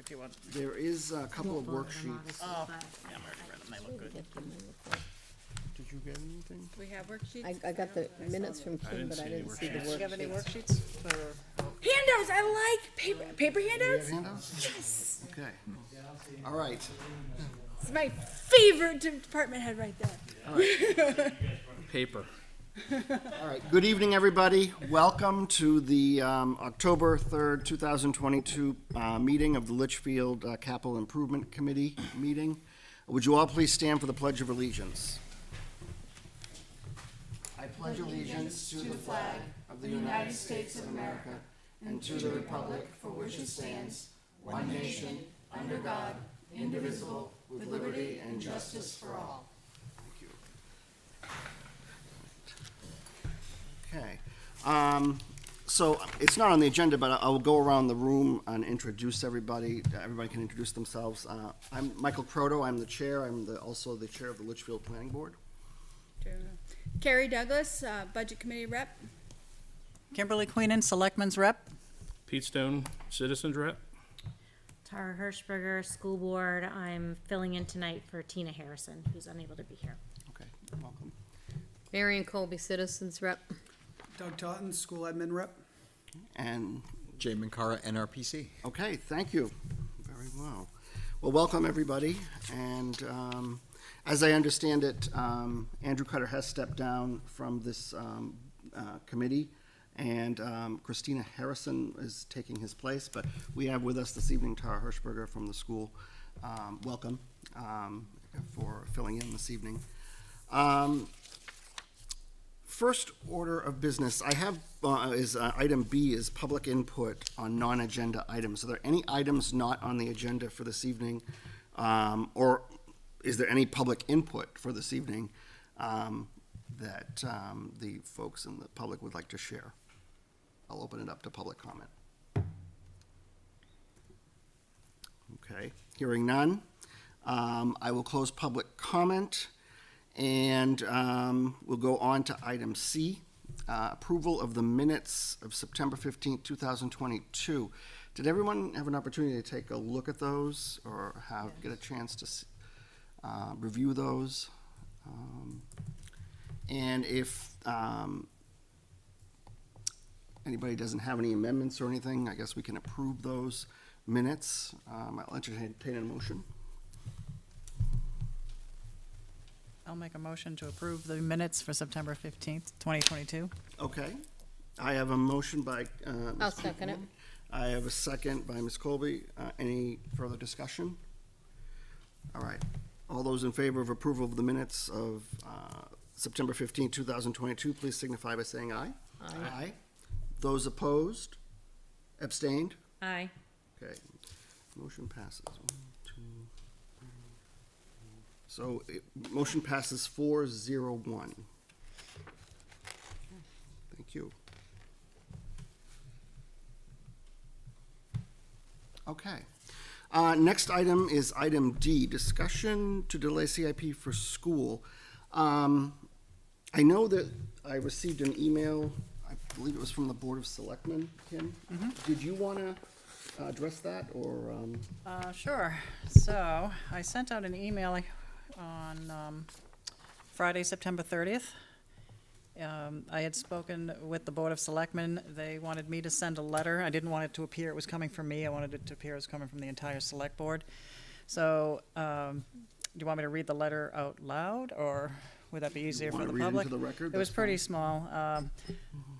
if you want. There is a couple of worksheets. Oh, yeah, I'm already read them, they look good. Did you get anything? Do we have worksheets? I got the minutes from Kim, but I didn't see the Do you have any worksheets. worksheets? Or- Handouts, I like paper Do you have handouts. handouts? Yes, Okay. All right. it's my favorite department head right there. Paper. All right. Good evening, everybody. Welcome to the October 3rd, 2022 meeting of the Litchfield Capital Improvement Committee meeting. Would you all please stand for the Pledge of Allegiance? I pledge allegiance to the flag of the United States of America and to the republic for which it stands, one nation, under God, indivisible, with liberty and justice for all. Okay. So it's not on the agenda, but I will go around the room and introduce everybody. Everybody can introduce themselves. I'm Michael Croto. I'm the chair. I'm also the chair of the Litchfield Planning Board. Carrie Douglas, Budget Committee Rep. Kimberly Queenan, Selectmen's Rep. Pete Stone, Citizens Rep. Tara Hirschberger, School Board. I'm filling in tonight for Tina Harrison, who's unable to be here. Okay, welcome. Marion Colby, Citizens Rep. Doug Totten, School Admin Rep. And, Jay Minkara, NRPC. okay, thank you. Very well. Well, welcome, everybody. And as I understand it, Andrew Cutter has stepped down from this committee, and Christina Harrison is taking his place. But we have with us this evening Tara Hirschberger from the school. Welcome for filling in this evening. First order of business, I have item B is public input on non-agenda items. Are there any items not on the agenda for this evening, or is there any public input for this evening that the folks in the public would like to share? I'll open it up to public comment. Okay, hearing none, I will close public comment. And we'll go on to item C, approval of the minutes of September 15th, 2022. Did everyone have an opportunity to take a look at those or get a chance to review those? And if anybody doesn't have any amendments or anything, I guess we can approve those minutes. I'll entertain a motion. I'll make a motion to approve the minutes for September 15th, 2022. Okay. I have a motion by Ms. I'll second it. I have a second by Ms. Colby. Any further discussion? All right. All those in favor of approval of the minutes of September 15, 2022, please signify by saying aye. Aye. Aye. Those opposed? Abstained? Aye. Okay. Motion passes. 1, 2, 3. So motion passes 4-0-1. Thank you. Okay. Next item is item D, discussion to delay CIP for school. I know that I received an email, I believe it was from the Board of Selectmen, Kim. Did you want to address that, or? Sure. So I sent out an email on Friday, September 30th. I had spoken with the Board of Selectmen. They wanted me to send a letter. I didn't want it to appear it was coming from me. I wanted it to appear it was coming from the entire Select Board. So do you want me to read the letter out loud, or would that be easier for the public? Want to read into the record? It was That's pretty fine. small.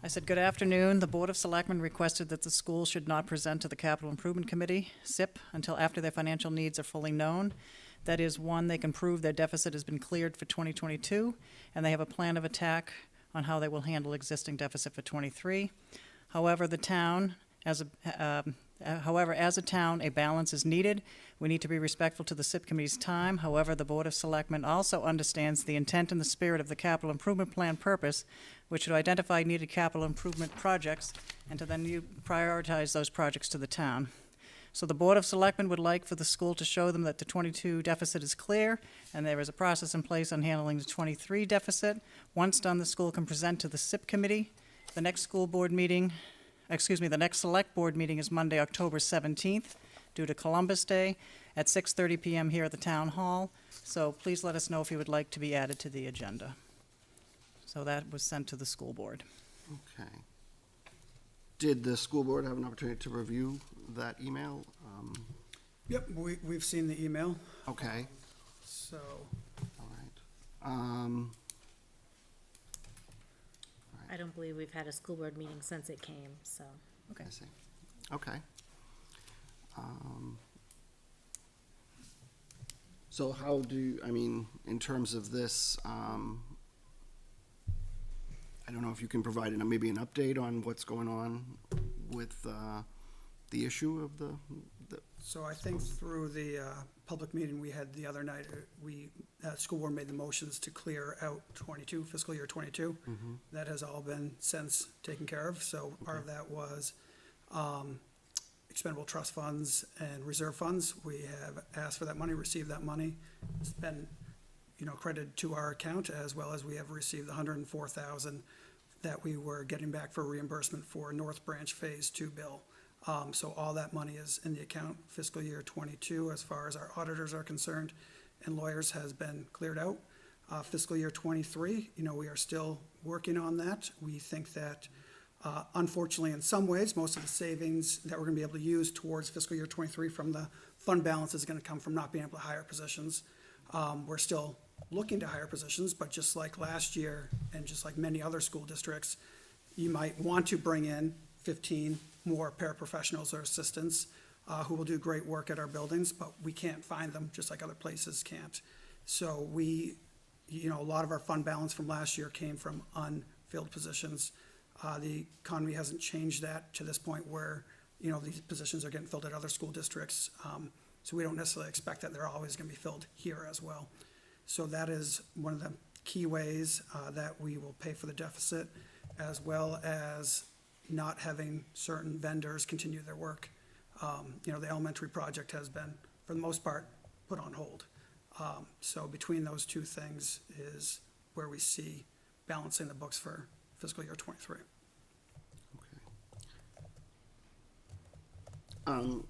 I said, "Good afternoon. The Board of Selectmen requested that the school should not present to the Capital Improvement Committee, SIP, until after their financial needs are fully known. That is, one, they can prove their deficit has been cleared for 2022, and they have a plan of attack on how they will handle existing deficit for 23. However, the town, as a town, a balance is needed. We need to be respectful to the SIP committee's time. However, the Board of Selectmen also understands the intent and the spirit of the capital improvement plan purpose, which should identify needed capital improvement projects and to then prioritize those projects to the town. So the Board of Selectmen would like for the school to show them that the 22 deficit is clear, and there is a process in place on handling the 23 deficit. Once done, the school can present to the SIP committee. The next Select Board meeting is Monday, October 17th, due to Columbus Day at 6:30 PM here at the Town Hall. So please let us know if you would like to be added to the agenda. So that was sent to the school board. Okay. Did the school board have an opportunity to review that email? Yep, we've seen the email, Okay, so, all right. I don't believe we've had a school board meeting since it came, so. Okay. I see. Okay. So how do, I mean, in terms of this, I don't know if you can provide maybe an update on what's going on with the issue of the, so I think through the public meeting we had the other night, school board made the motions to clear out fiscal year 22. That has all been since taken care of, so part of that was expendable trust funds and reserve funds. We have asked for that money, received that money. It's been, credited to our account, as well as we have received the $104,000 that we were getting back for reimbursement for North Branch Phase 2 bill. So all that money is in the account. Fiscal year 22, as far as our auditors are concerned and lawyers, has been cleared out. Fiscal year 23, we are still working on that. We think that unfortunately, in some ways, most of the savings that we're gonna be able to use towards fiscal year 23 from the fund balance is gonna come from not being able to hire positions. We're still looking to hire positions, but just like last year, and just like many other school districts, you might want to bring in 15 more paraprofessionals or assistants who will do great work at our buildings, but we can't find them, just like other places can't. So a lot of our fund balance from last year came from unfilled positions. The economy hasn't changed that to this point where, these positions are getting filled at other school districts. So we don't necessarily expect that they're always gonna be filled here as well. So that is one of the key ways that we will pay for the deficit, as well as not having certain vendors continue their work. The elementary project has been, for the most part, put on hold. So between those two things is where we see balancing the books for fiscal year 23.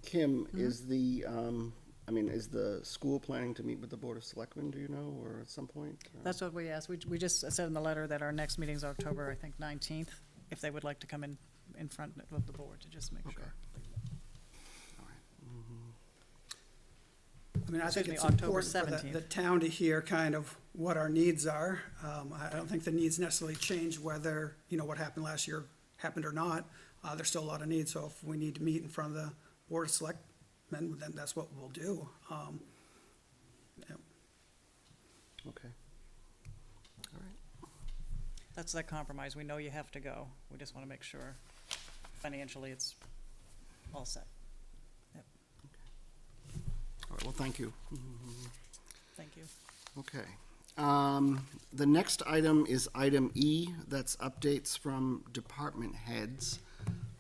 Kim, is the school planning to meet with the Board of Selectmen, do you know, or at some point? or- That's what we asked. We just said in the letter that our next meeting's October, I think, 19th, if they would like to come in front of the board to just make Okay. sure. All right. I mean, I think Excuse me, it's October important for 17th. the town to hear kind of what our needs are. I don't think the needs necessarily change whether, what happened last year happened or not. There's still a lot of needs, so if we need to meet in front of the Board of Selectmen, then that's what we'll do. Okay. All right. That's that compromise. We know you have to go. We just want to make sure financially it's all set. All right, well, thank you. Thank you. Okay. The next item is item E, that's updates from department heads.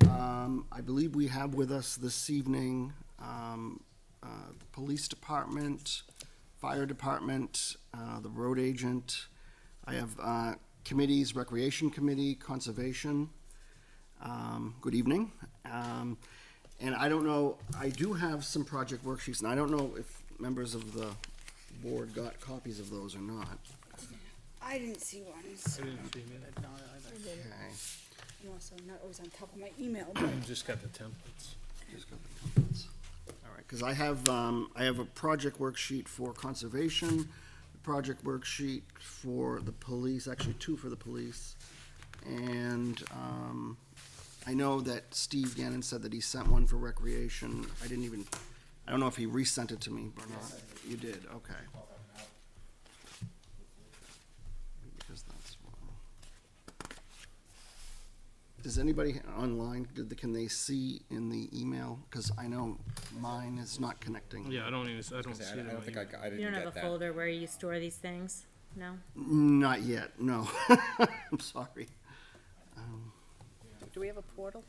I believe we have with us this evening, the police department, fire department, the road agent. I have, committees, recreation committee, conservation. Good evening. And I don't know, I do have some project worksheets, and I don't know if members of the board got copies of those or not. I didn't see ones. I didn't see it. Okay. I'm also not always on top of my email, but Just got the templates. Just got the templates. All right, because I have a project worksheet for conservation, a project worksheet for the police, actually two for the police. And, I know that Steve Gannon said that he sent one for recreation. I don't know if he resent it to me or not. You did, okay. Because that's one. Does anybody online, can they see in the email? Because I know mine is not connecting. Yeah, I don't I see don't it. in my think email. I You didn't don't have get a that. folder where you store these things? No? Not yet, no. I'm sorry. Do we have a portal?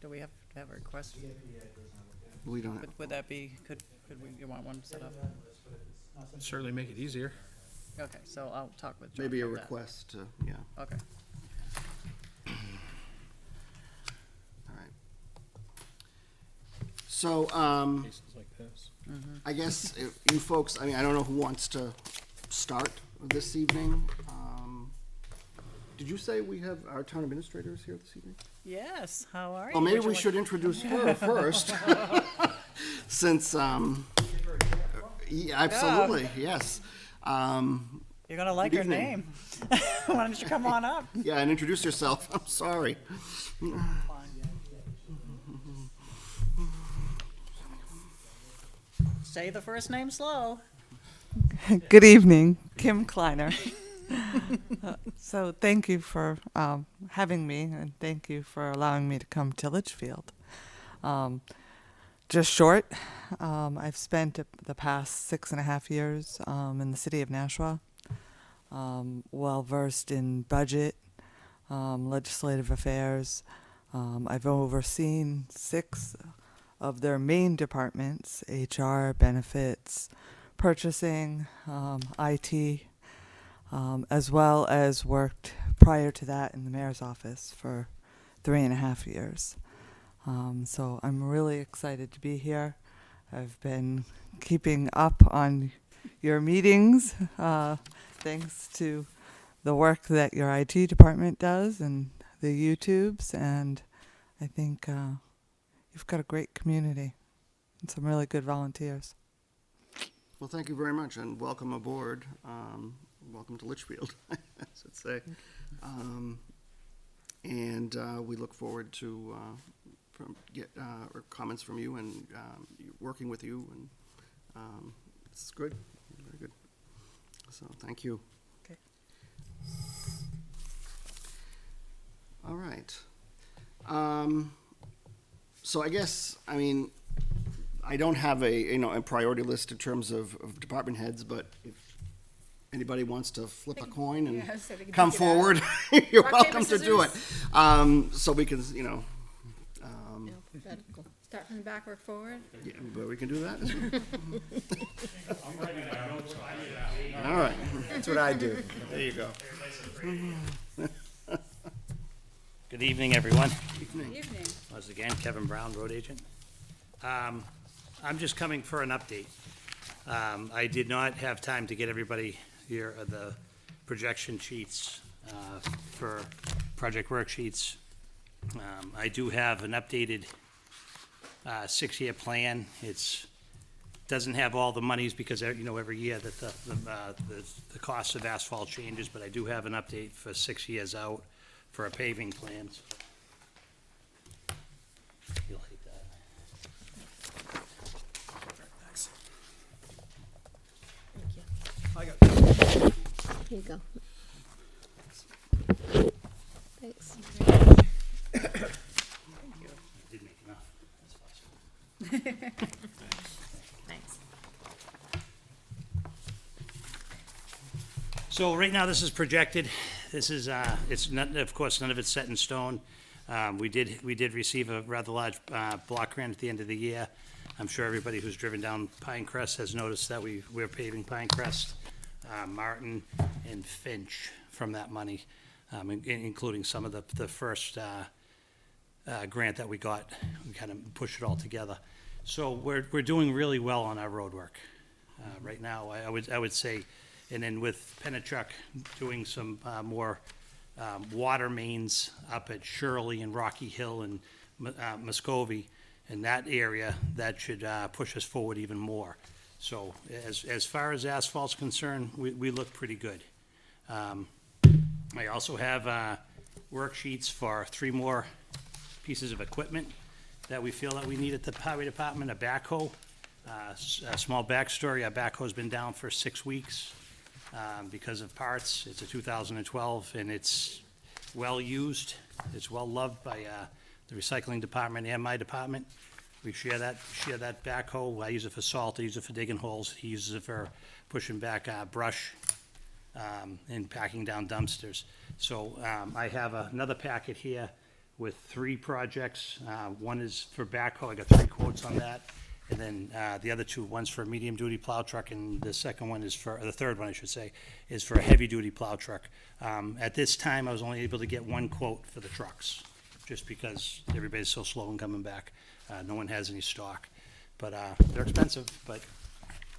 Do we have to have a request? We don't have, Would that be, you want one set up? Certainly make it easier. Okay, so I'll talk with John maybe a about that. request to, yeah, Okay. all right. So, Cases like this. I guess you folks, I mean, I don't know who wants to start this evening. Did you say we have our town administrators here this evening? Yes, how are you? Well, maybe Would you we like- should introduce her first. Since, yeah, absolutely, yes. You're gonna like Good her evening. name. Why don't you come on up? Yeah, and introduce yourself. I'm sorry. Say the first name slow. Good evening, Kim Kleiner. So thank you for having me, and thank you for allowing me to come to Litchfield. Just short, I've spent the past 6.5 years in the city of Nashua, well-versed in budget, legislative affairs. I've overseen 6 of their main departments: HR, benefits, purchasing, IT, as well as worked prior to that in the mayor's office for 3.5 years. So I'm really excited to be here. I've been keeping up on your meetings, thanks to the work that your IT department does and the YouTubes, and I think you've got a great community and some really good volunteers. Well, thank you very much, and welcome aboard. Welcome to Litchfield, I should say. And we look forward to get comments from you and working with you, and it's good, very good. So, thank you. Okay. All right. So I guess, I mean, I don't have a priority list in terms of department heads, but if anybody wants to flip a coin and Yeah, so we can come take it out. forward, you're Rock, welcome paper, to do it. scissors. So we can, Alphabetical. Start from the back, work forward. yeah, but we can do that as well. All right, That's what I do. there you go. Good evening, everyone. Evening. Once again, Kevin Brown, road agent. I'm just coming for an update. I did not have time to get everybody here the projection sheets for project worksheets. I do have an updated 6-year plan. Doesn't have all the monies because, every year that the cost of asphalt changes, but I do have an update for 6 years out for a paving plans. You'll hate that. Thanks. Thank you. I got Here you go. Thanks. I did make enough. That's awesome. Thanks. So right now, this is projected. This is, it's not, of course, none of it's set in stone. We did receive a rather large block grant at the end of the year. I'm sure everybody who's driven down Pinecrest has noticed that we're paving Pinecrest, Martin, and Finch from that money, including some of the first grant that we got. We kind of pushed it all together. So we're doing really well on our road work right now. I would say, and then with Pennachuck doing some more water mains up at Shirley and Rocky Hill and Muscovy, in that area, that should push us forward even more. So as far as asphalt's concerned, we look pretty good. I also have worksheets for 3 more pieces of equipment that we feel that we need at the highway department: a backhoe. A small backstory: our backhoe's been down for 6 weeks because of parts. It's a 2012, and it's well used. It's well loved by the recycling department and my department. We share that backhoe. I use it for salt. I use it for digging holes. He uses it for pushing back brush and packing down dumpsters. So I have another packet here with 3 projects. One is for backhoe. I got 3 quotes on that. And then the other 2, one's for a medium-duty plow truck, and the second one is for, or the third one, I should say, is for a heavy-duty plow truck. At this time, I was only able to get 1 quote for the trucks, just because everybody's so slow in coming back. No one has any stock. but, they're expensive, but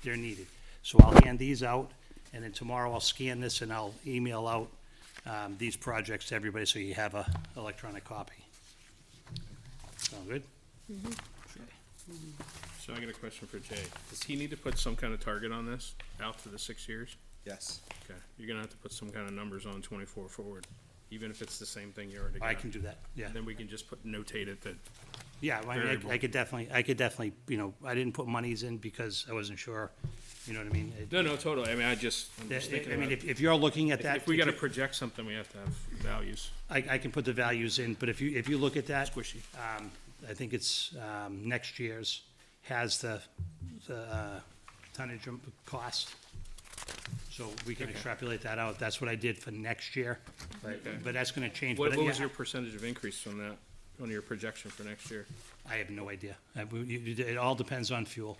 they're needed. So I'll hand these out, and then tomorrow I'll scan this and I'll email out, these projects to everybody, so you have a electronic copy. Sound good? So I got a question for Jay. Does he need to put some kind of target on this out to the 6 years? Yes. Okay, you're gonna have to put some kind of numbers on 24 forward, even if it's the same thing you already got. I can do that, yeah. Then we can just notate it that, Yeah, I mean, Variable. I could definitely, you know, I didn't put monies in because I wasn't sure, you know what I mean? no, totally. I mean, I'm just thinking I mean, about, if you're looking at that. if we gotta project something, we have to have values. I can put the values in, but if you look at that. Squishy. I think it's, next year's has the tonnage cost. So we can Okay. extrapolate that out. That's what I did for next year, Okay. but that's gonna change. What But was yeah, your percentage of increase on that, on your projection for next year? I have no idea. It all depends on fuel.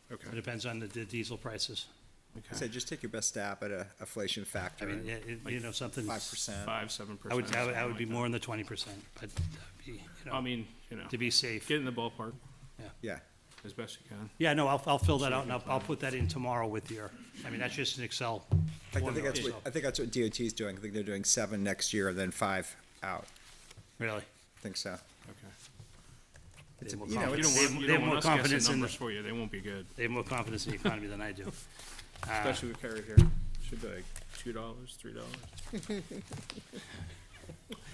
Okay. It depends on the diesel prices. So just take your best stab at a inflation I factor, mean, you know, something. 5%. 5-7%. I would be more in the 20%, but, you I know, mean, you know, to be safe. get in the ballpark Yeah. as best you can. Yeah, no, I'll fill that out, and I'll put that in tomorrow with your, I mean, that's just an Excel. In fact, formula, so- I think that's what DOT's doing. I think they're doing 7 next year, then 5 out. Really? I think so. Okay. It's, They have more you know, You it's, don't want, you they don't have more want us guessing confidence in numbers the- for you. They won't be good, They have more confidence in the economy than I do. especially with Kerry here. Should be like $2, $3.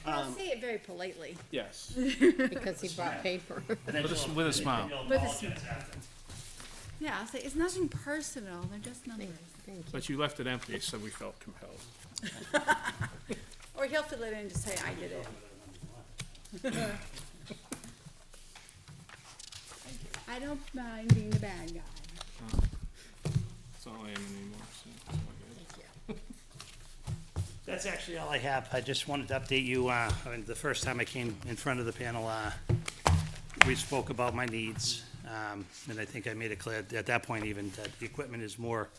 I'll say it very politely. Yes. Because he brought paper. With a smile. Yeah, I'll say, it's nothing personal, they're just numbers. Thank you. But you left it empty, so we felt compelled. Or he'll fill it in and just say, I did it. I don't mind being the bad guy. That's all I am anymore, so it's all good. That's actually all I have. I just wanted to update you, I mean, the first time I came in front of the panel, we spoke about my needs, and I think I made it clear at that point even that the equipment is more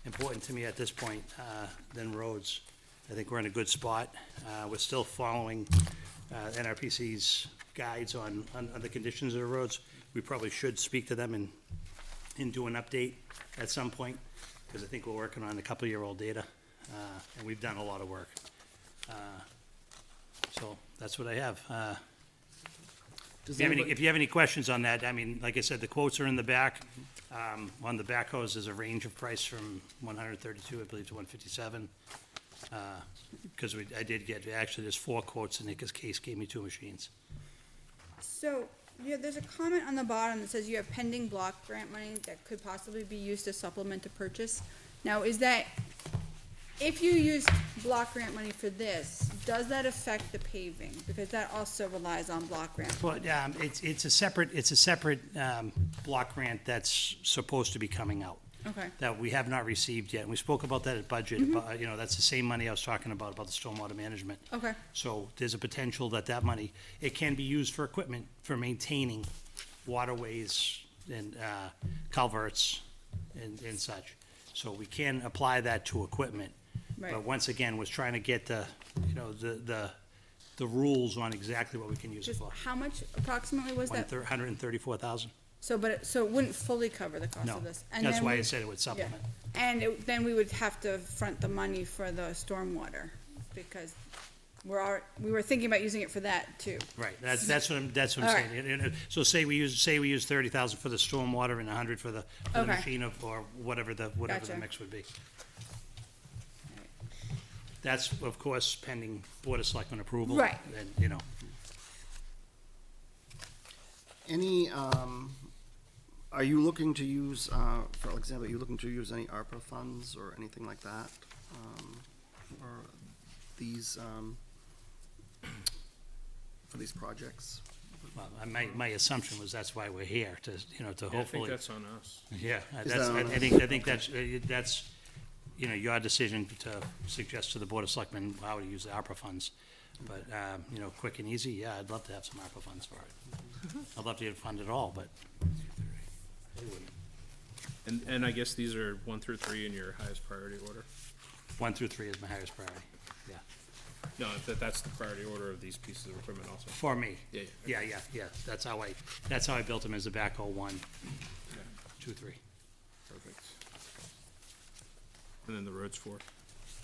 important to me at this point, than roads. I think we're in a good spot. We're still following, NRPC's guides on the conditions of the roads. We probably should speak to them and do an update at some point, because I think we're working on a couple-year-old data, and we've done a lot of work. So that's what I have. Does If you have any questions on that, I mean, like I said, the quotes are in the back. On the backhoes, there's a range of price from 132, I believe, to 157. Because I did get, actually, there's 4 quotes, and Nick's case gave me 2 machines. So, yeah, there's a comment on the bottom that says you have pending block grant money that could possibly be used to supplement a purchase. Now, is that, if you use block grant money for this, does that affect the paving? Because that also relies on block grant. Well, it's a separate block grant that's supposed to be coming out, Okay, that we have not received yet. And we spoke about that at budget, but, you know, that's the same money I was talking about the stormwater management. okay, So there's a potential that money, it can be used for equipment, for maintaining waterways and culverts and such. So we can apply that to equipment. right. But once again, was trying to get the, you know, the rules on exactly what we can use it Just for. how much approximately was that? 134,000? So, but, so it wouldn't fully cover the cost No, of this? And that's then why we- I said it would supplement. And then we would have to front the money for the stormwater, because we were thinking about using it for that too. Right, that's what I'm All right. saying. So say we use 30,000 for the stormwater and 100 for the Okay. machine or whatever the Gotcha. mix would be. That's, of course, pending Board of Selectmen approval. Right. And, you know, Any, are you looking to use, for example, are you looking to use any ARPA funds or anything like that? For these projects? well, my assumption was that's why we're here, to, you know, to Yeah, I think hopefully. that's on us. Yeah, Is that's, that on I think that's, you know, your decision to suggest to the Board of Selectmen how to use the ARPA funds. But, you know, quick and easy, yeah, I'd love to have some ARPA funds for it. I'd love to get it funded all, but. And I guess these are 1 through 3 in your highest priority order. 1 through 3 is my highest priority, yeah. No, that's the priority order of these pieces of equipment also. For me. Yeah, Yeah. That's how I built them, as a backhoe 1, 2, 3. Perfect. And then the road's 4.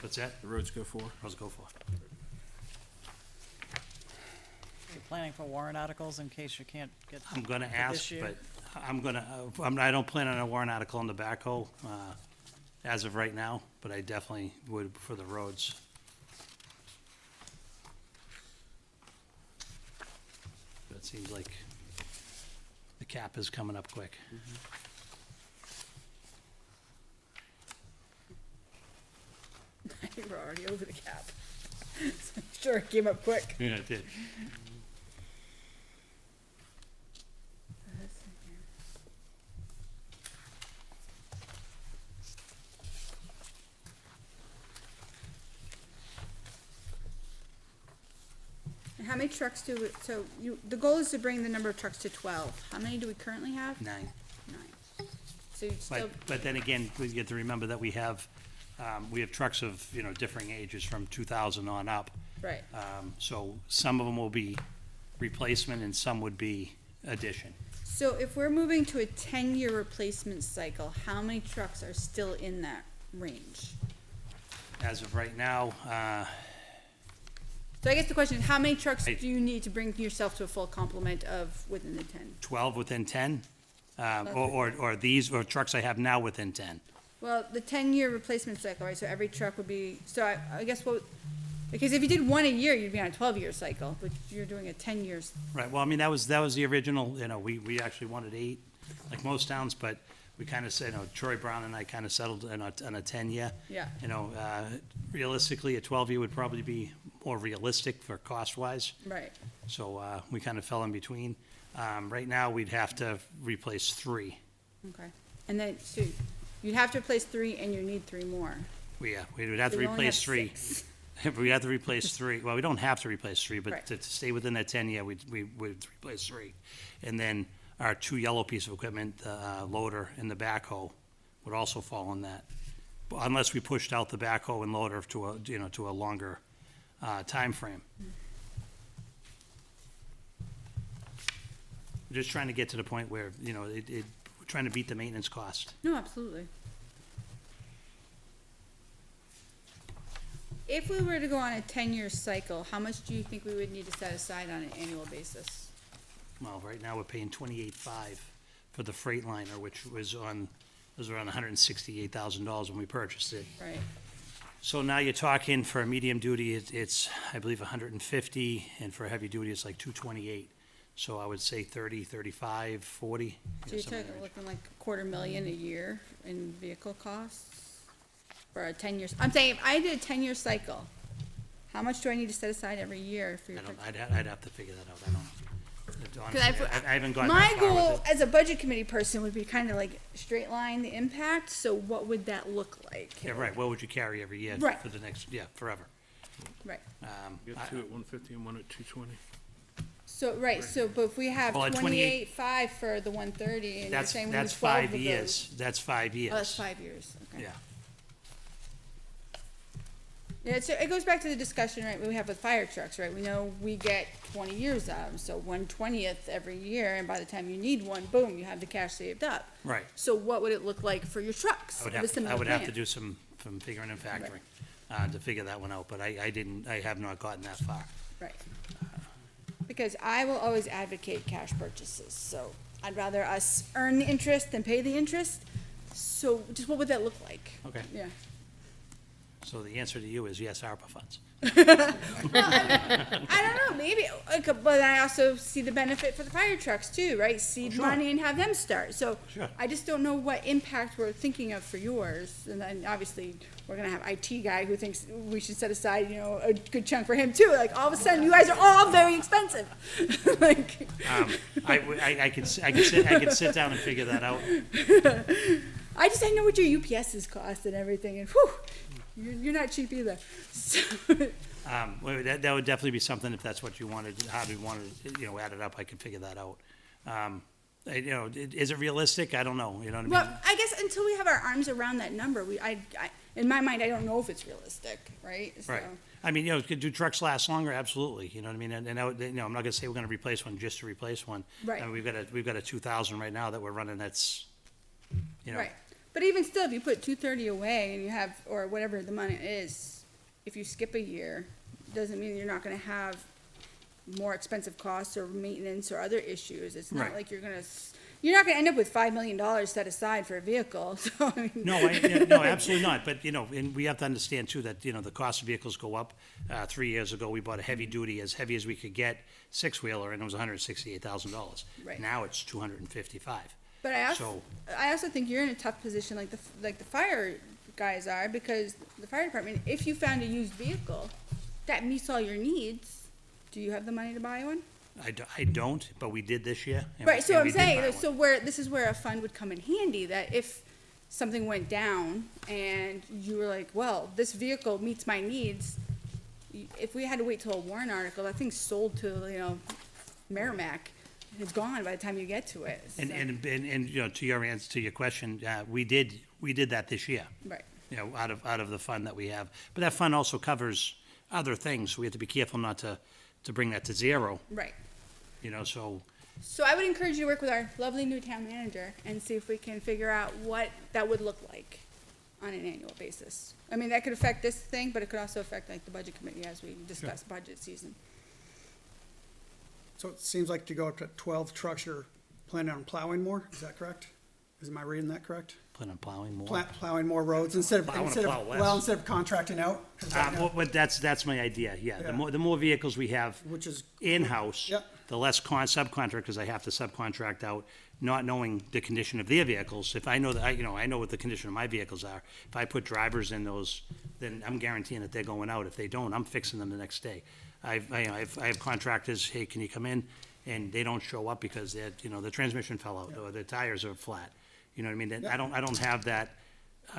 What's that? The roads go 4. Let's go for. You're planning for warrant articles in case you can't get. I'm gonna for ask, this year? but I don't plan on a warrant article on the backhoe, as of right now, but I definitely would for the roads. It seems like the cap is coming up quick. We're already over the cap. Sure, it came up quick. Yeah, it did. And how many trucks the goal is to bring the number of trucks to 12. How many do we currently have? 9. 9. So you'd still, But then again, we get to remember that we have trucks of, differing ages from 2000 on up. right. So some of them will be replacement and some would be addition. So if we're moving to a 10-year replacement cycle, how many trucks are still in that range? As of right now, So I guess the question is, how many trucks Right. do you need to bring yourself to a full complement of within the 10? 12 within 10, or these, or trucks I have now within 10. Well, the 10-year replacement cycle, right, so every truck would be, so I guess because if you did one a year, you'd be on a 12-year cycle, but you're doing a 10 years. Right, well, I mean, that was the original, we actually wanted 8, like most towns, but we kind of said, Troy Brown and I kind of settled on a 10-year. Yeah. Realistically, a 12-year would probably be more realistic for cost-wise, Right. so we kind of fell in between. Right now, we'd have to replace 3. Okay. And then, so you'd have to replace 3 and you need 3 more. We would have to So you only replace have 3. 6. We have to replace 3. Well, we don't have to replace 3, but Right. to stay within that 10-year, we would replace 3. And then our 2 yellow piece of equipment, the loader and the backhoe, would also fall in that. Unless we pushed out the backhoe and loader to a longer timeframe. We're just trying to get to the point where, we're trying to beat the maintenance cost. No, absolutely. If we were to go on a 10-year cycle, how much do you think we would need to set aside on an annual basis? Well, right now, we're paying $28,500 for the Freightliner, which was around $168,000 when we purchased it. Right. So now you're talking for a medium duty, it's, I believe, $150, and for heavy duty, it's like $228. So I would say 30, 35, 40. So you're somewhere in the range. looking like $250,000 a year in vehicle costs for a 10 years. I'm saying if I did a 10-year cycle, how much do I need to set aside every year for your? I'd have to figure that out, I don't know. 'Cause Honestly, I haven't gotten my that far goal with it. as a budget committee person would be kind of like straight line the impact. So what would that look like? Yeah, right, what would you carry every year Right. for the next, forever? Right. You got 2 at 150 and 1 at 220. So right. So but if we have Well, at 28.5 for the 130, and you're That's saying we that's do 12 5 of years, those. that's 5 years. Oh, that's 5 years. Okay. Yeah. Yeah, so it goes back to the discussion, right, we have with fire trucks, right? We know we get 20 years out of them, so 1/20th every year, and by the time you need one, boom, you have the cash saved up. Right. So what would it look like for your trucks? I would Of a have, similar I would have to plan? do some figuring and factoring, to figure that one out, but I have not gotten that far. Right. Because I will always advocate cash purchases, so I'd rather us earn the interest than pay the interest. So just what would that look like? Okay, Yeah. so the answer to you is yes, ARPA funds. I don't know, maybe, but I also see the benefit for the fire trucks too, right? Seed sure. money and have them start, so. Sure. I just don't know what impact we're thinking of for yours, and then obviously, we're gonna have IT guy who thinks we should set aside, a good chunk for him too, like, all of a sudden, you guys are all very expensive. Like, I could sit down and figure that out. I know what your UPSs cost and everything, and whew, you're not cheap either, so. Well, that would definitely be something, if that's what you wanted, how we wanted, add it up, I could figure that out. You know, is it realistic? I don't know, you know what I mean? Well, I guess until we have our arms around that number, in my mind, I don't know if it's realistic, right? So- Right. I mean, you know, do trucks last longer? Absolutely, you know what I mean? And you know, I'm not gonna say we're gonna replace one just to replace one. Right. I mean, we've got a 2000 right now that we're running that's, you know. Right. But even still, if you put 230 away and you have, or whatever the money is, if you skip a year, doesn't mean you're not gonna have more expensive costs or maintenance or other issues. It's not Right. like you're not gonna end up with $5 million set aside for a vehicle, so I mean. No, absolutely not. But, you know, and we have to understand too that, you know, the cost of vehicles go up. 3 years ago, we bought a heavy duty, as heavy as we could get, six-wheeler, and it was $168,000. Right. Now it's 255. But I So- also think you're in a tough position like the fire guys are, because the fire department, if you found a used vehicle that meets all your needs, do you have the money to buy one? I don't, but we did this year. and Right, we- so and I'm we did buy saying, one. this is where a fund would come in handy, that if something went down and you were like, well, this vehicle meets my needs, if we had to wait till a warrant article, that thing's sold to, you know, Merrimack, it's gone by the time you get to it. And, so- and, you know, to your answer, to your question, we did that this year. Right, You know, out of the fund that we have. But that fund also covers other things. We have to be careful not to bring that to zero, right. you know, so. So I would encourage you to work with our lovely new town manager and see if we can figure out what that would look like on an annual basis. I mean, that could affect this thing, but it could also affect like the budget committee as we discuss budget season. So it seems like to go up to 12 trucks, you're planning on plowing more, is that correct? Am I reading that correct? Plan on plowing more. Plowing more roads instead of, I wanna instead plow of, less. well, instead of contracting out? 'Cause right now- Well, but that's my idea, yeah. Yeah. The more vehicles we have Which is. in-house, Yep. the less subcontractors I have to subcontract out, not knowing the condition of their vehicles. If I know that, I know what the condition of my vehicles are. If I put drivers in those, then I'm guaranteeing that they're going out. If they don't, I'm fixing them the next day. I have contractors, hey, can you come in? And they don't show up because the transmission fell out or the tires are flat. You know what I mean? I don't have that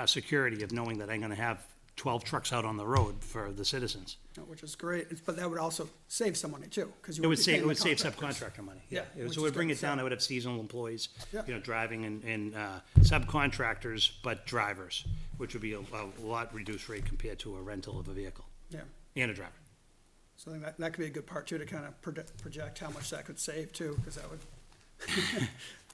security of knowing that I'm gonna have 12 trucks out on the road for the citizens. No, which is great, but that would also save some money too, because you It would would be save, paying it the would save contractors. subcontractor money, Yeah, yeah. which So it is would bring good. it down, I would have seasonal employees, Yeah. you know, driving and subcontractors, but drivers, which would be a lot reduced rate compared to a rental of a vehicle Yeah, and a driver. so I think that could be a good part too, to kind of project how much that could save too, because that would,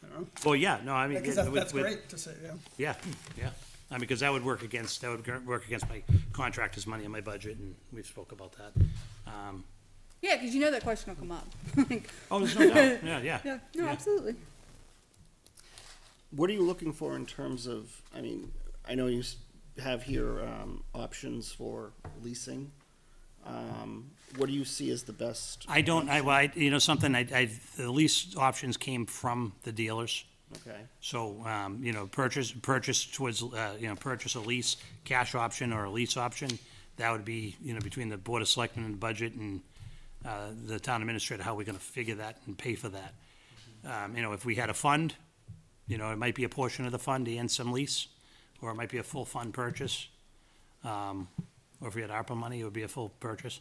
I don't know. Well, yeah, no, I mean. Because with- that's with- great to say, yeah. Yeah. I mean, because that would work against my contractor's money in my budget, and we've spoke about that. Yeah, because you know that question will come up. Like, Oh, there's no doubt, yeah. yeah, no, Yeah. absolutely. What are you looking for in terms of, I mean, I know you have here options for leasing. What do you see as the best? The lease options came from the dealers. Okay, So, purchase towards, purchase a lease, cash option or a lease option, that would be, between the Board of Selectmen and the budget and, the town administrator, how we're gonna figure that and pay for that. If we had a fund, it might be a portion of the fund and some lease, or it might be a full fund purchase. Or if we had ARPA money, it would be a full purchase.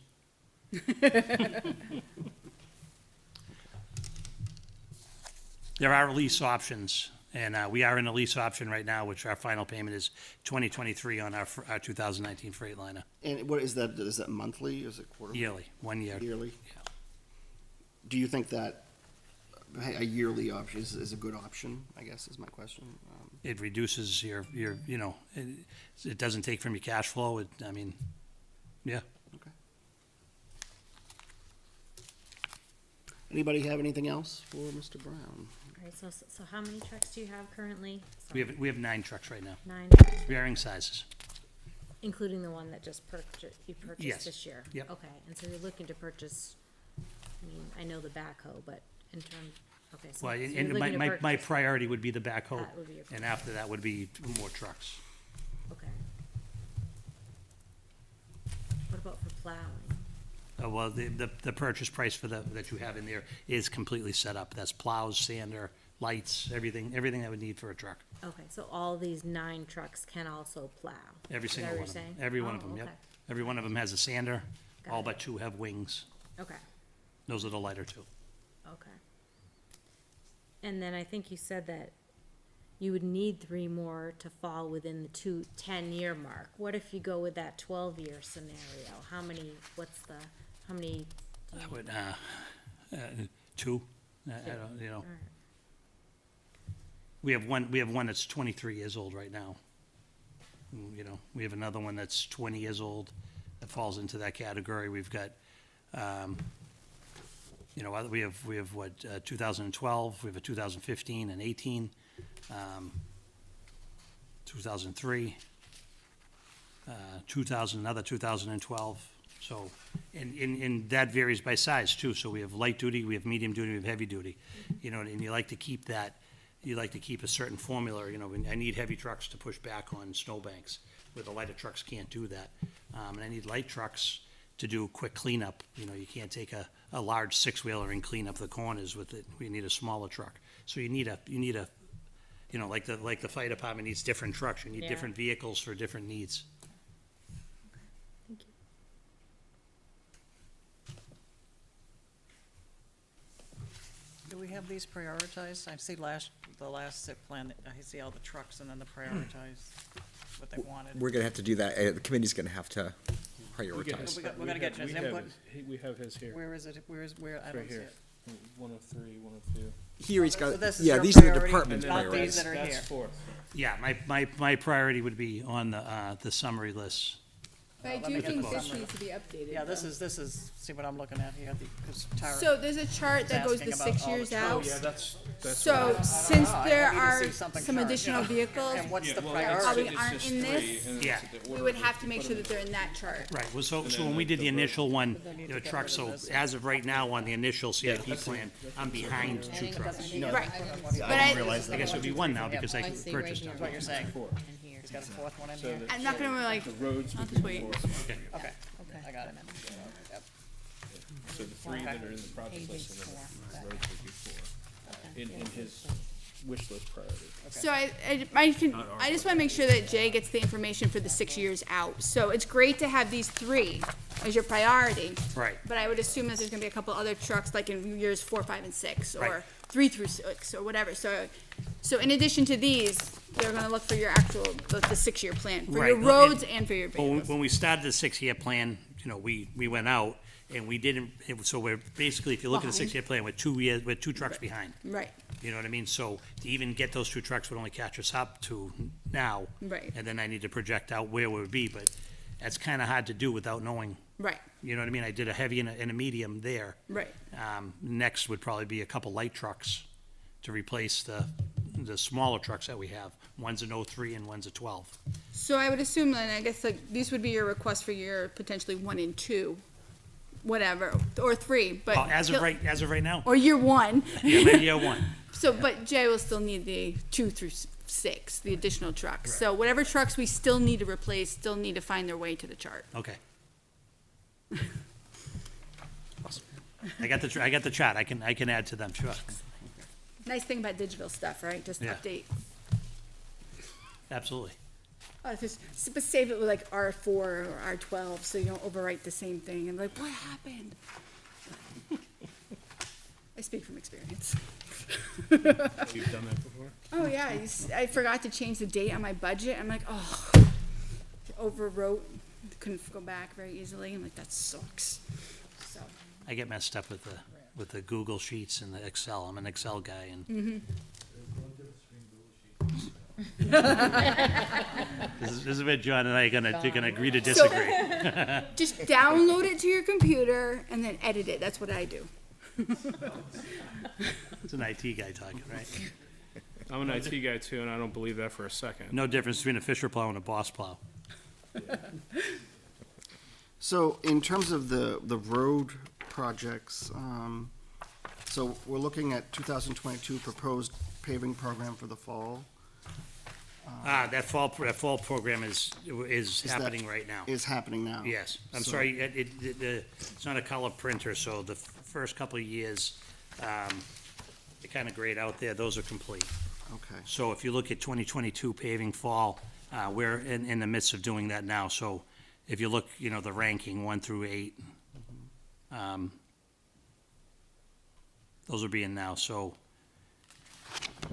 There are lease options, and we are in a lease option right now, which our final payment is 2023 on our 2019 Freightliner, and what is that monthly, is it quarterly? yearly, 1 year. Yearly? Yeah. Do you think that a yearly option is a good option, I guess, is my question? It reduces it doesn't take from your cash flow, yeah. Okay. Anybody have anything else for Mr. Brown? All right, so how many trucks do you have currently? We have 9 trucks right now, 9, varying sizes. including the one that you Yes. purchased this year? Yep. Okay, and so you're looking to purchase, I know the backhoe, but in terms, okay, so Well, you're and looking to my purchase. priority would be the backhoe, That would be your and after that would be more trucks. Okay. What about for plowing? Well, the purchase price for that you have in there is completely set up. That's plows, sander, lights, everything I would need for a truck. Okay, so all these 9 trucks can also plow? Every Is that single what one you're of them. saying? Every one Oh, of them, yep. okay. Every one of them has a sander, Got all it. but 2 have wings. Okay, Those are the lighter 2. okay. And then I think you said that you would need 3 more to fall within the 10-year mark. What if you go with that 12-year scenario? How many, how many? I would, two, I don't, you know. We have one that's 23 years old right now. You know, we have another one that's 20 years old that falls into that category. We've got, you know, we have what, 2012, we have a 2015 and 18, 2003, 2000, another 2012. So, and that varies by size too. So we have light duty, we have medium duty, we have heavy duty. You know, and you like to keep that, you like to keep a certain formula, you know, I need heavy trucks to push back on snowbanks, where the lighter trucks can't do that. And I need light trucks to do quick cleanup. You know, you can't take a large 6-wheeler and clean up the corners with it. We need a smaller truck. So you need a, you know, like the fire department needs different trucks. You need Yeah. different vehicles for different needs. Thank you. Do we have these prioritized? I see the last SIP plan, I see all the trucks and then the prioritize what they wanted. We're gonna have to do that. The committee's gonna have to We get prioritize. his- We're gonna get his we have input. We have his here, Where is it? Where, I right don't see here. it. 103, 102. Here he's So got, this is yeah, your these are the priority, department not these priorities. that are That's here. fourth. Yeah, my priority would be on the summary list. But I Let do me get think the this summary. needs to be updated. Yeah, though. this is, see what I'm looking at here, because Tara. So there's a chart that goes asking the about 6 all the years trucks. out. Oh, yeah, that's. So what- since I there need to are see something some current, additional vehicles, And what's Yeah, the well, priority? Probably it's aren't just in three, this. and Yeah. it's the we order would that have you to make put sure them that they're in that chart. Right, well, so then when we did the the road- initial one, need to the get truck, rid so of this. as of right now, on the initial CIP plan, I'm behind 2 trucks. Right. But I guess it would be 1 now, because I I see right purchased here. them. What you're saying. And here. He's got a fourth one in So here. the- I'm not gonna like, The roads I'll would just be wait. fourth. Okay, I got it. Yep. So the 3 that are in the project list and then the roads would be 4. In his wish list priority. So I just wanna make sure that Jay gets the information for the 6 years out. So it's great to have these 3 as your priority. Right. But I would assume that there's gonna be a couple other trucks, like in years 4, 5, and 6, or Right. 3 through 6, or whatever. So in addition to these, they're gonna look for your actual, the 6-year plan, for your Right. roads and for your When vehicles. when we started the 6-year plan, you know, we went out, and we didn't, so we're, basically, if you look at the Behind. 6-year plan, we're 2 trucks behind. Right, You know what I mean? So to even get those 2 trucks would only catch us up to now. Right. And then I need to project out where we would be, but that's kinda hard to do without knowing, right, you know what I mean? I did a heavy and a medium there. right. Next would probably be a couple light trucks to replace the smaller trucks that we have. One's an 03 and one's a 12. So I would assume then, I guess, like, these would be your requests for your potentially 1 and 2, whatever, or 3, but. Well, as of right now, Or year 1. yeah, maybe year 1. So, but Jay will still need the 2 through 6, the additional trucks. So whatever trucks we still need to replace, still need to find their way to the chart. Okay. I got the chart. I can add to them, sure. Nice thing about digital stuff, right? Just Yeah. update. Absolutely. But save it with like R4 or R12 so you don't overwrite the same thing and like, what happened? I speak from experience. You've done that before? Oh, yeah, I forgot to change the date on my budget. I'm like, oh, overwrote, couldn't go back very easily. I'm like, that sucks. So, I get messed up with the Google Sheets and the Excel. I'm an Excel guy, and this is where John and I are gonna agree to disagree. just download it to your computer and then edit it. That's what I do. It's an IT guy talking, right? I'm an IT guy too, and I don't believe that for a second. No difference between a Fisher plow and a Boss plow. So in terms of the road projects, so we're looking at 2022 proposed paving program for the fall. That fall program is that- happening right now. Is happening now. Yes, I'm So- sorry, it's not a color printer, so the first couple of years, they kind of grayed out there, those are complete. Okay. So if you look at 2022 paving fall, we're in the midst of doing that now, so if you look, you know, the ranking 1 through 8, those are being now, so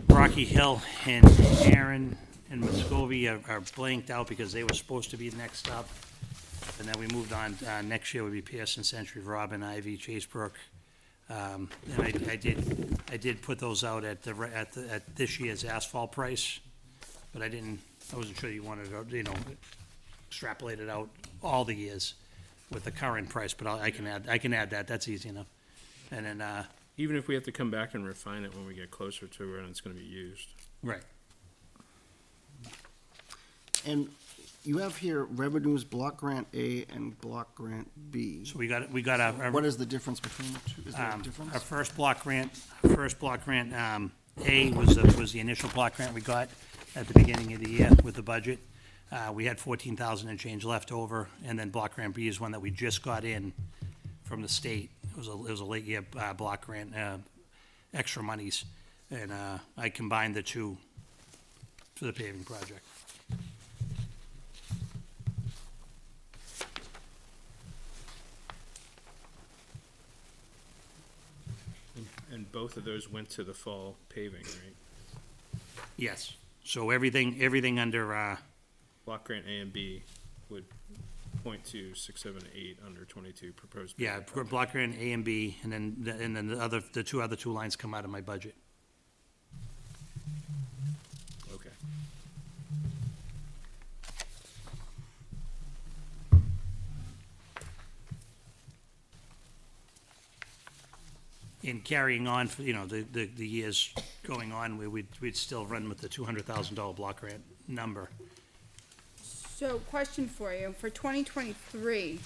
Rocky Hill and Aaron and Muscovy are blanked out because they were supposed to be next up. And then we moved on, next year would be Pearson, Century, Robin, Ivy, Chasebrook. And I did put those out at this year's asphalt price, but I wasn't sure you wanted to, extrapolate it out all the years with the current price, but I can add that, that's easy enough. And then, Even if we have to come back and refine it when we get closer to when it's gonna be used. right, And you have here revenues, block grant A and block grant B. so we got our. What is the difference between the two? Is there a Our difference? first block grant, A was the initial block grant we got at the beginning of the year with the budget. We had 14,000 and change left over, and then block grant B is one that we just got in from the state. It was a late year, block grant, extra monies, and, I combined the two for the paving project. And both of those went to the fall paving, right? Yes, so everything under, Block grant A and B would point to 6, 7, 8 under 22 proposed. yeah, paving. block grant A and B, and then the two lines come out of my budget. Okay. In carrying on, for the years going on, we'd still run with the $200,000 block grant number. So, question for you, for 2023,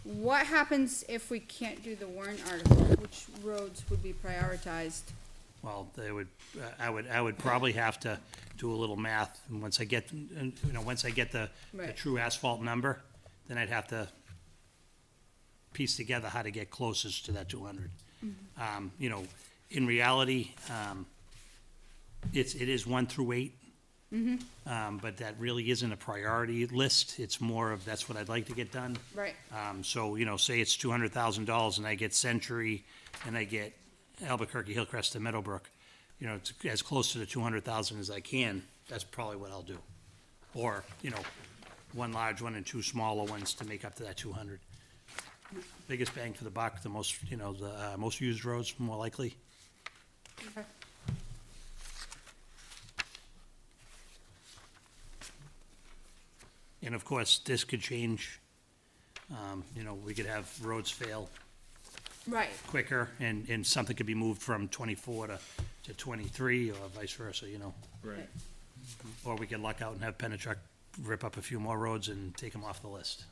what happens if we can't do the warrant article? Which roads would be prioritized? Well, I would probably have to do a little math, and once I get the Right. true asphalt number, then I'd have to piece together how to get closest to that 200. In reality, it is 1 through 8. But that really isn't a priority list. It's more of, that's what I'd like to get done. Right. So, say it's $200,000 and I get Century and I get Albuquerque, Hillcrest, and Meadowbrook, it's as close to the 200,000 as I can, that's probably what I'll do. Or, one large one and 2 smaller ones to make up to that 200. Biggest bang for the buck, the most, the most used roads, more likely. Okay. And of course, this could change. We could have roads fail Right. quicker, and something could be moved from 24 to 23, or vice versa, Right. Or we could luck out and have Penachuk rip up a few more roads and take them off the list.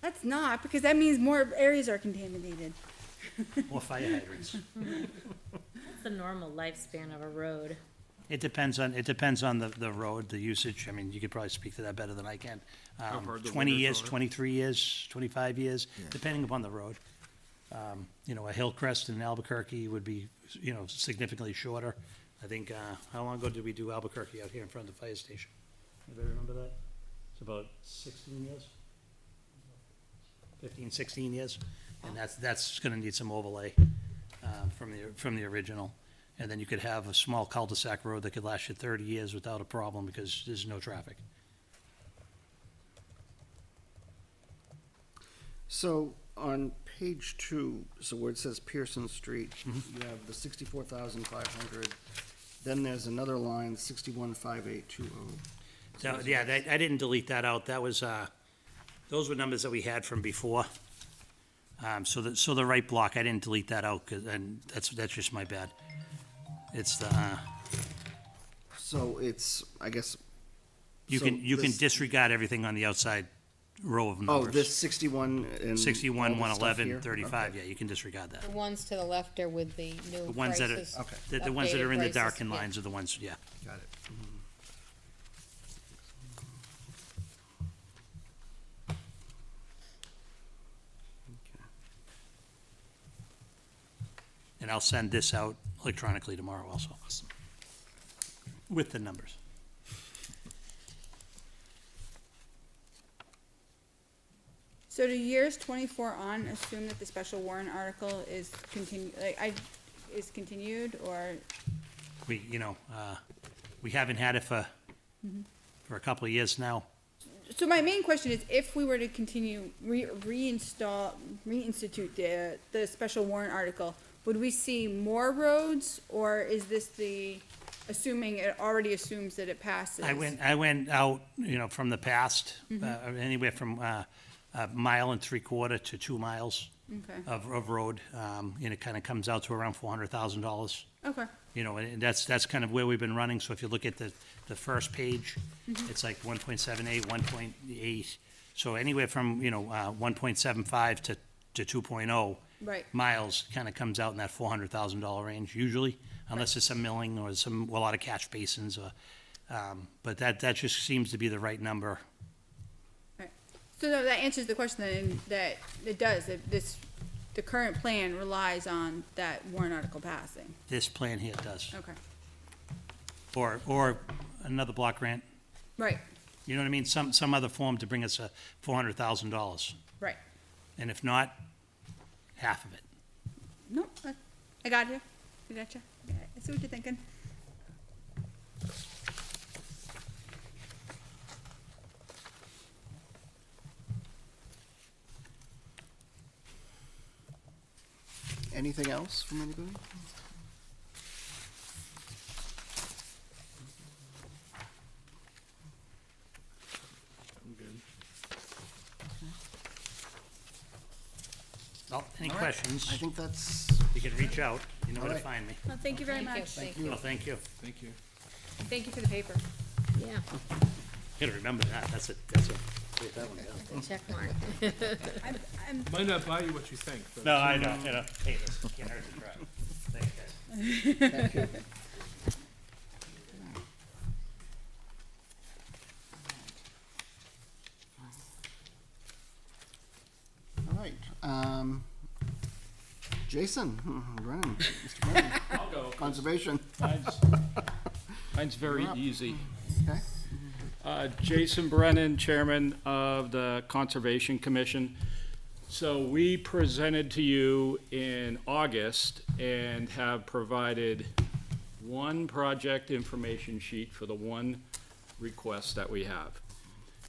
That's not, because that means more areas are contaminated. Or fire hydrants. What's the normal lifespan of a road? It depends on the road, the usage. I mean, you could probably speak to that better than I can. hard the 20 winters years, are. 23 years, 25 years, depending upon the road. A Hillcrest in Albuquerque would be, significantly shorter. I think, how long ago did we do Albuquerque out here in front of the fire station? Anybody remember that? It's about 16 years? 15, 16 years? And that's gonna need some overlay, from the original. And then you could have a small cul-de-sac road that could last you 30 years without a problem because there's no traffic. So on page 2, so where it says Pearson Street, Mm-hmm. you have the 64,500. Then there's another line, 615820. So, yeah, I didn't delete that out. That was, those were numbers that we had from before. So the right block, I didn't delete that out, and that's just my bad. It's the, So it's, I guess. you so can this- disregard everything on the outside row of Oh, numbers. this 61 and. 61, all this stuff 111, here? 35, Okay. yeah, you can disregard that. The ones to the left are with the new The ones that are, prices. Okay. the ones that are in the Updated prices, darkened yeah. lines are the ones, yeah. Got it. Okay. And I'll send this out electronically tomorrow also, with the numbers. So do years 24 on assume that the special warrant article is is continued, or, We, we haven't had it for a couple of years now. so my main question is, if we were to continue, reinstitute the special warrant article, would we see more roads, or is this assuming it already assumes that it passes? I went out, from the past, anywhere from a mile and 3/4 to 2 miles Okay, of road, and it kind of comes out to around $400,000. okay, And that's kind of where we've been running. So if you look at the first page, it's like 1.78, 1.8. So anywhere from, 1.75 to 2.0 right, miles kind of comes out in that $400,000 range usually, unless there's some milling or a lot of catch basins or, but that just seems to be the right number. right. So that answers the question then, that it does, that the current plan relies on that warrant article passing. This plan here does. Okay, Or another block grant. right, You know what I mean? Some other form to bring us $400,000. right. And if not, half of it. No, I got you. I got you. I see what you're thinking. Anything else from anybody? I'm good. Well, any All right. questions, I think that's, you can reach out. You know where to All right. find me. Well, thank you very Thank you, much. thank Well, thank you. Thank you. Thank you for the paper. Yeah, Gotta remember that. That's a, write that one down. the check mark. I'm Might not buy you what you think, but. No, I know, hey, listen, can't hurt to try. Thanks, guys. all right. Jason, Brennan, Mr. Brennan, I'll go. Conservation. Mine's very You're up. easy. Okay. Jason Brennan, Chairman of the Conservation Commission. So we presented to you in August and have provided one project information sheet for the one request that we have.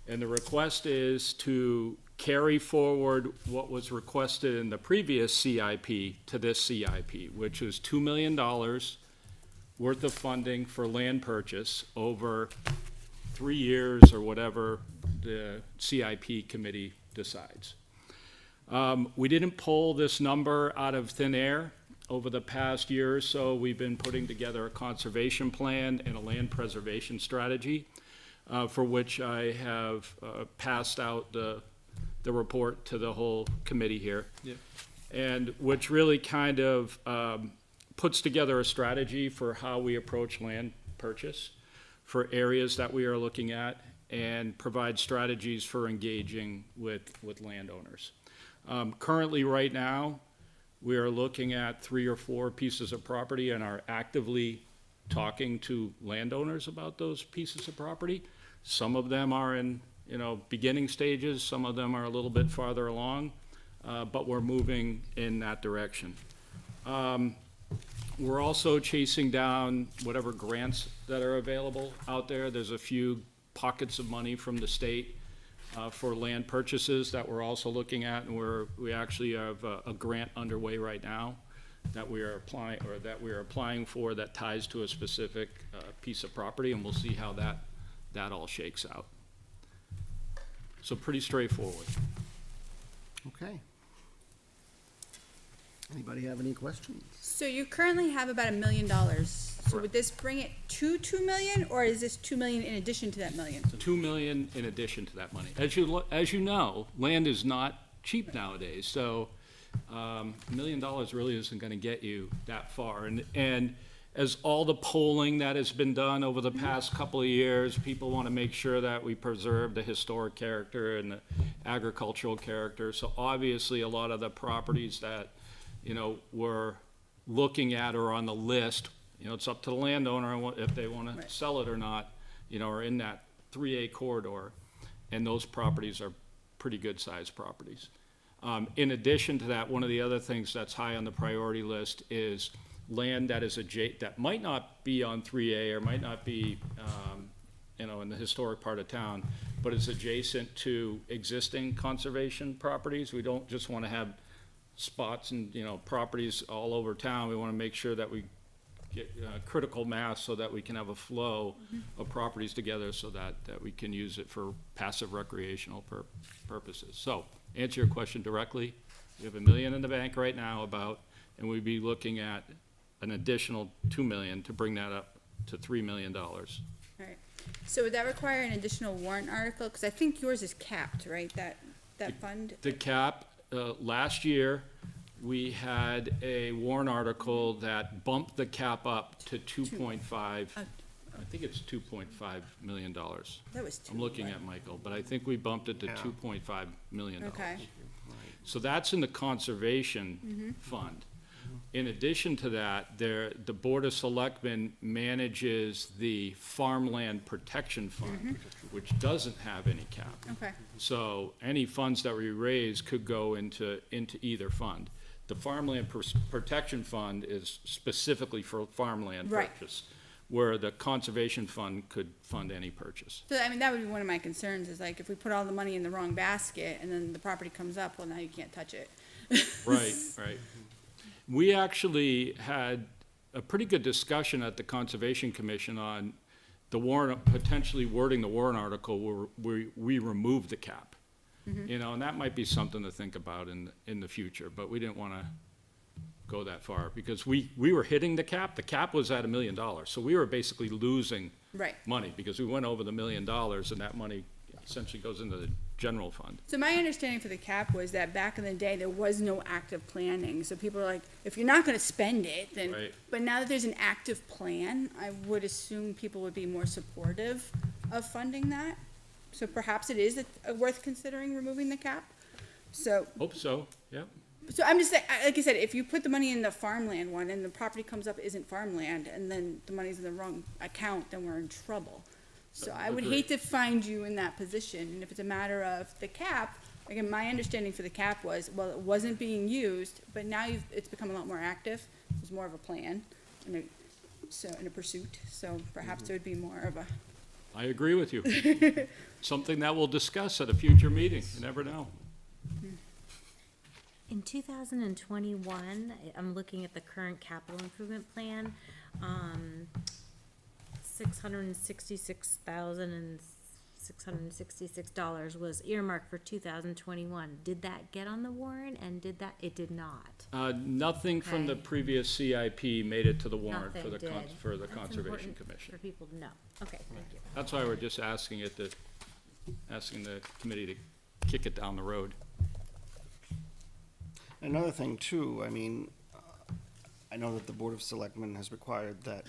And the request is to carry forward what was requested in the previous CIP to this CIP, which was $2 million worth of funding for land purchase over 3 years or whatever the CIP committee decides. We didn't pull this number out of thin air. Over the past year or so, we've been putting together a conservation plan and a land preservation strategy, for which I have passed out the report to the whole committee here. Yep. And which really kind of puts together a strategy for how we approach land purchase for areas that we are looking at and provide strategies for engaging with landowners. Currently, right now, we are looking at 3 or 4 pieces of property and are actively talking to landowners about those pieces of property. Some of them are in, beginning stages, some of them are a little bit farther along, but we're moving in that direction. We're also chasing down whatever grants that are available out there. There's a few pockets of money from the state for land purchases that we're also looking at, and we actually have a grant underway right now that we are applying for that ties to a specific piece of property, and we'll see how that all shakes out. So pretty straightforward. Okay. Anybody have any questions? So you currently have about $1 million. So would this bring it to 2 million, or is this 2 million in addition to that million? 2 million in addition to that money. As you know, land is not cheap nowadays, so $1 million really isn't gonna get you that far. And as all the polling that has been done over the past couple of years, people wanna make sure that we preserve the historic character and the agricultural character. So obviously, a lot of the properties that, we're looking at or on the list, it's up to the landowner if they wanna Right. sell it or not, are in that 3A corridor, and those properties are pretty good-sized properties. In addition to that, one of the other things that's high on the priority list is land that is that might not be on 3A or might not be, in the historic part of town, but is adjacent to existing conservation properties. We don't just want to have spots and, properties all over town. We want to make sure that we get critical mass so that we can have a flow of properties together so that we can use it for passive recreational purposes. So, answer your question directly, we have $1 million in the bank right now and we'd be looking at an additional $2 million to bring that up to $3 million. Alright, so would that require an additional warrant article? Cause I think yours is capped, right, that fund? The cap, last year, we had a warrant article that bumped the cap up to 2.5, I think it's $2.5 million. That was two. I'm looking at Michael, but I think we bumped it to Yeah. $2.5 million. Okay. So that's in the conservation fund. In addition to that, the Board of Selectmen manages the Farmland Protection Fund, which doesn't have any cap. Okay, So any funds that we raise could go into either fund. The Farmland Protection Fund is specifically for farmland Right. purchase, where the Conservation Fund could fund any purchase. so I mean, that would be one of my concerns, is like, if we put all the money in the wrong basket and then the property comes up, well, now you can't touch it. Right, right. We actually had a pretty good discussion at the Conservation Commission on the warrant, potentially wording the warrant article where we remove the cap. And that might be something to think about in the future, but we didn't want to go that far because we were hitting the cap. The cap was at $1 million, so we were basically losing Right. money because we went over the $1 million and that money essentially goes into the general fund. So my understanding for the cap was that back in the day, there was no active planning, so people are like, if you're not gonna spend it, then. Right. But now that there's an active plan, I would assume people would be more supportive of funding that. So perhaps it is worth considering removing the cap. So, Hope so, yeah. so I'm just saying, like I said, if you put the money in the farmland one and the property comes up isn't farmland, and then the money's in the wrong account, then we're in trouble. So I would Agreed. hate to find you in that position, and if it's a matter of the cap, again, my understanding for the cap was, well, it wasn't being used, but now it's become a lot more active, there's more of a plan, and a pursuit, so perhaps there would be more of a, I agree with you. Something that we'll discuss at a future meeting, you never know. In 2021, I'm looking at the current capital improvement plan, $666,666 was earmarked for 2021. Did that get on the warrant, and it did not? Nothing from the Okay. previous CIP made it to the warrant for Nothing the did. That's Conservation important Commission. For people to know. Okay, thank you. That's why we're just asking the committee to kick it down the road. Another thing too, I mean, I know that the Board of Selectmen has required that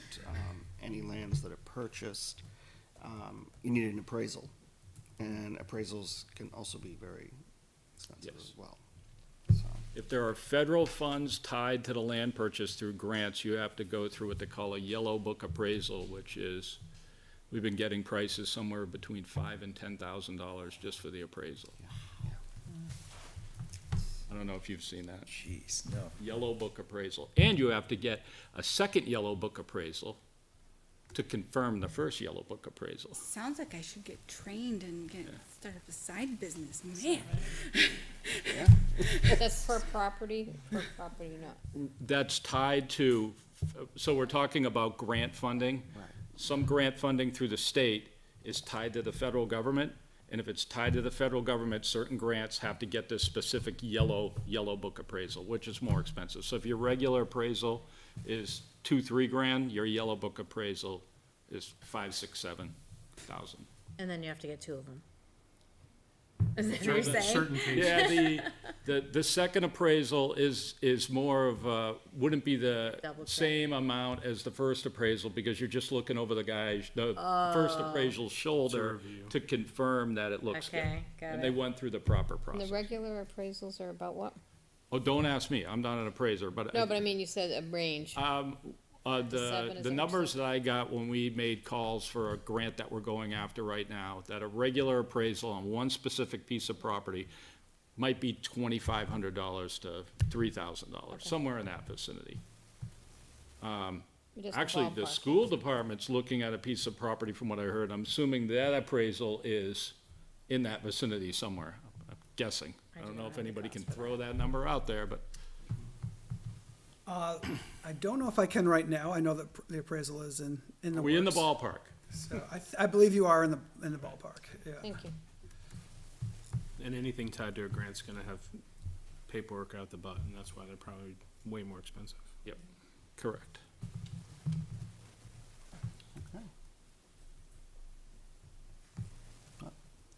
any lands that are purchased, you need an appraisal. And appraisals can also be very expensive Yes. as well. So, If there are federal funds tied to the land purchase through grants, you have to go through what they call a yellow book appraisal, which is, we've been getting prices somewhere between $5,000 and $10,000 just for the appraisal. I don't know if you've seen that. Jeez, no. Yellow book appraisal. And you have to get a second yellow book appraisal to confirm the first yellow book appraisal. sounds like I should get trained and start up a side business, man. That's per property not. That's tied to, so we're talking about grant funding. Right. Some grant funding through the state is tied to the federal government, and if it's tied to the federal government, certain grants have to get this specific yellow book appraisal, which is more expensive. So if your regular appraisal is $2,000-3,000, your yellow book appraisal is $5,000-7,000. And then you have to get two of them. Is that what you're saying? Certain cases. Yeah, the second appraisal is more of a, wouldn't be the Double check. same amount as the first appraisal, because you're just looking over the first appraisal's shoulder review. to confirm that it looks good. Okay, got And they it. went through the proper And the process. regular appraisals are about what? Oh, don't ask me, I'm not an appraiser, but. No, but I mean, you said a range. Seven, is the that what numbers that I got when we made calls for a grant that we're going after right now, that a regular appraisal on one specific piece of property might be $2,500 to $3,000, somewhere in that vicinity. Just a Actually, the ballpark. school department's looking at a piece of property from what I heard. I'm assuming that appraisal is in that vicinity somewhere, I'm guessing. I don't know if anybody can throw that number out there, but I don't know if I can right now. I know that the appraisal is in the works. we in the ballpark? So I believe you are in the ballpark, yeah. Thank you. And anything tied to a grant's gonna have paperwork out the butt, and that's why they're probably way more expensive. Yep, correct.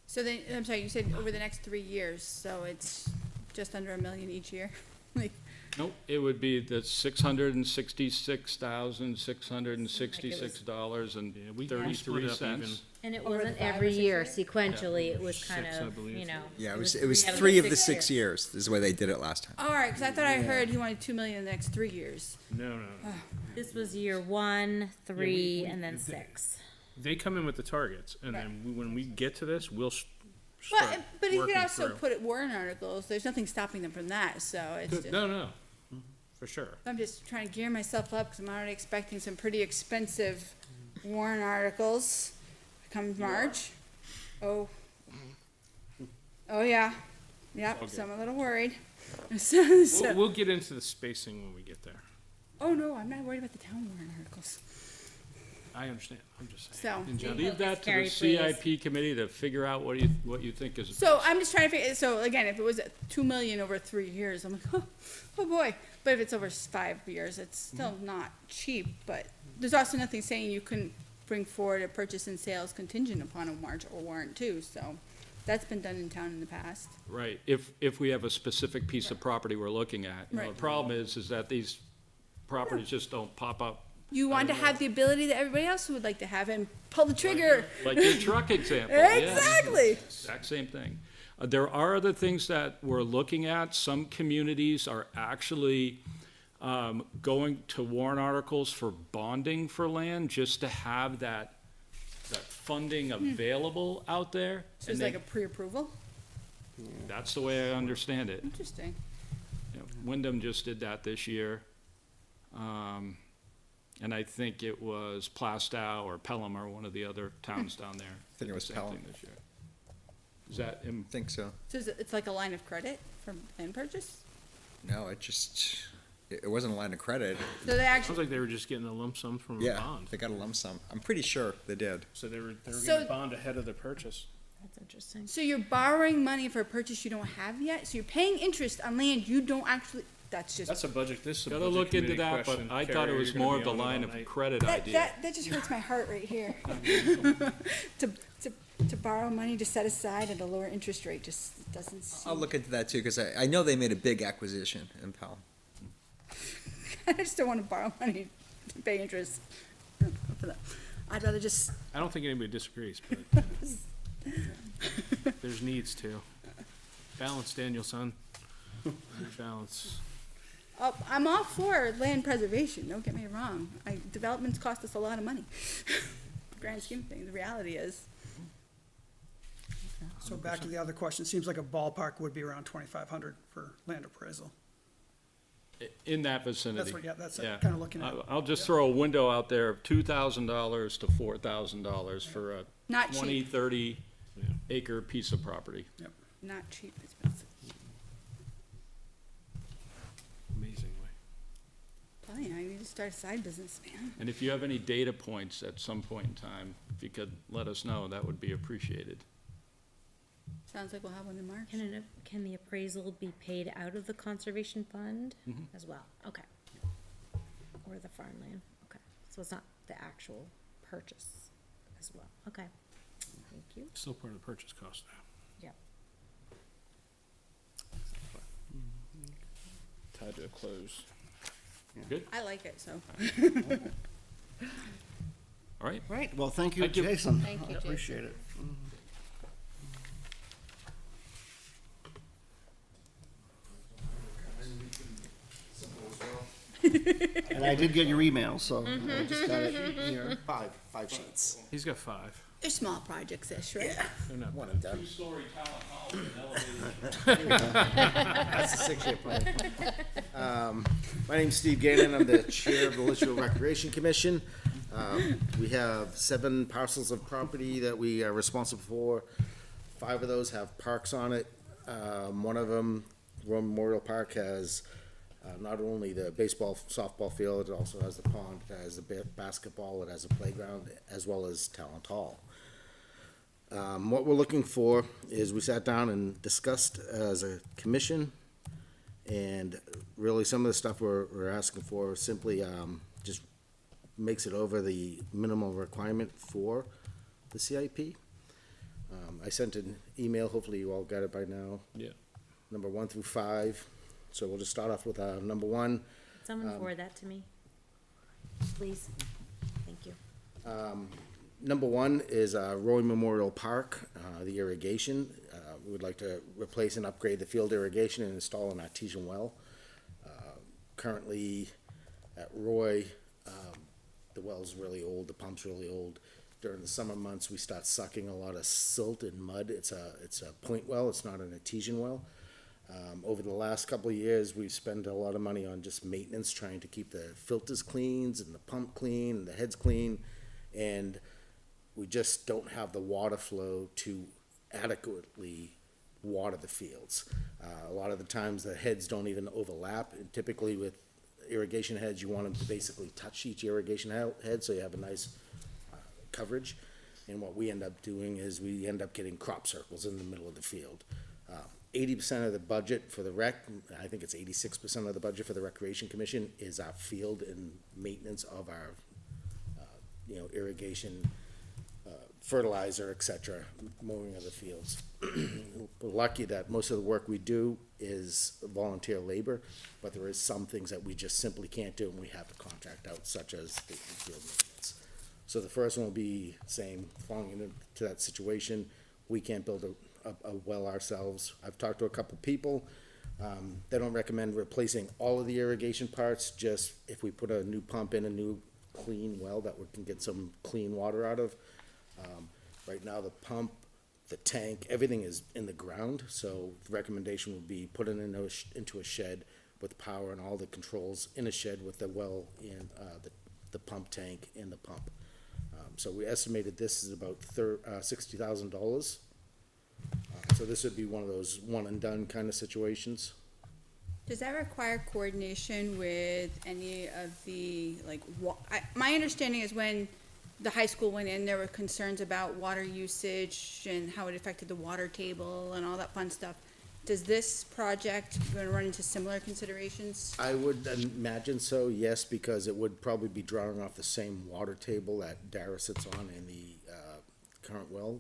So then, I'm sorry, you said over the next 3 years, so it's just under $1 million each year? Like, Nope, it would be the $666,666.33. And it Over the wasn't 5 or every 6 year years? sequentially, it was kind Six, I of, believe. you know. Yeah, it was 3 of the 6 years, is the way they did it last time. all right, because I thought I heard he wanted $2 million in the next 3 years. No. This was year 1, 3, and then 6. They come in with the targets, and then when we get to this, we'll start But he could working also through. put it warrant articles, there's nothing stopping them from that, so it's just. No, for sure. I'm just trying to gear myself up, because I'm already expecting some pretty expensive warrant articles come March. Oh. Oh, yeah. Yep, Okay. so I'm a little worried. So- We'll get into the spacing when we get there. Oh, no, I'm not worried about the town warrant articles. I understand, I'm just saying. So, In general. Leave that to Carrie, the please. CIP committee to figure out what you think is. so I'm just trying to figure, so again, if it was $2 million over 3 years, I'm like, oh boy. But if it's over 5 years, it's still not cheap, but there's also nothing saying you couldn't bring forward a purchase and sales contingent upon a March or warrant too, so that's been done in town in the past. Right, if we have a specific piece of property we're looking at. You know, Right. the problem is that these properties just don't pop up. You want to have the ability that everybody else would like to have and pull the trigger. Like your truck example. yeah. Exactly. Exact same thing. There are other things that we're looking at. Some communities are actually going to warrant articles for bonding for land, just to have that funding available out there. So it's And like a pre-approval? that's the way I understand it. Interesting. You know, Wyndham just did that this year. And I think it was Plastow or Pelham or one of the other towns down there. I think it was Same thing Pelham. this year. Is that, I think so. So it's like a line of credit for land purchase? No, it wasn't a line of credit. So they Sounds actually, like they were just getting a lump sum from a Yeah, bond. they got a lump sum. I'm pretty sure they did. So they were So- getting a bond ahead of the purchase. That's interesting. so you're borrowing money for a purchase you don't have yet? So you're paying interest on land you don't actually, that's just, That's a budget, this is a gotta budget look into committee that, but question. I thought it Carrie, was you're gonna more be of the on it line all of night. credit that, idea. that just hurts my heart right here. To borrow money to set aside at a lower interest rate just doesn't seem. I'll look into that too, because I know they made a big acquisition in Pelham. I just don't want to borrow money to pay interest. for that. I'd rather just, I don't think anybody disagrees, but there's needs to. Balance, Daniel, son. Balance. oh, I'm all for land preservation, don't get me wrong. Developments cost us a lot of money. Grand scheme of things, the reality is. So back to the other question, it seems like a ballpark would be around 2,500 for land appraisal. In that vicinity. That's what, yeah, that's Yeah. kind of looking at. I'll just throw a window out there of $2,000 to $4,000 for a Not 20, cheap, 30 acre piece of property. not cheap, expensive. Amazingly. Tell you, I need to start a side business, man. And if you have any data points at some point in time, if you could let us know, that would be appreciated. Sounds like we'll have one in March. Can the appraisal be paid out of the conservation fund as well? Okay. Or the farmland, okay. So it's not the actual purchase as well, okay. Thank you. Still part of the purchase cost though. Yep. Tied to a close. Good, I like it, so. all right. Right, well, thank you, Thank you. Jason. Thank you, I appreciate it. And I did get your email, so I just got it here. Five sheets. He's got 5. They're small projects-ish, right? They're not One and done. Two-story town hall with an elevator. That's a 6-year plan. My name's Steve Gannon. I'm the chair of the Litchfield Recreation Commission. We have 7 parcels of property that we are responsible for. 5 of those have parks on it. One of them, Roy Memorial Park, has not only the baseball, softball field, it also has the pond, it has the basketball, it has a playground, as well as Talent Hall. What we're looking for is, we sat down and discussed as a commission, and really some of the stuff we're asking for simply just makes it over the minimum requirement for the CIP. I sent an email, hopefully you all got it by now, Yeah. number 1 through 5. So we'll just start off with number 1. Someone forward that to me, please. Thank you. Number 1 is Roy Memorial Park, the irrigation. We would like to replace and upgrade the field irrigation and install an artesian well. Currently at Roy, the well's really old, the pump's really old. During the summer months, we start sucking a lot of silt and mud. It's a point well, it's not an artesian well. Over the last couple of years, we've spent a lot of money on just maintenance, trying to keep the filters clean and the pump clean and the heads clean. And we just don't have the water flow to adequately water the fields. A lot of the times the heads don't even overlap, and typically with irrigation heads, you want them to basically touch each irrigation head so you have a nice coverage. And what we end up doing is we end up getting crop circles in the middle of the field. 80% of the budget for the rec, I think it's 86% of the budget for the Recreation Commission, is our field and maintenance of our, irrigation, fertilizer, et cetera, mowing of the fields. We're lucky that most of the work we do is volunteer labor, but there is some things that we just simply can't do, and we have to contract out, such as the field maintenance. So the first one will be same, falling into that situation. We can't build a well ourselves. I've talked to a couple people. They don't recommend replacing all of the irrigation parts, just if we put a new pump in, a new clean well that we can get some clean water out of. Right now, the pump, the tank, everything is in the ground, so the recommendation would be put it into a shed with power and all the controls in a shed with the well and the pump tank and the pump. So we estimated this is about $60,000. So this would be one of those one and done kind of situations. Does that require coordination with any of the, my understanding is when the high school went in, there were concerns about water usage and how it affected the water table and all that fun stuff. Does this project going to run into similar considerations? I would imagine so, yes, because it would probably be drawing off the same water table that Dara sits on in the current well.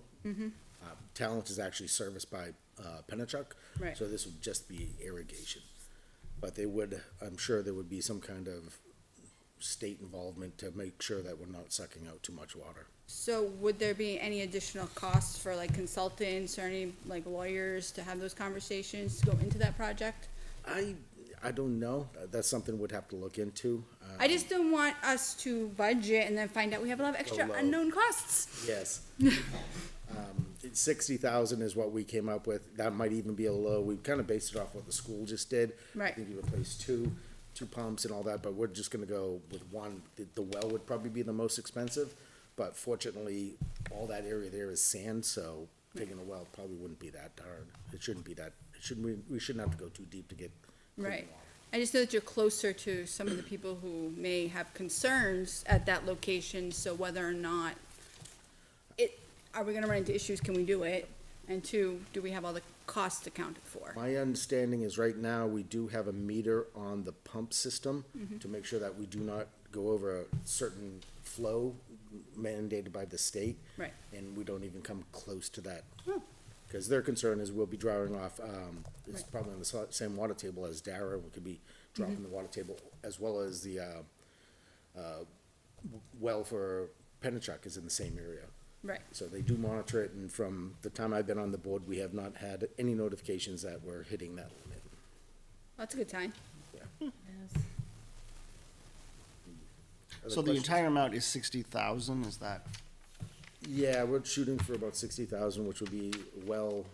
Talent is actually serviced by Pennachuck, Right. so this would just be irrigation. But they would, I'm sure there would be some kind of state involvement to make sure that we're not sucking out too much water. So would there be any additional costs for consultants or any lawyers to have those conversations to go into that project? I don't know. That's something we'd have to look into. I just don't want us to budget and then find out we have a lot of extra low. unknown costs. Yes. 60,000 is what we came up with. That might even be a low. We kind of based it off what the school just did. Right. I think you replaced two pumps and all that, but we're just gonna go with one. The well would probably be the most expensive, but fortunately, all that area there is sand, so taking a well probably wouldn't be that hard. It shouldn't be that, we shouldn't have to go too deep to get clean Right. water. I just know that you're closer to some of the people who may have concerns at that location, so whether or not are we gonna run into issues, can we do it? And 2, do we have all the costs accounted for? My understanding is right now, we do have a meter on the pump system to make sure that we do not go over a certain flow mandated by the state. Right. And we don't even come close to that. Oh. Because their concern is we'll be drawing off, it's Right. probably on the same water table as Dara, we could be dropping the water table, as well as the, well for Pennachuck is in the same area. Right. So they do monitor it, and from the time I've been on the board, we have not had any notifications that we're hitting that limit. That's a good sign. Yes. Other So the questions? entire amount is 60,000, is that? Yeah, we're shooting for about 60,000, which would be well,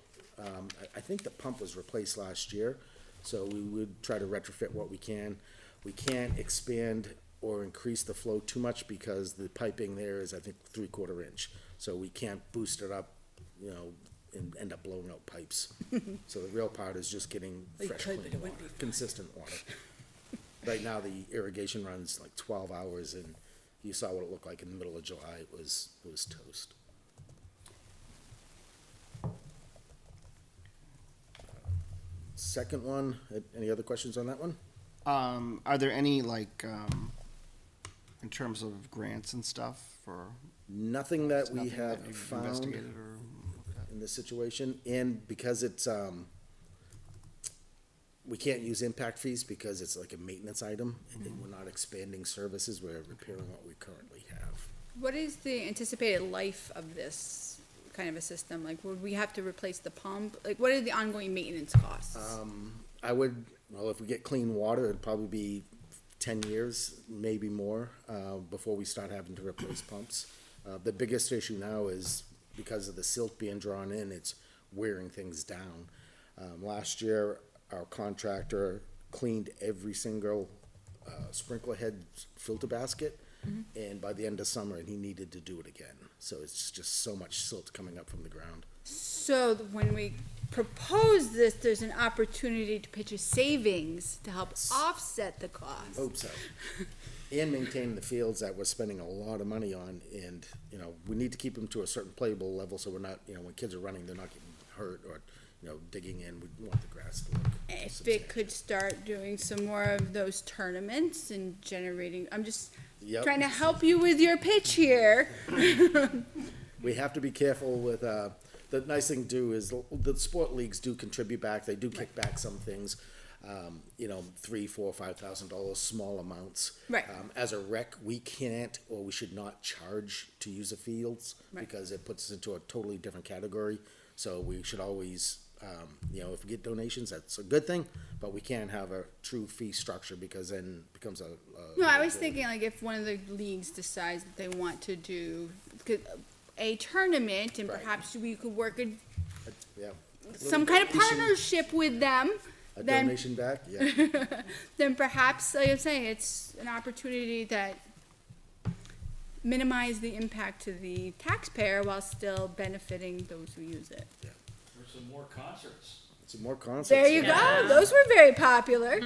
I think the pump was replaced last year, so we would try to retrofit what we can. We can't expand or increase the flow too much because the piping there is, I think, 3/4 inch. So we can't boost it up, and end up blowing out pipes. So the real part is just getting fresh, clean water, consistent water. Right now, the irrigation runs like 12 hours, and you saw what it looked like in the middle of July. It was toast. Second one, any other questions on that one? Are there any, like, in terms of grants and stuff for? Nothing that we nothing have you've found investigated or looked at? in this situation, and because it's, we can't use impact fees because it's like a maintenance item, and we're not expanding services, we're repairing what we currently have. What is the anticipated life of this kind of a system? Like, would we have to replace the pump? Like, what are the ongoing maintenance costs? If we get clean water, it'd probably be 10 years, maybe more, before we start having to replace pumps. The biggest issue now is because of the silt being drawn in, it's wearing things down. Last year, our contractor cleaned every single sprinkler head filter basket, and by the end of summer, he needed to do it again. So it's just so much silt coming up from the ground. So when we propose this, there's an opportunity to pitch a savings to help offset the cost. Hope so. And maintain the fields that we're spending a lot of money on, and, we need to keep them to a certain playable level, so we're not, when kids are running, they're not getting hurt or, digging in. We want the grass to look If it could start doing some more of those tournaments and generating, I'm just Yep. trying to help you with your pitch here. We have to be careful with, the nice thing to do is the sport leagues do contribute back, they do kick back some things, $3,000, $4,000, $5,000, small amounts. Right. As a rec, we can't, or we should not charge to use the fields, Right. because it puts us into a totally different category. So we should always, if we get donations, that's a good thing, but we can't have a true fee structure, because then it becomes a. No, I was thinking like if one of the leagues decides that they want to do a tournament and Right. perhaps we could work Yeah. some kind of Donation- partnership with them, A then donation back, yeah. then perhaps, like I'm saying, it's an opportunity that minimize the impact to the taxpayer while still benefiting those who use it. There's some more concerts. Some more concerts. There you go. Those were very popular.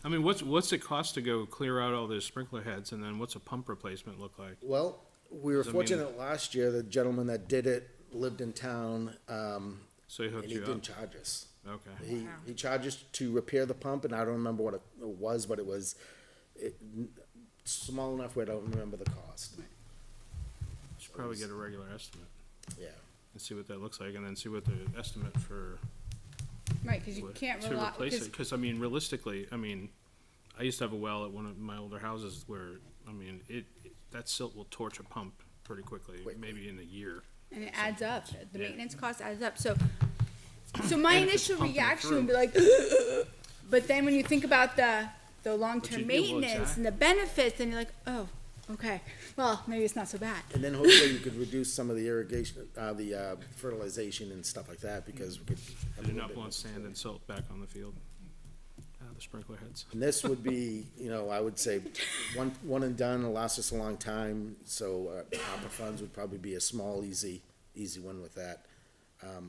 I mean, what's it cost to go clear out all those sprinkler heads, and then what's a pump replacement look like? Well, we were 'Cause I mean- fortunate last year, the gentleman that did it lived in town, So he hooked and he you didn't up? charge us. Okay. He charged us to repair the pump, and I don't remember what it was, but it was small enough where I don't remember the cost. Should probably get a regular estimate Yeah. and see what that looks like, and then see what the estimate for Right, because you can't to rely. replace it. Because I mean, realistically, I used to have a well at one of my older houses where that silt will torch a pump pretty quickly, maybe in a year. And it adds up. The Yeah. maintenance cost adds up. So my And if it's initial pumping reaction through. would be like, but then when you think about the long-term you- well, maintenance exactly. and the benefits, then you're like, oh, okay, well, maybe it's not so bad. And then hopefully you could reduce some of the irrigation, the fertilization and stuff like that, because we could. have I a do little not bit want more- sand and silt back on the field. The sprinkler heads. And this would be, I would say, one and done, it'll last us a long time, so, ARPA funds would probably be a small, easy one with that.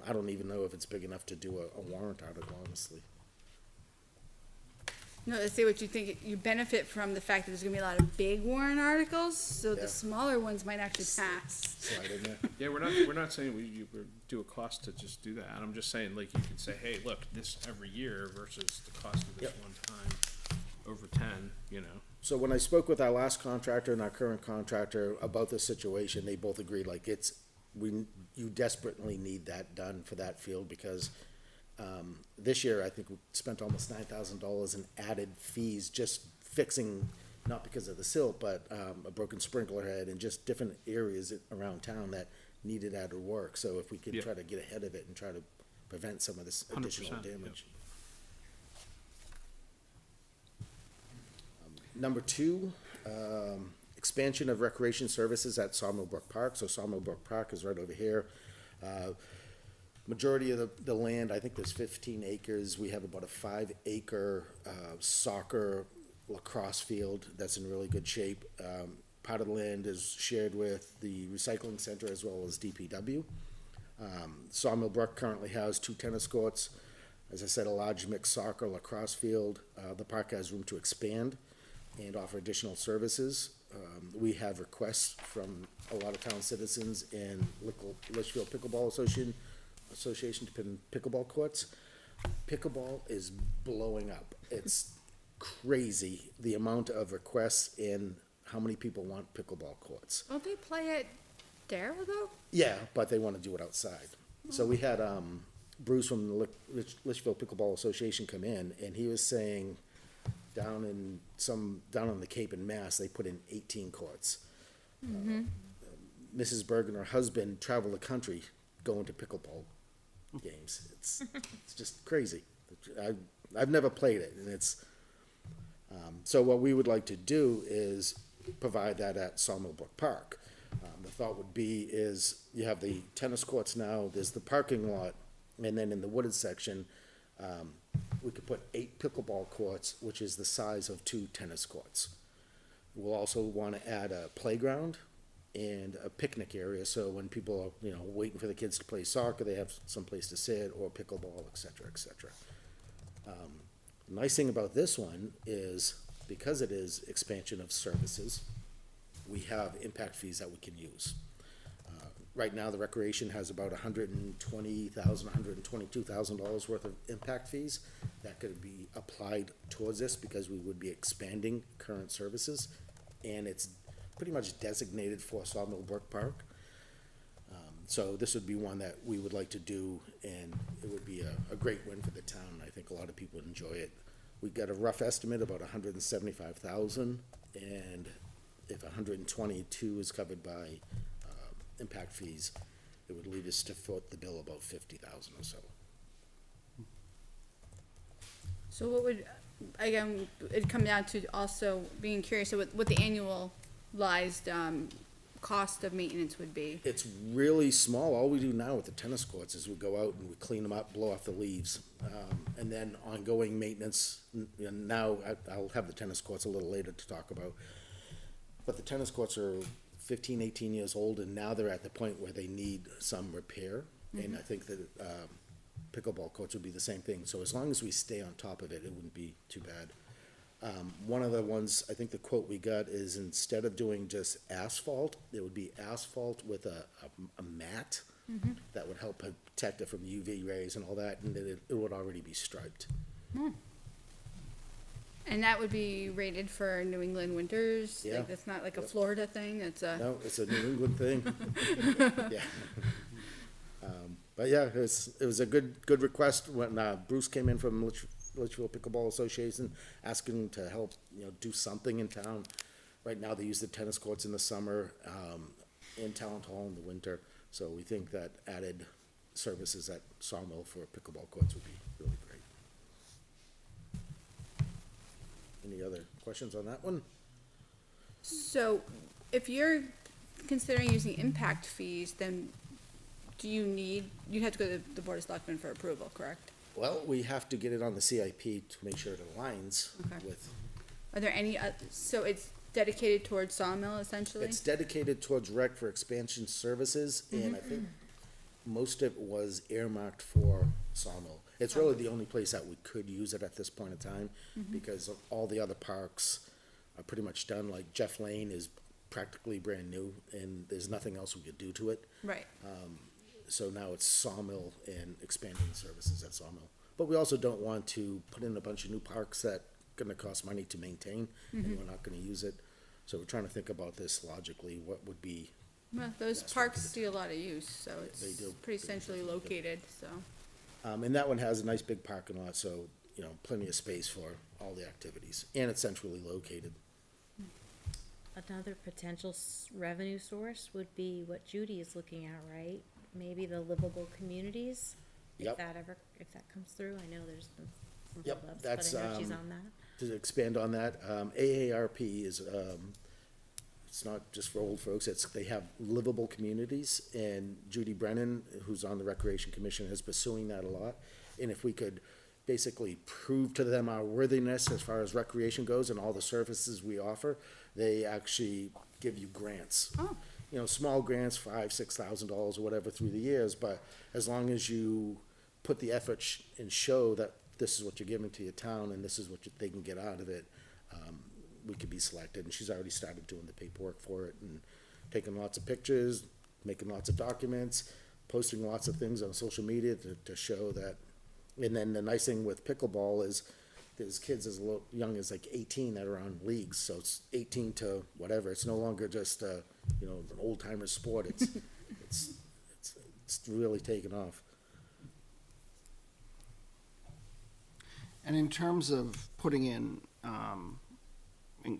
I don't even know if it's big enough to do a warrant article, honestly. No, let's say what you think. You benefit from the fact that there's gonna be a lot of big warrant articles, so Yeah. the smaller ones might actually pass. Slide in there. Yeah, we're not saying we do a cost to just do that. I'm just saying, like, you could say, hey, look, this every year versus the cost of this Yep. one time over 10, So when I spoke with our last contractor and our current contractor about the situation, they both agreed, like, you desperately need that done for that field, because this year, I think we spent almost $9,000 in added fees just fixing, not because of the silt, but a broken sprinkler head and just different areas around town that needed added work. So if we could Yeah. try to get ahead of it and try to prevent some of this additional 100%, damage. Number two, expansion of recreation services at Sawmill Brook Park. So Sawmill Brook Park is right over here. Majority of the land, I think there's 15 acres. We have about a 5-acre soccer lacrosse field that's in really good shape. Part of the land is shared with the recycling center as well as DPW. Sawmill Brook currently has 2 tennis courts. As I said, a large mixed soccer lacrosse field. The park has room to expand and offer additional services. We have requests from a lot of town citizens and Litchfield Pickleball Association to put in pickleball courts. Pickleball is blowing up. It's crazy, the amount of requests and how many people want pickleball courts. Don't they play it there though? Yeah, but they want to do it outside. So we had Bruce from the Litchfield Pickleball Association come in, and he was saying down on the Cape in Mass, they put in 18 courts. Mrs. Berg and her husband travel the country going to pickleball games. It's just crazy. I've never played it, and it's so what we would like to do is provide that at Sawmill Brook Park. The thought would be is you have the tennis courts now, there's the parking lot, and then in the wooded section, we could put 8 pickleball courts, which is the size of 2 tennis courts. We'll also want to add a playground and a picnic area, so when people are, waiting for the kids to play soccer, they have some place to sit, or pickleball, et cetera, et cetera. The nice thing about this one is, because it is expansion of services, we have impact fees that we can use. Right now, the recreation has about $120,000, $122,000 worth of impact fees that could be applied towards this because we would be expanding current services, and it's pretty much designated for Sawmill Brook Park. So this would be one that we would like to do, and it would be a great win for the town. I think a lot of people would enjoy it. We got a rough estimate about $175,000, and if 122 is covered by impact fees, it would lead us to foot the bill about 50,000 or so. So what would, again, it'd come down to also being curious of what the annualized cost of maintenance would be. It's really small. All we do now with the tennis courts is we go out and we clean them up, blow off the leaves, and then ongoing maintenance. Now I'll have the tennis courts a little later to talk about, but the tennis courts are 15, 18 years old, and now they're at the point where they need some repair. And I think that pickleball courts would be the same thing. So as long as we stay on top of it, it wouldn't be too bad. One of the ones, I think the quote we got is, instead of doing just asphalt, it would be asphalt with a mat that would help protect it from UV rays and all that, and it would already be striped. And that would be rated for New England winters? Yeah. Like, that's not like a Florida thing, it's a... No, it's a New England thing. Yeah. But yeah, it was a good request when Bruce came in from Litchfield Pickleball Association, asking to help, do something in town. Right now, they use the tennis courts in the summer, in Talent Hall in the winter. So we think that added services at Sawmill for pickleball courts would be really great. Any other questions on that one? So, if you're considering using impact fees, then you'd have to go to the Board of Selectmen for approval, correct? Well, we have to get it on the CIP to make sure it aligns Okay. with. Are there any, so it's dedicated towards Sawmill, essentially? It's dedicated towards rec for expansion services, and I think most of it was earmarked for Sawmill. It's really the only place that we could use it at this point in time, because of all the other parks are pretty much done. Like Jeff Lane is practically brand new, and there's nothing else we could do to it. Right. So now it's Sawmill and expanding services at Sawmill. But we also don't want to put in a bunch of new parks that gonna cost money to maintain, and we're not gonna use it. So we're trying to think about this logically, what would be. Well, those parks see a lot of use, so They it's do. pretty centrally located, so. And that one has a nice big parking lot, so, plenty of space for all the activities, and it's centrally located. Another potential revenue source would be what Judy is looking at, right? Maybe the livable communities? Yep. If that comes through, I know there's been some Yep, holdups, that's, but I know she's on that. To expand on that, AARP is, it's not just for old folks, they have livable communities, and Judy Brennan, who's on the Recreation Commission, is pursuing that a lot. And if we could basically prove to them our worthiness as far as recreation goes and all the services we offer, they actually give you grants. Oh. You know, small grants, $5,000-6,000 or whatever through the years, but as long as you put the effort and show that this is what you're giving to your town and this is what they can get out of it, we could be selected. And she's already started doing the paperwork for it and taking lots of pictures, making lots of documents, posting lots of things on social media to show that. And then the nice thing with pickleball is there's kids as young as like 18 that are on leagues, so it's 18 to whatever. It's no longer just an old timer sport. It's really taken off. And in terms of putting in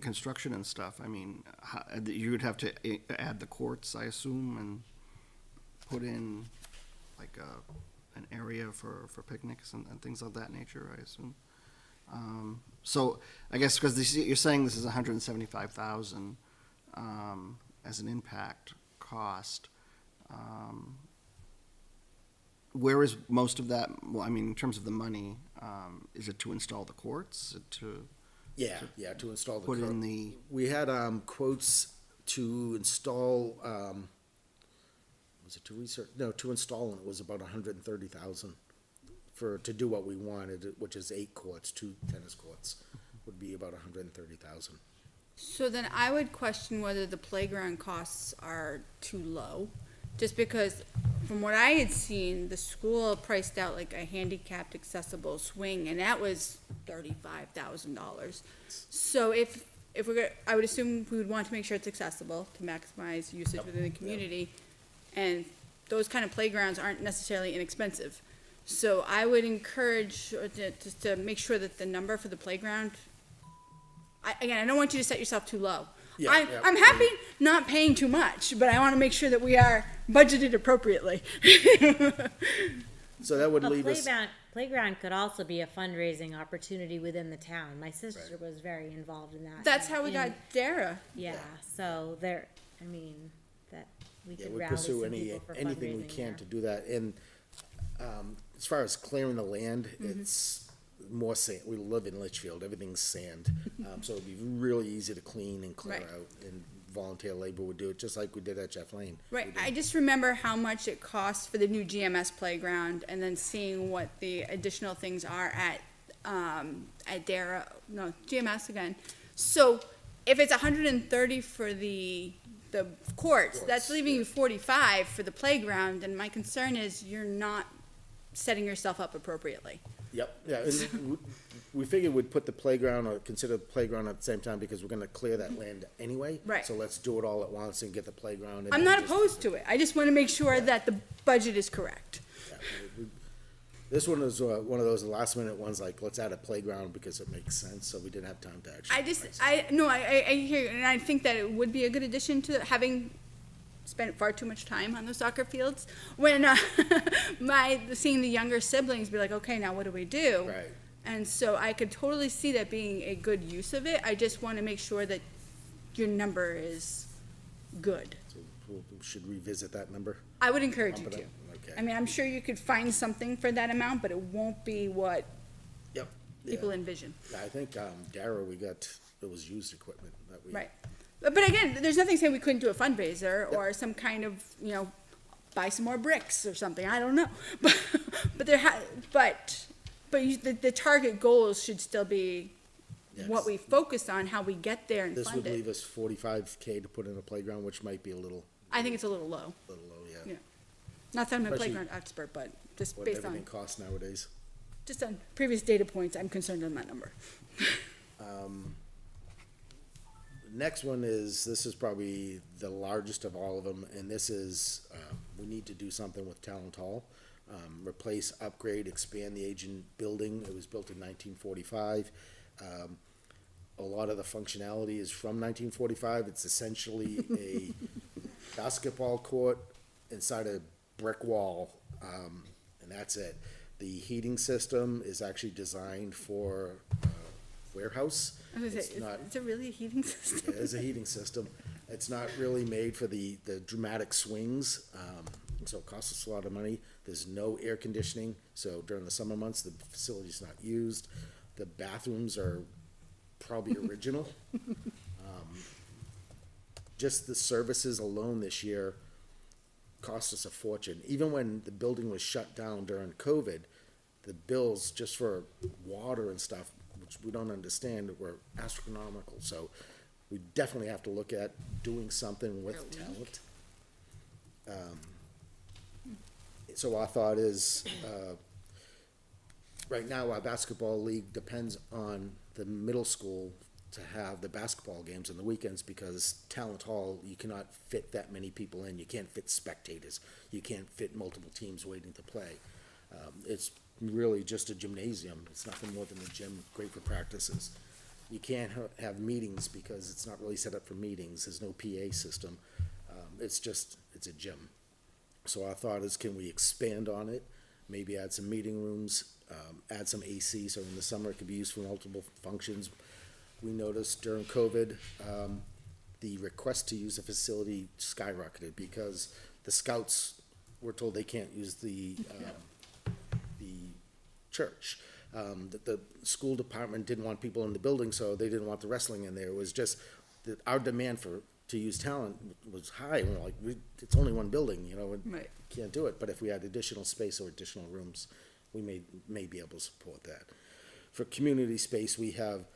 construction and stuff, I mean, you would have to add the courts, I assume, and put in like an area for picnics and things of that nature, I assume. So I guess because you're saying this is 175,000 as an impact cost. Where is most of that? Well, I mean, in terms of the money, is it to install the courts? Is it to To install the put in the? We had quotes to install. Was it to research? No, to install it was about 130,000 to do what we wanted, which is 8 courts, 2 tennis courts, would be about 130,000. So then I would question whether the playground costs are too low, just because from what I had seen, the school priced out like a handicapped accessible swing, and that was $35,000. So if we're gonna, I would assume we would want to make sure it's accessible to maximize usage within the community, and those kind of playgrounds aren't necessarily inexpensive. So I would encourage just to make sure that the number for the playground. Again, I don't want you to set yourself too low. I'm happy not paying too much, but I want to make sure that we are budgeted appropriately. So that would A leave us. playground could also be a fundraising opportunity within the town. My sister was very involved in that. That's how we got And- Dara. Yeah, so there, I mean, that we Yeah, could we rally pursue some people for anything we fundraising can there. to do that. And as far as clearing the land, it's more sand. We live in Litchfield, everything's sand. So it'd be really easy to clean and clear Right. out, and volunteer labor would do it, just like we did at Jeff Lane. Right. I just remember how much it costs for the new GMS playground, and then seeing what the additional things are at GMS again. So if it's 130 for the courts, that's leaving you 45 for the playground, and my concern is you're not setting yourself up appropriately. Yep, yeah, and we figured we'd put the playground, or consider the playground at the same time, because we're gonna clear that land anyway. Right. So let's do it all at once and get the playground. and I'm then not just- opposed to it. I just want to make sure that the budget is correct. Yeah, This one is one of those last minute ones, like, let's add a playground because it makes sense, so we didn't have time to actually. I hear you, and I think that it would be a good addition to having spent far too much time on the soccer fields. When seeing the younger siblings be like, okay, now what do we do? Right. And so I could totally see that being a good use of it. I just want to make sure that your number is good. So we should revisit that number. I would encourage you Bump it to. up. Okay. I mean, I'm sure you could find something for that amount, but it won't be what Yep. people Yeah. envision. I think Dara, it was used equipment that we. Right. But again, there's nothing saying we couldn't do a fundraiser or some kind of, buy some more bricks or something. I don't know. The target goals should still be what Yes. we focus on, how we get there and This fund would leave it. us 45K to put in a playground, which might be a little I think it's a little low. low, yeah. Yeah. Not that I'm a Especially playground expert, but just What based everything on, costs nowadays. just on previous data points, I'm concerned on that number. Next one this is probably the largest of all of them, and this is, we need to do something with Talent Hall. Replace, upgrade, expand the aging building. It was built in 1945. A lot of the functionality is from 1945. It's essentially a basketball court inside a brick wall, and that's it. The heating system is actually designed for warehouse. I was gonna It's say, not- is it really a heating system? It is a heating system. It's not really made for the dramatic swings, so it costs us a lot of money. There's no air conditioning, so during the summer months, the facility's not used. The bathrooms are probably original. Just the services alone this year cost us a fortune. Even when the building was shut down during COVID, the bills just for water and stuff, which we don't understand, were astronomical. So we definitely have to look at doing something with talent. So our thought is, right now, our basketball league depends on the middle school to have the basketball games on the weekends, because Talent Hall, you cannot fit that many people in. You can't fit spectators. You can't fit multiple teams waiting to play. It's really just a gymnasium. It's nothing more than a gym, great for practices. You can't have meetings because it's not really set up for meetings. There's no PA system. It's a gym. So our thought is, can we expand on it? Maybe add some meeting rooms, add some AC, so in the summer it could be used for multiple functions. We noticed during COVID, the request to use the facility skyrocketed because the scouts were told they can't use the church. The school department didn't want people in the building, so they didn't want the wrestling in there. It was just that our demand to use talent was high. We're like, it's only one building, and Right. can't do it. But if we had additional space or additional rooms, we may be able to support that. For community space, we have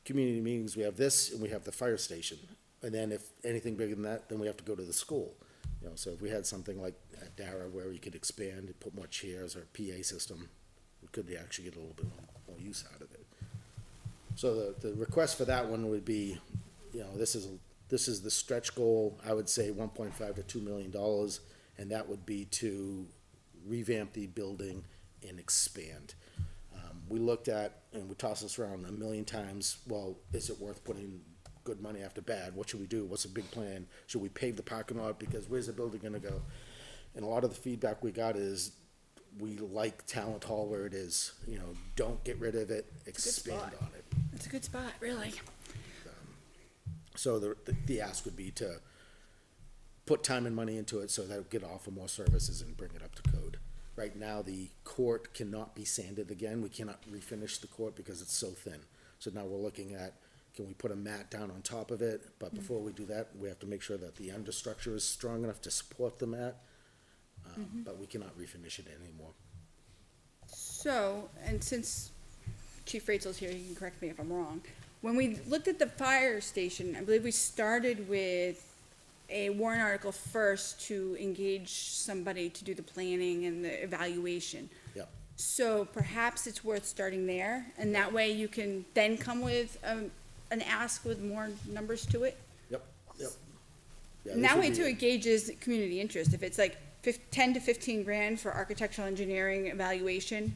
community meetings. We have this, and we have the fire station. And then if anything bigger than that, then we have to go to the school. So if we had something like at Dara where we could expand and put more chairs or a PA system, we could actually get a little bit more use out of it. So the request for that one would be, this is the stretch goal. I would say $1.5 to $2 million, and that would be to revamp the building and expand. We looked at, and we tossed this around a million times, well, is it worth putting good money after bad? What should we do? What's the big plan? Should we pave the parking lot? Because where's the building gonna go? And a lot of the feedback we got is, we like Talent Hall where it is, don't get rid of it, expand spot. on it. It's a good spot, really. So the ask would be to put time and money into it so that we could offer more services and bring it up to code. Right now, the court cannot be sanded again. We cannot refinish the court because it's so thin. So now we're looking at, can we put a mat down on top of it? But before we do that, we have to make sure that the understructure is strong enough to support the mat. But we cannot refinish it anymore. So, and since Chief Rachel's here, he can correct me if I'm wrong. When we looked at the fire station, I believe we started with a warrant article first to engage somebody to do the planning and the evaluation. Yep. So perhaps it's worth starting there, and that way you can then come with an ask with more numbers to it. Yep. Yeah, And this that would way be too, a- it gauges community interest. If it's like 10 to 15 grand for architectural engineering evaluation,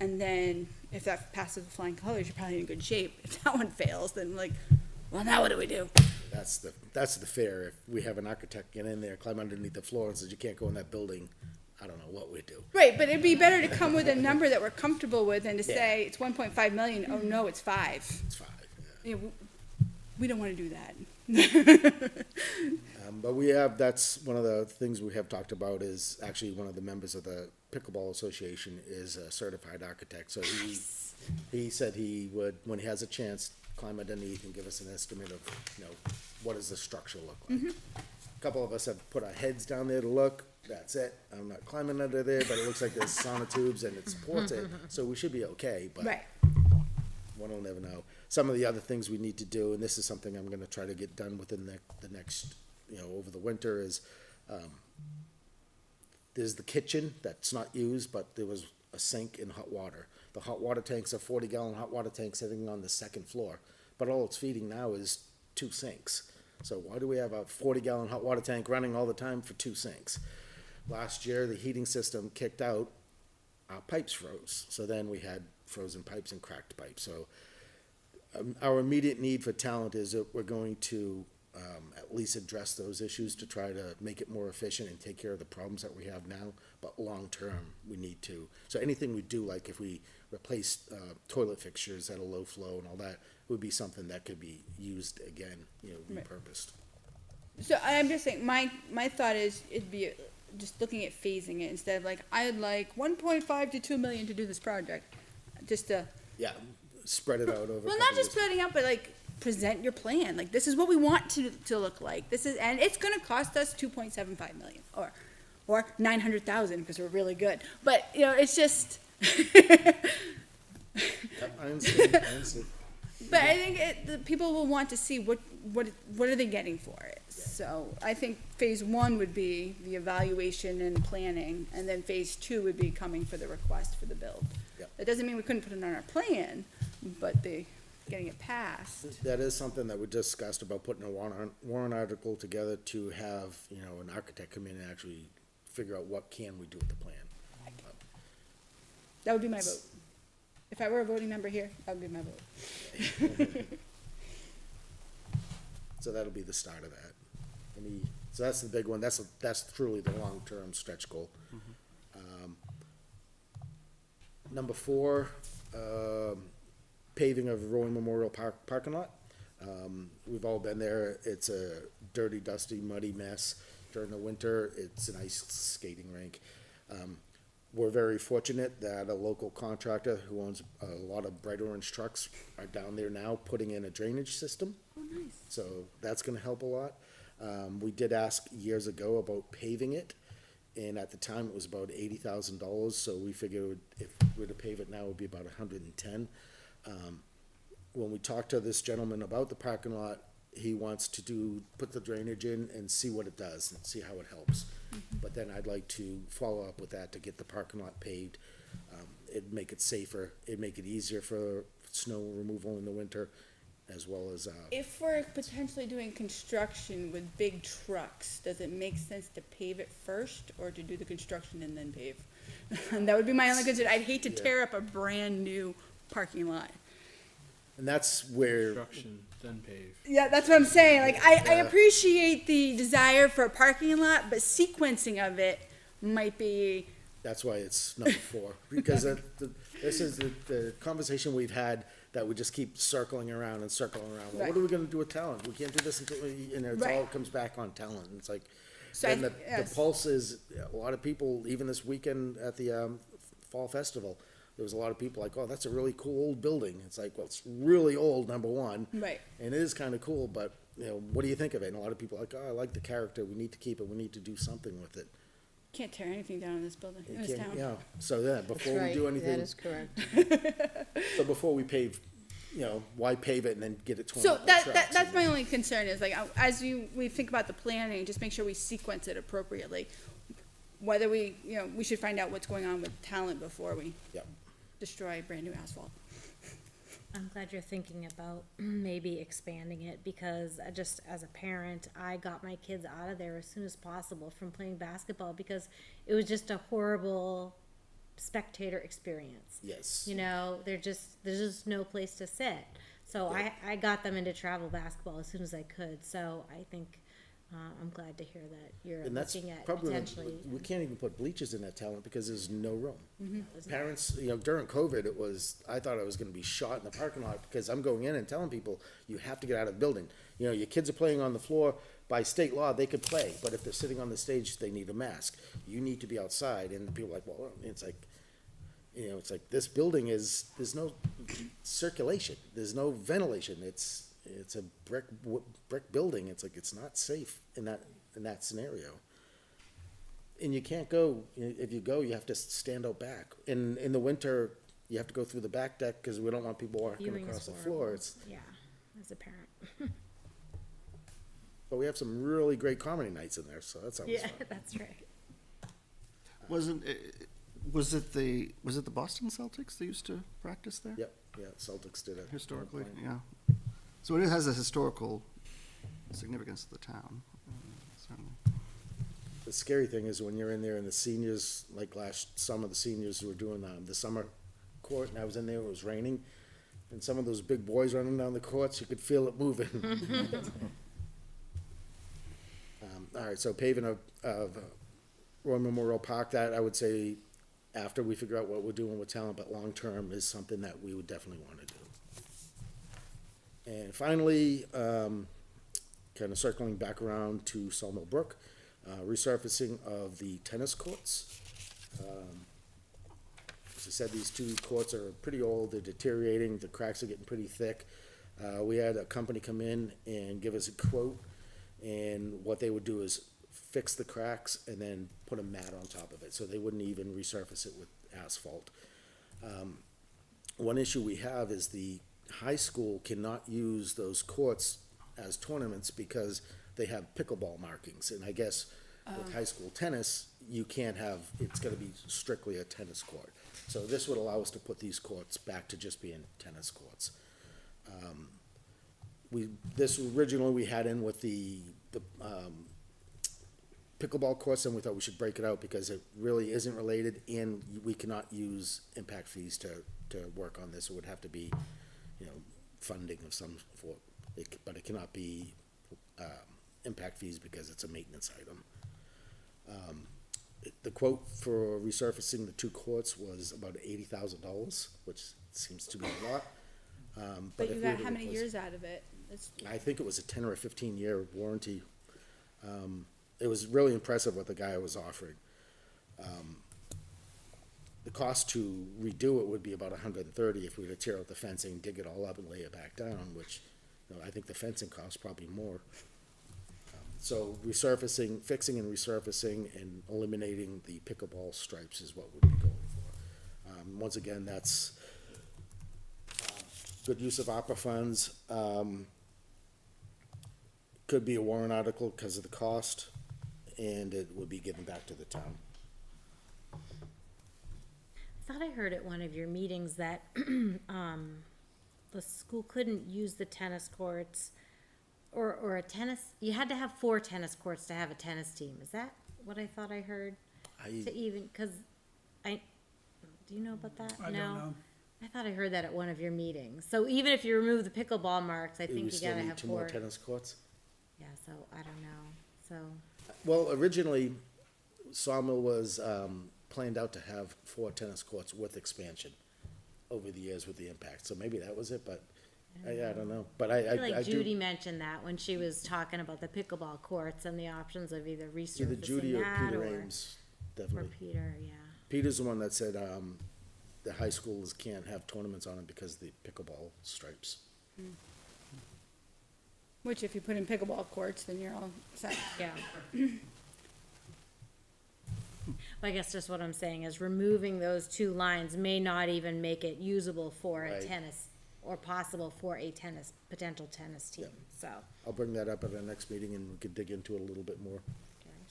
and then if that passes with flying colors, you're probably in good shape. If that one fails, then well, now what do we do? That's the fair. If we have an architect get in there, climb underneath the floor and says you can't go in that building, I don't know what we'd do. Right, but it'd be better to come with a number that we're comfortable with than to Yeah. say it's 1.5 million. Oh no, it's 5. It's fine. Yeah. You know, we don't want to do that. But that's one of the things we have talked about is actually one of the members of the Pickleball Association is a certified architect. So he said he would, when he has a chance, climb underneath and give us an estimate of, what does the structure look like. A couple of us have put our heads down there to look. That's it. I'm not climbing under there, but it looks like there's sonotubes and it supports it. So we should be okay, but Right. one will never know. Some of the other things we need to do, and this is something I'm gonna try to get done within the next, over the winter, is, there's the kitchen that's not used, but there was a sink and hot water. The hot water tanks are 40-gallon hot water tanks sitting on the second floor, but all it's feeding now is 2 sinks. So why do we have a 40-gallon hot water tank running all the time for 2 sinks? Last year, the heating system kicked out, our pipes froze. So then we had frozen pipes and cracked pipes. So our immediate need for talent is that we're going to at least address those issues to try to make it more efficient and take care of the problems that we have now. But long-term, we need to. So anything we do, like if we replace toilet fixtures at a low flow and all that, would be something that could be used again, repurposed. So I'm just saying, my thought is, it'd be just looking at phasing it, instead of like, I'd like 1.5 to 2 million to do this project, just to, Yeah, spread it out over. a well, couple not just years. spreading out, but like, present your plan, like, this is what we want to look like, this is, and it's gonna cost us 2.75 million, or 900,000, because we're really good, but, you know, it's just, Yep, I understand, I understand. but I think the people will want to see what are they getting for it. So I think phase one would be the evaluation and planning, and then phase two would be coming for the request for the build. Yep. That doesn't mean we couldn't put it on our plan, but getting it passed. That is something that we discussed about putting a warrant article together to have, you know, an architect come in and actually figure out what can we do with the plan. That would be my vote. If I were a voting member here, that would be my vote. So that'll be the start of that. So that's the big one, that's truly the long-term stretch goal. Number 4, paving of Rowan Memorial parking lot. We've all been there, it's a dirty, dusty, muddy mess. During the winter, it's an ice skating rink. We're very fortunate that a local contractor who owns a lot of bright orange trucks are down there now putting in a drainage system. Oh, nice. So that's gonna help a lot. We did ask years ago about paving it, and at the time it was about $80,000, so we figured if we were to pave it now, it would be about 110. When we talked to this gentleman about the parking lot, he wants to put the drainage in and see what it does, and see how it helps. But then I'd like to follow up with that to get the parking lot paved. It'd make it safer, it'd make it easier for snow removal in the winter, as well as, If we're potentially doing construction with big trucks, does it make sense to pave it first, or to do the construction and then pave? And that would be my only concern. I'd hate to tear up a brand-new parking lot. and that's where, Construction, then pave. Yeah, that's what I'm saying. Like, I appreciate the desire for a parking lot, but sequencing of it might be, that's why it's number 4, because this is the conversation we've had that we just keep circling around and circling around. Well, Right. what are we gonna do with talent? We can't do this until and it all Right. comes back on talent. It's like, So then I- the yes. pulse is, a lot of people, even this weekend at the, Fall Festival, there was a lot of people like, oh, that's a really cool old building. It's like, well, it's really old, number 1. right. And it is kinda cool, but, you know, what do you think of it? And a lot of people are like, oh, I like the character, we need to keep it, we need to do something with it. Can't tear anything down in this building, in You this can't- town. Yeah, so yeah, That's before we right, do anything. that is correct. So before we pave, you know, why pave it and then get it torn So up by trucks? that's my only concern is like, as we think about the planning, just make sure we sequence it appropriately. Whether we should find out what's going on with talent before we Yep. destroy brand-new asphalt. I'm glad you're thinking about maybe expanding it, because just as a parent, I got my kids out of there as soon as possible from playing basketball, because it was just a horrible spectator experience. Yes. You know, there's just no place to sit. So I got them into travel basketball as soon as I could. So I think I'm glad to hear that you're And that's looking at probably, potentially. we can't even put bleachers in that talent because there's no room. Mm-hmm. Parents, you know, during COVID, I thought I was gonna be shot in the parking lot because I'm going in and telling people, you have to get out of the building. You know, your kids are playing on the floor, by state law, they could play, but if they're sitting on the stage, they need a mask. You need to be outside, and people are like, well, it's like, you know, it's like, this building there's no circulation, there's no ventilation, it's a brick building, it's like, it's not safe in that scenario. And you can't go, if you go, you have to stand out back. In the winter, you have to go through the back deck, because we don't want people walking Viewing is across the horrible. floor, it's, Yeah, as a parent. but we have some really great comedy nights in there, so that's always Yeah, fun. that's right. Was it the Boston Celtics that used to practice there? Yep, yeah, Celtics did it. Historically, yeah. So it has a historical significance to the town, certainly. The scary thing is when you're in there and the seniors, like last summer, the seniors were doing the summer court, and I was in there, it was raining, and some of those big boys running down the courts, you could feel it moving. All right, so paving of Roy Memorial Park, that I would say, after we figure out what we're doing with talent, but long-term is something that we would definitely want to do. And finally, kind of circling back around to Sawmill Brook, resurfacing of the tennis courts. As I said, these two courts are pretty old, they're deteriorating, the cracks are getting pretty thick. We had a company come in and give us a quote, and what they would do is fix the cracks and then put a mat on top of it, so they wouldn't even resurface it with asphalt. One issue we have is the high school cannot use those courts as tournaments because they have pickleball markings, and I guess with high school tennis, you can't have, it's gotta be strictly a tennis court. So this would allow us to put these courts back to just being tennis courts. This originally we had in with the pickleball courts, and we thought we should break it out because it really isn't related, and we cannot use impact fees to work on this. It would have to be, funding of some sort, but it cannot be impact fees because it's a maintenance item. The quote for resurfacing the two courts was about $80,000, which seems to be a lot. But if you we were got to how many replace- years out of it? I think it was a 10 or a 15-year warranty. It was really impressive what the guy was offering. The cost to redo it would be about $130 if we were to tear out the fencing, dig it all up and lay it back down, which, I think the fencing costs probably more. So resurfacing, fixing and resurfacing and eliminating the pickleball stripes is what we'd be going for. Once again, that's good use of ARPA funds. Could be a warrant article because of the cost, and it would be given back to the town. I thought I heard at one of your meetings that, the school couldn't use the tennis courts or a tennis, you had to have 4 tennis courts to have a tennis team. Is that what I thought I heard? To even, cause do you know about that? I don't No? know. I thought I heard that at one of your meetings. So even if you remove the pickleball marks, I think We you still gotta need have 2 more 4. tennis courts. Yeah, so I don't know, so, Well, originally, Sawmill was planned out to have 4 tennis courts with expansion over the years with the impact, so maybe that was it, but I don't know. But I feel I like do, Judy mentioned that when she was talking about the pickleball courts and the options of either either Judy resurfacing or that Peter or, Ames, or definitely. Peter, yeah. Peter's the one that said the high schools can't have tournaments on it because of the pickleball stripes. Which if you put in pickleball courts, then you're all set. Yeah. Well, I guess just what I'm saying is removing those 2 lines may not even make it usable for a Right. tennis, or possible for a potential tennis team, so. I'll bring that up at our next meeting and we can dig into it a little bit more.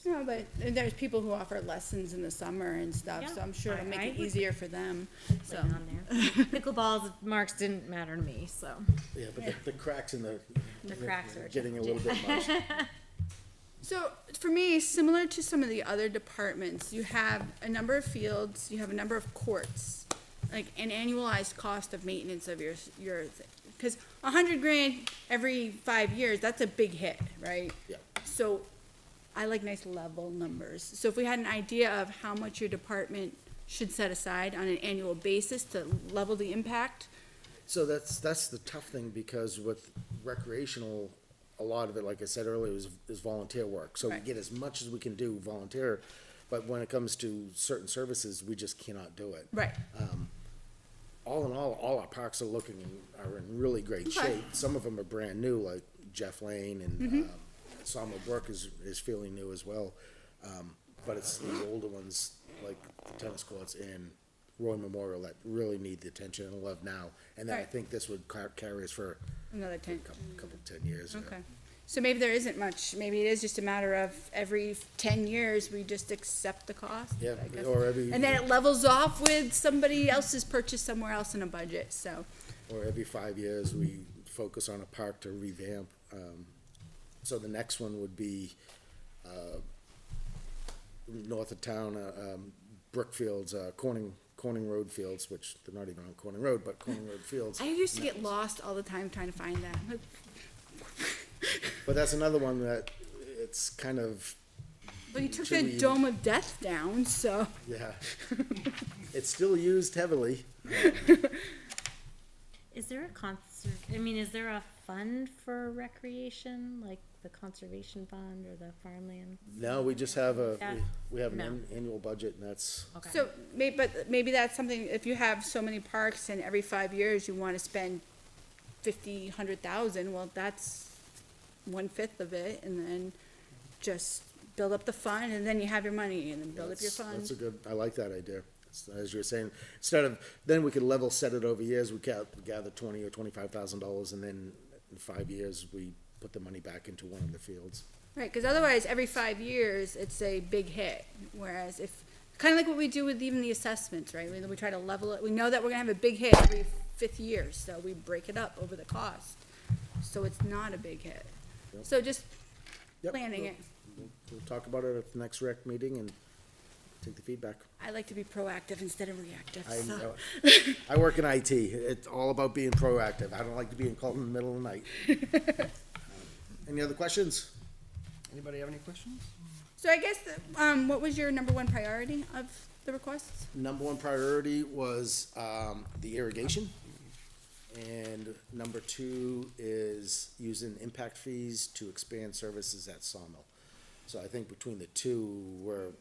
No, but there's people who offer lessons in the summer and stuff, so Yeah, I'm sure it'll make I it would- easier for them, so. Put it on there. Pickleball's marks didn't matter to me, so. Yeah, but the cracks in the. The cracks are Getting a little bit much. So for me, similar to some of the other departments, you have a number of fields, you have a number of courts, like an annualized cost of maintenance of your because $100,000 every 5 years, that's a big hit, right? Yeah. So I like nice level numbers. So if we had an idea of how much your department should set aside on an annual basis to level the impact. So that's the tough thing, because with recreational, a lot of it, like I said earlier, is volunteer work. So we Right. get as much as we can do volunteer, but when it comes to certain services, we just cannot do it. Right. All in all our parks are in really great Okay. shape. Some of them are brand new, like Jeff Lane, and Sawmill Brook is fairly new as well. But it's the older ones, like the tennis courts and Roy Memorial, that really need the attention and love now. And then I Right. think this would carry us for Another 10. couple 10 years. yeah. Okay. So maybe there isn't much. Maybe it is just a matter of every 10 years, we just accept the cost. Yeah, I guess. or every, And then it levels off with somebody else's purchase somewhere else in a budget, so. or every 5 years, we focus on a park to revamp. So the next one would be, north of town, Brookfields, Corning Road Fields, which they're not even on Corning Road, but Corning Road Fields. I used to get lost all the time trying to find that. I'm like, But that's another one that it's kind of, but you took Should the we- Dome of Death down, so. yeah. It's still used heavily. Is there a concert, I mean, is there a fund for recreation, like the conservation fund or the farmland? No, we just have That- we have an no. annual budget, and that's, Okay. So, but maybe that's something, if you have so many parks and every 5 years you wanna spend 50, 100,000, well, that's 1/5 of it, and then just build up the fund, and then you have your money, and then build up your that's a fund. good, I like that idea. As you were saying, instead of, then we could level set it over years, we gather $20,000 or $25,000, and then in 5 years, we put the money back into one of the fields. Right, cause otherwise, every 5 years, it's a big hit, whereas if, kinda like what we do with even the assessments, right? We try to level it, we know that we're gonna have a big hit every 5th year, so we break it up over the cost, so it's not a big hit. Yep. So just Yep. planning it. We'll talk about it at the next rec meeting and take the feedback. I like to be proactive instead of reactive, I so. know. I work in IT. It's all about being proactive. I don't like to be called in the middle of the night. Any other questions? Anybody have any questions? So I guess, what was your number one priority of the requests? Number one priority was the irrigation. And number two is using impact fees to expand services at Sawmill. So I think between the two, we're,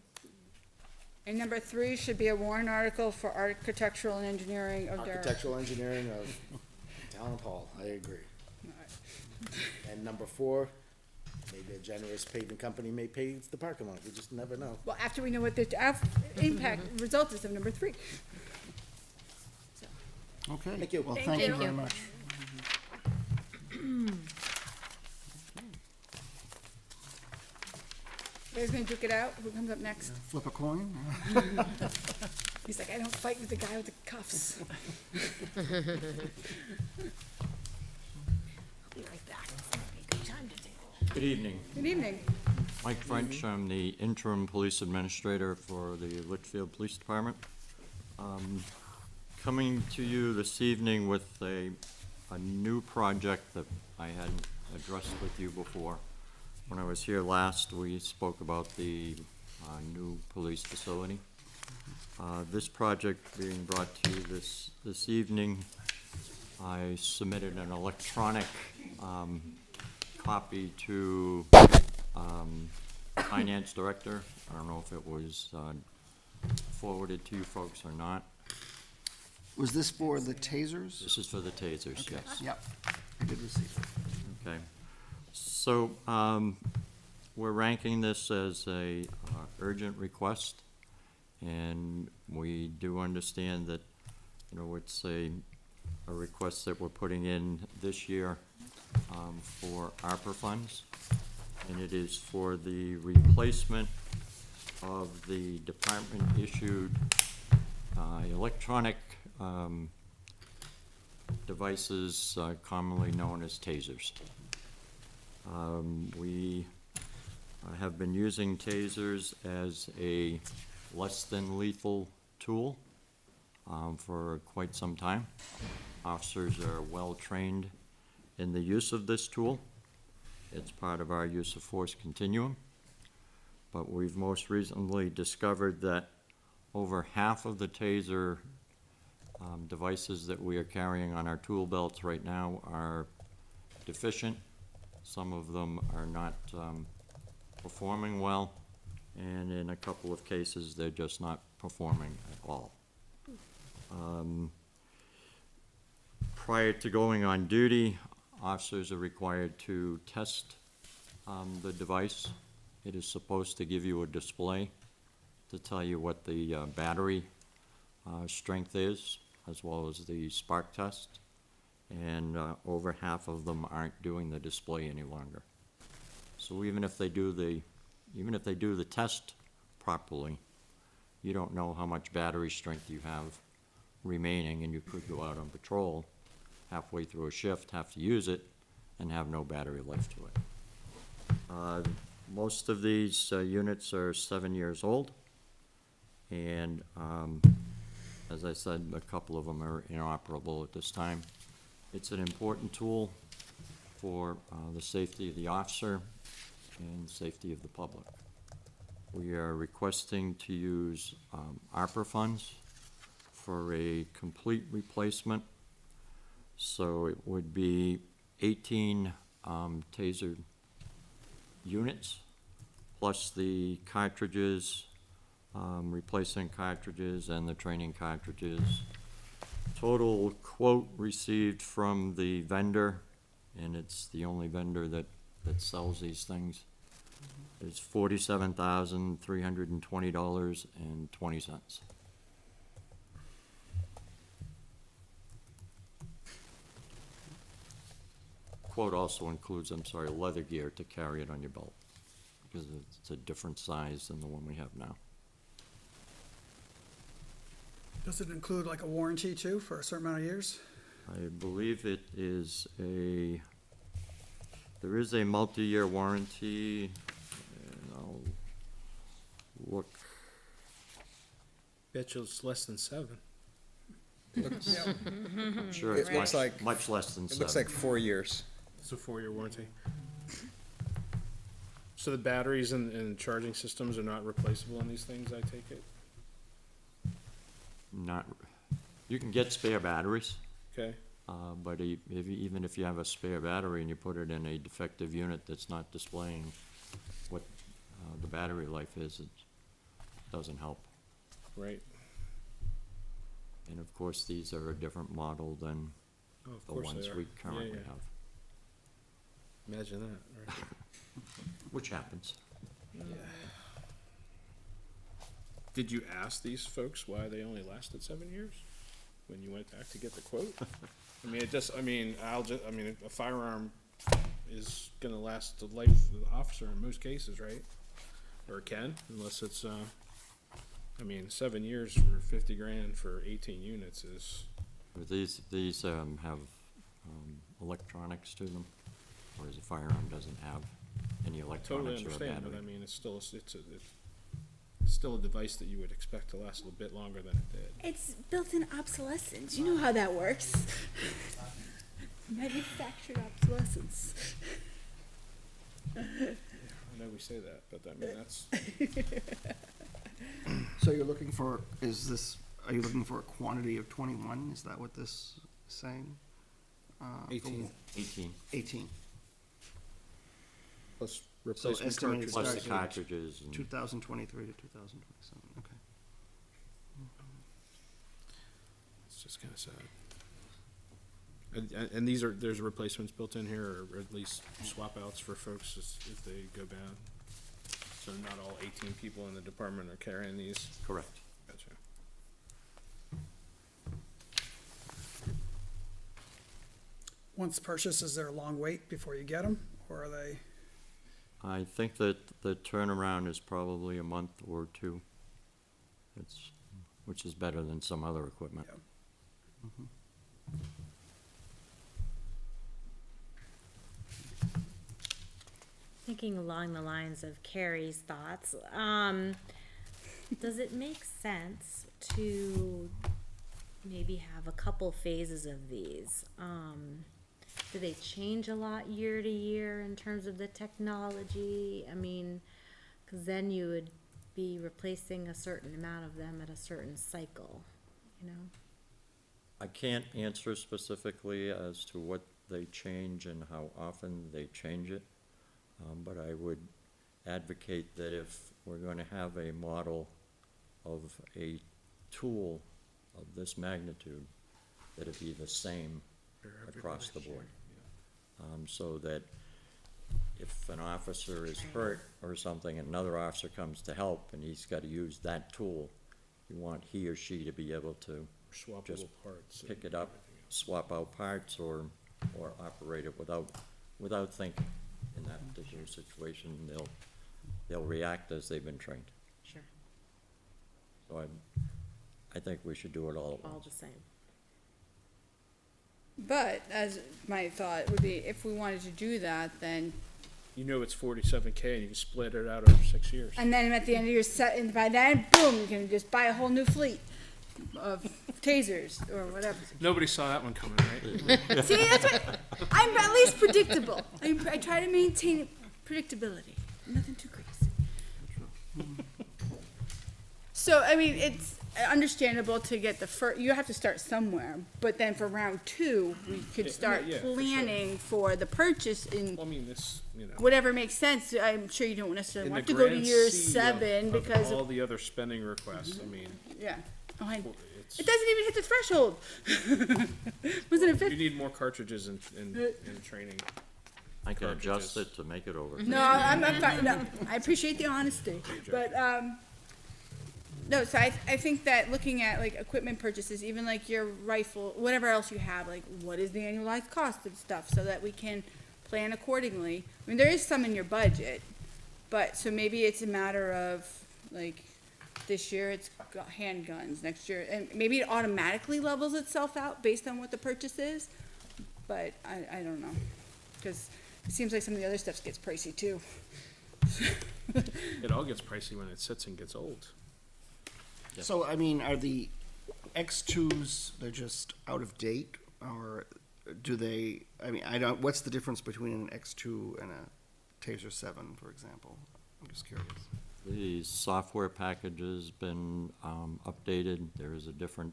And number 3 should be a warrant article for architectural and engineering of Darrell. architectural engineering of Talent Hall. I agree. And number 4, maybe a generous paving company may pave the parking lot. We just never know. Well, after we know what the impact result is of number 3. Okay. Thank you. Well, Thank thank you you. very much. You guys gonna duke it out? Who comes up next? Flip a coin? He's like, I don't fight with the guy with the cuffs. I'll be right back. It's gonna be a good time to take a Good evening. Good evening. Mike French, I'm the interim police administrator for the Litchfield Police Department. Coming to you this evening with a new project that I hadn't addressed with you before. When I was here last, we spoke about the new police facility. This project being brought to you this evening, I submitted an electronic copy to Finance Director. I don't know if it was forwarded to you folks or not. Was this for the tasers? This is for the tasers, yes. Yep, I did receive it. Okay. So, we're ranking this as a urgent request, and we do understand that, you know, it's a request that we're putting in this year for ARPA funds, and it is for the replacement of the department-issued electronic devices commonly known as tasers. We have been using tasers as a less than lethal tool for quite some time. Officers are well trained in the use of this tool. It's part of our use of force continuum. But we've most recently discovered that over half of the taser devices that we are carrying on our tool belts right now are deficient. Some of them are not performing well, and in a couple of cases, they're just not performing at all. Prior to going on duty, officers are required to test the device. It is supposed to give you a display to tell you what the battery strength is, as well as the spark test. And over half of them aren't doing the display any longer. So even if they do the test properly, you don't know how much battery strength you have remaining, and you could go out on patrol halfway through a shift, have to use it, and have no battery life to it. Most of these units are 7 years old, and as I said, a couple of them are inoperable at this time. It's an important tool for the safety of the officer and safety of the public. We are requesting to use ARPA funds for a complete replacement. So it would be 18 taser units, plus the cartridges, replacing cartridges and the training cartridges. Total quote received from the vendor, and it's the only vendor that sells these things, is $47,320.20. Quote also includes, leather gear to carry it on your belt, because it's a different size than the one we have now. Does it include like a warranty too for a certain amount of years? I believe it is there is a multi-year warranty, and I'll look. Bet you it's less than 7. I'm sure it's It looks like- much less than 7. It looks like 4 years. It's a 4-year warranty. So the batteries and charging systems are not replaceable on these things, I take it? Not, you can get spare batteries, Okay, but even if you have a spare battery and you put it in a defective unit that's not displaying what the battery life is, it doesn't help. right. And of course, these are a different model than Oh, of the course ones they are. we currently Yeah. have, Imagine that, right? which happens. Did you ask these folks why they only lasted 7 years? When you went back to get the quote? I mean, a firearm is gonna last the life of the officer in most cases, right? Or it can, unless it's, 7 years for 50 grand for 18 units is, But these have electronics to them, whereas a firearm doesn't have any totally electronics or a understand, but I battery. mean, it's still a device that you would expect to last a little bit longer than it did. It's built-in obsolescence. You know how that works. Manufactured obsolescence. I know we say that, but I mean, that's, So you're looking for, are you looking for a quantity of 21? Is that what this is saying? 18. 18, 18. plus replacement estimated cartridges. plus the Start cartridges and 2023 to 2027, okay. It's just kinda sad. And there's replacements built in here, or at least swap outs for folks if they go bad. So not all 18 people in the department are carrying these. correct. Gotcha. Once purchased, is there a long wait before you get them, or are they? I think that the turnaround is probably a month or 2. Which is better than some other equipment. Yeah. Thinking along the lines of Carrie's thoughts, does it make sense to maybe have a couple phases of these? Do they change a lot year to year in terms of the technology? I mean, cause then you would be replacing a certain amount of them at a certain cycle, you know? I can't answer specifically as to what they change and how often they change it. But I would advocate that if we're going to have a model of a tool of this magnitude, that it be the same across the board. So that if an officer is hurt or something, and another officer comes to help and he's got to use that tool, you want he or she to be able to Swappable just parts. pick it up, swap out parts, or operate it without thinking. In that particular situation, they'll react as they've been trained. Sure. So I think we should do it all at All once. the same. But as my thought would be, if we wanted to do that, then, You know it's 47K and you can split it out over 6 years. and then at the end of your set, and by then, boom, you can just buy a whole new fleet of tasers or whatever. Nobody saw that one coming, right? See, that's what, I'm at least predictable. I try to maintain predictability, nothing too crazy. So, I mean, it's understandable to get you have to start somewhere, but then for round two, we could start yeah, for sure. planning for the purchase in Well, I mean, this, you know. whatever makes sense. I'm sure you don't necessarily in want the to go to grand year sea 7 of because, all the other spending requests, I mean, yeah. Oh, it's, it doesn't even hit the threshold. Wasn't it you 50? need more cartridges in training. I can adjust Cartridges. it to make it over. No, I'm fine. No, I appreciate the honesty, but no. So I think that looking at like equipment purchases, even like your rifle, whatever else you have, like what is the annualized cost of stuff, so that we can plan accordingly. I mean, there is some in your budget, but so maybe it's a matter of like this year it's got handguns, next year, and maybe it automatically levels itself out based on what the purchase is. But I don't know, because it seems like some of the other stuff gets pricey too. It all gets pricey when it sits and gets old. So, I mean, are the X2s, they're just out of date, or do they, I mean, what's the difference between an X2 and a Taser 7, for example? I'm just curious. The software package has been updated. There is a different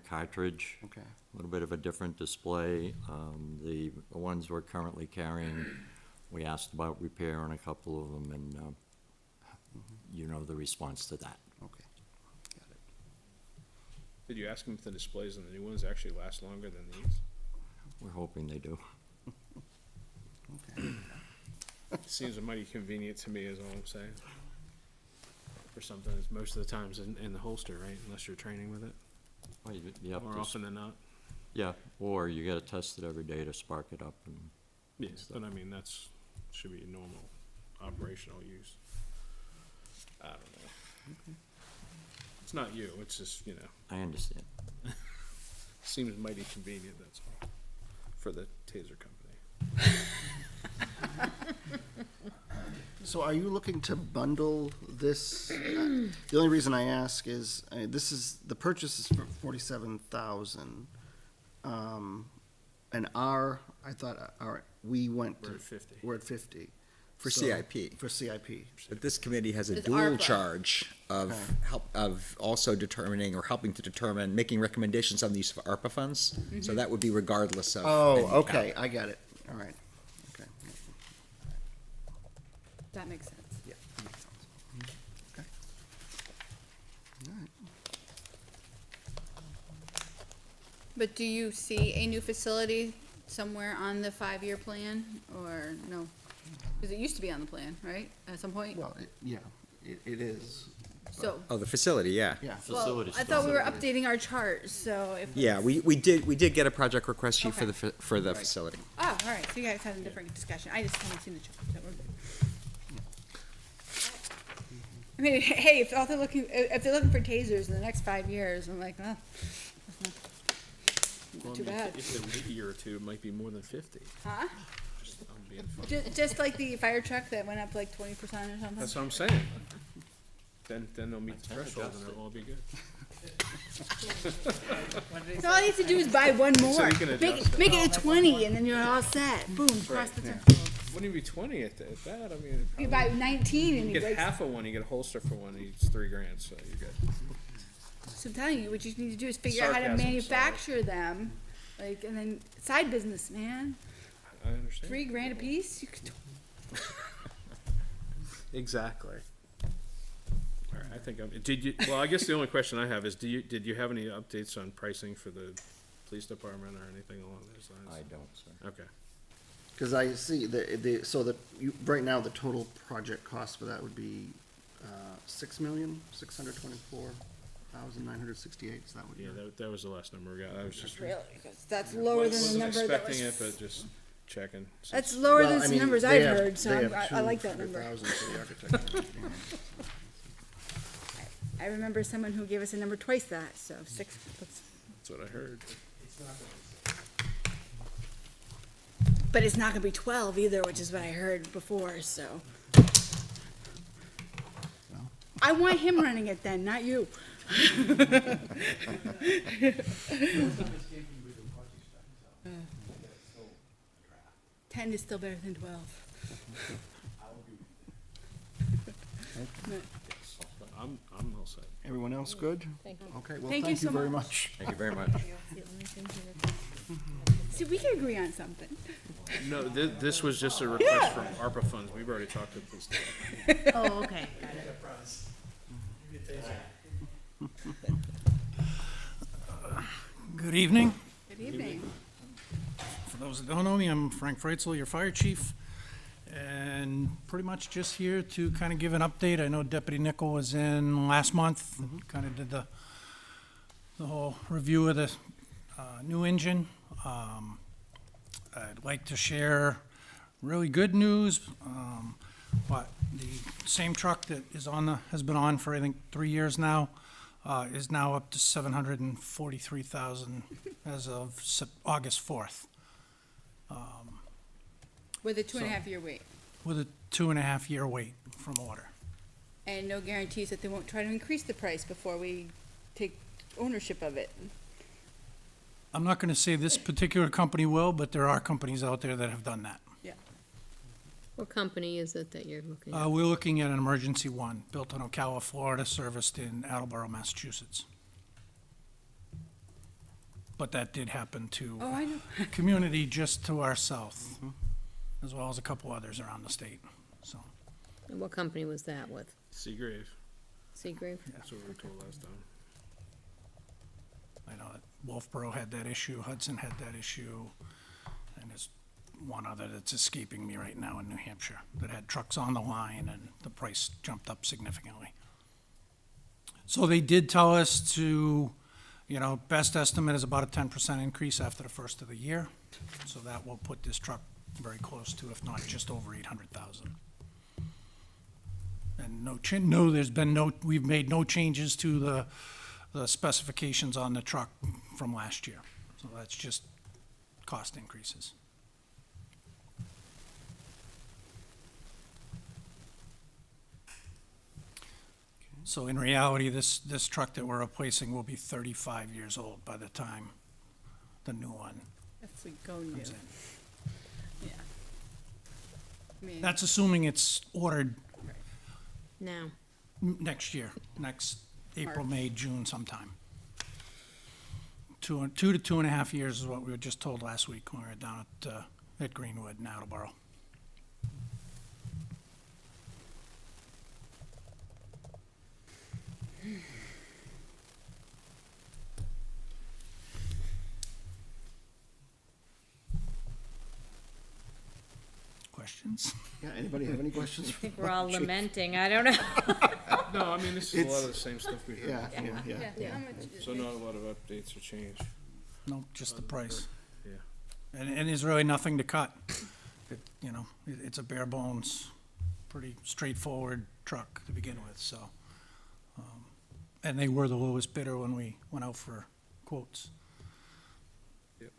cartridge. Okay. A little bit of a different display. The ones we're currently carrying, we asked about repair on a couple of them, and you know the response to that. Okay. Got it. Did you ask them if the displays on the new ones actually last longer than these? We're hoping they do. Okay. Seems mighty convenient to me, is all I'm saying. For something that's most of the times in the holster, right? Unless you're training with it, Well, you have more to often than not. Yeah, or you gotta test it every day to spark it up and. Yes, but I mean, should be normal operational use. I don't know. It's not you, it's just, you know, I understand. seems mighty convenient, that's all, for the Taser company. So are you looking to bundle this? The only reason I ask is, the purchase is for 47,000. And we went to. We're at 50. We're at 50. For So- CIP. For CIP. But this committee has a It's dual ARPA. charge of of also determining or helping to determine, making recommendations on the use of ARPA funds. So that would be regardless of. Oh, any okay, cap. I got it. All right. Okay. That makes sense. Yeah. that makes sense. Okay. All right. But do you see a new facility somewhere on the 5-year plan, or no? Because it used to be on the plan, right, at some point? Well, yeah, it is. So, Oh, the facility, yeah. Yeah. well, Facility I thought we were stuff. updating our chart, so if. Yeah, we did get a project request sheet for Okay. for the facility. Oh, all right, so you guys had a different discussion. I just haven't seen the chart, so we're good. I mean, hey, if they're looking for tasers in the next 5 years, I'm like, oh, that's Well, not I too mean, bad. If they wait a year or two, it might be more than 50. Huh? Just, I'm being funny. Just like the fire truck that went up like 20% or something? That's what I'm saying. Then they'll meet the threshold and it'll all be good. So all you have to do is buy one more. So you can adjust Make it a 20, and then you're all set. Boom, cross the threshold. Wouldn't even be 20 at that, I mean. You buy 19 and You you get like, half of one, you get a holster for one, it's $3,000, so you're good. so I'm telling you, what you need to do is figure out how to Sarcasm, sorry. manufacture them, like, and then side business, man. I understand. $3,000 a piece, you could, Exactly. All right, I think well, I guess the only question I have is, did you have any updates on pricing for the police department or anything along those lines? I don't, sir. Okay. Because I see right now, the total project cost for that would be, 6,624,968, is that what Yeah, you're? that was the last number we got, I was just. really, 'cause that's lower than the Wasn't number that expecting it, was. but just checking. That's since- lower Well, than I some mean, numbers they I've have- heard, so they have I like that number. 200,000 for the architect. I remember someone who gave us a number twice that, so 6, That's what I heard. but it's not gonna be 12 either, which is what I heard before, so. I want him running it then, not you. 10 is still better than 12. I'm all set. Everyone else good? Thank you. Okay, well, Thank you thank you so very much. much. Thank you very much. See, we can agree on something. No, this was just a request from ARPA funds. We've already talked to this. Oh, okay, got it. Good evening. Good evening. For those that don't know me, I'm Frank Freitzel, your fire chief, and pretty much just here to kind of give an update. I know Deputy Nichol was in last month, kind of did the whole review of the new engine. I'd like to share really good news, but the same truck that has been on for, I think, 3 years now, is now up to 743,000 as of August 4th, With a 2.5-year wait. with a 2.5-year wait from order. And no guarantees that they won't try to increase the price before we take ownership of it. I'm not gonna say this particular company will, but there are companies out there that have done that. Yeah. What company is it that you're looking at? We're looking at an emergency one, built in Ocala, Florida, serviced in Attleboro, Massachusetts. But that did happen to Oh, I know. a community just to our south, as well as a couple others around the state, so. And what company was that with? Seagrave, Seagrave? that's what we were told last time. I know that Wolfboro had that issue, Hudson had that issue, and there's one other that's escaping me right now in New Hampshire that had trucks on the line and the price jumped up significantly. So they did tell us to, best estimate is about a 10% increase after the first of the year. So that will put this truck very close to, if not just over 800,000. And we've made no changes to the specifications on the truck from last year. So that's just cost increases. So in reality, this truck that we're replacing will be 35 years old by the time the new one If we go new. comes in. Yeah. I mean, That's assuming it's ordered Now, next year, next April, March. May, June sometime. 2 to 2.5 years is what we were just told last week when we were down at Greenwood in Attleboro. Questions? Yeah, anybody have any questions? I think we're all lamenting, I don't know. No, I mean, this is a lot of the same stuff we heard. Yeah, before. yeah, how much is So it? not a lot of updates or change. No, just the price. Yeah. And there's really nothing to cut. It's a bare bones, pretty straightforward truck to begin with, so. And they were the lowest bidder when we went out for quotes. Yep.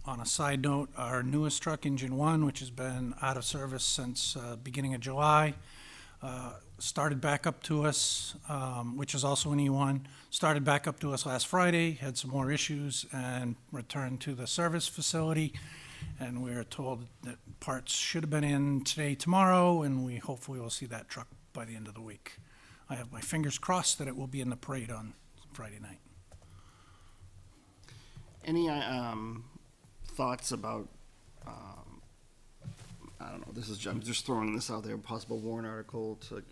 On a side note, our newest truck, Engine 1, which has been out of service since beginning of July, started back up to us, which is also an E1, started back up to us last Friday, had some more issues, and returned to the service facility. And we are told that parts should have been in today, tomorrow, and we hopefully will see that truck by the end of the week. I have my fingers crossed that it will be in the parade on Friday night. Any thoughts about, I don't know, I'm just throwing this out there, possible warrant article to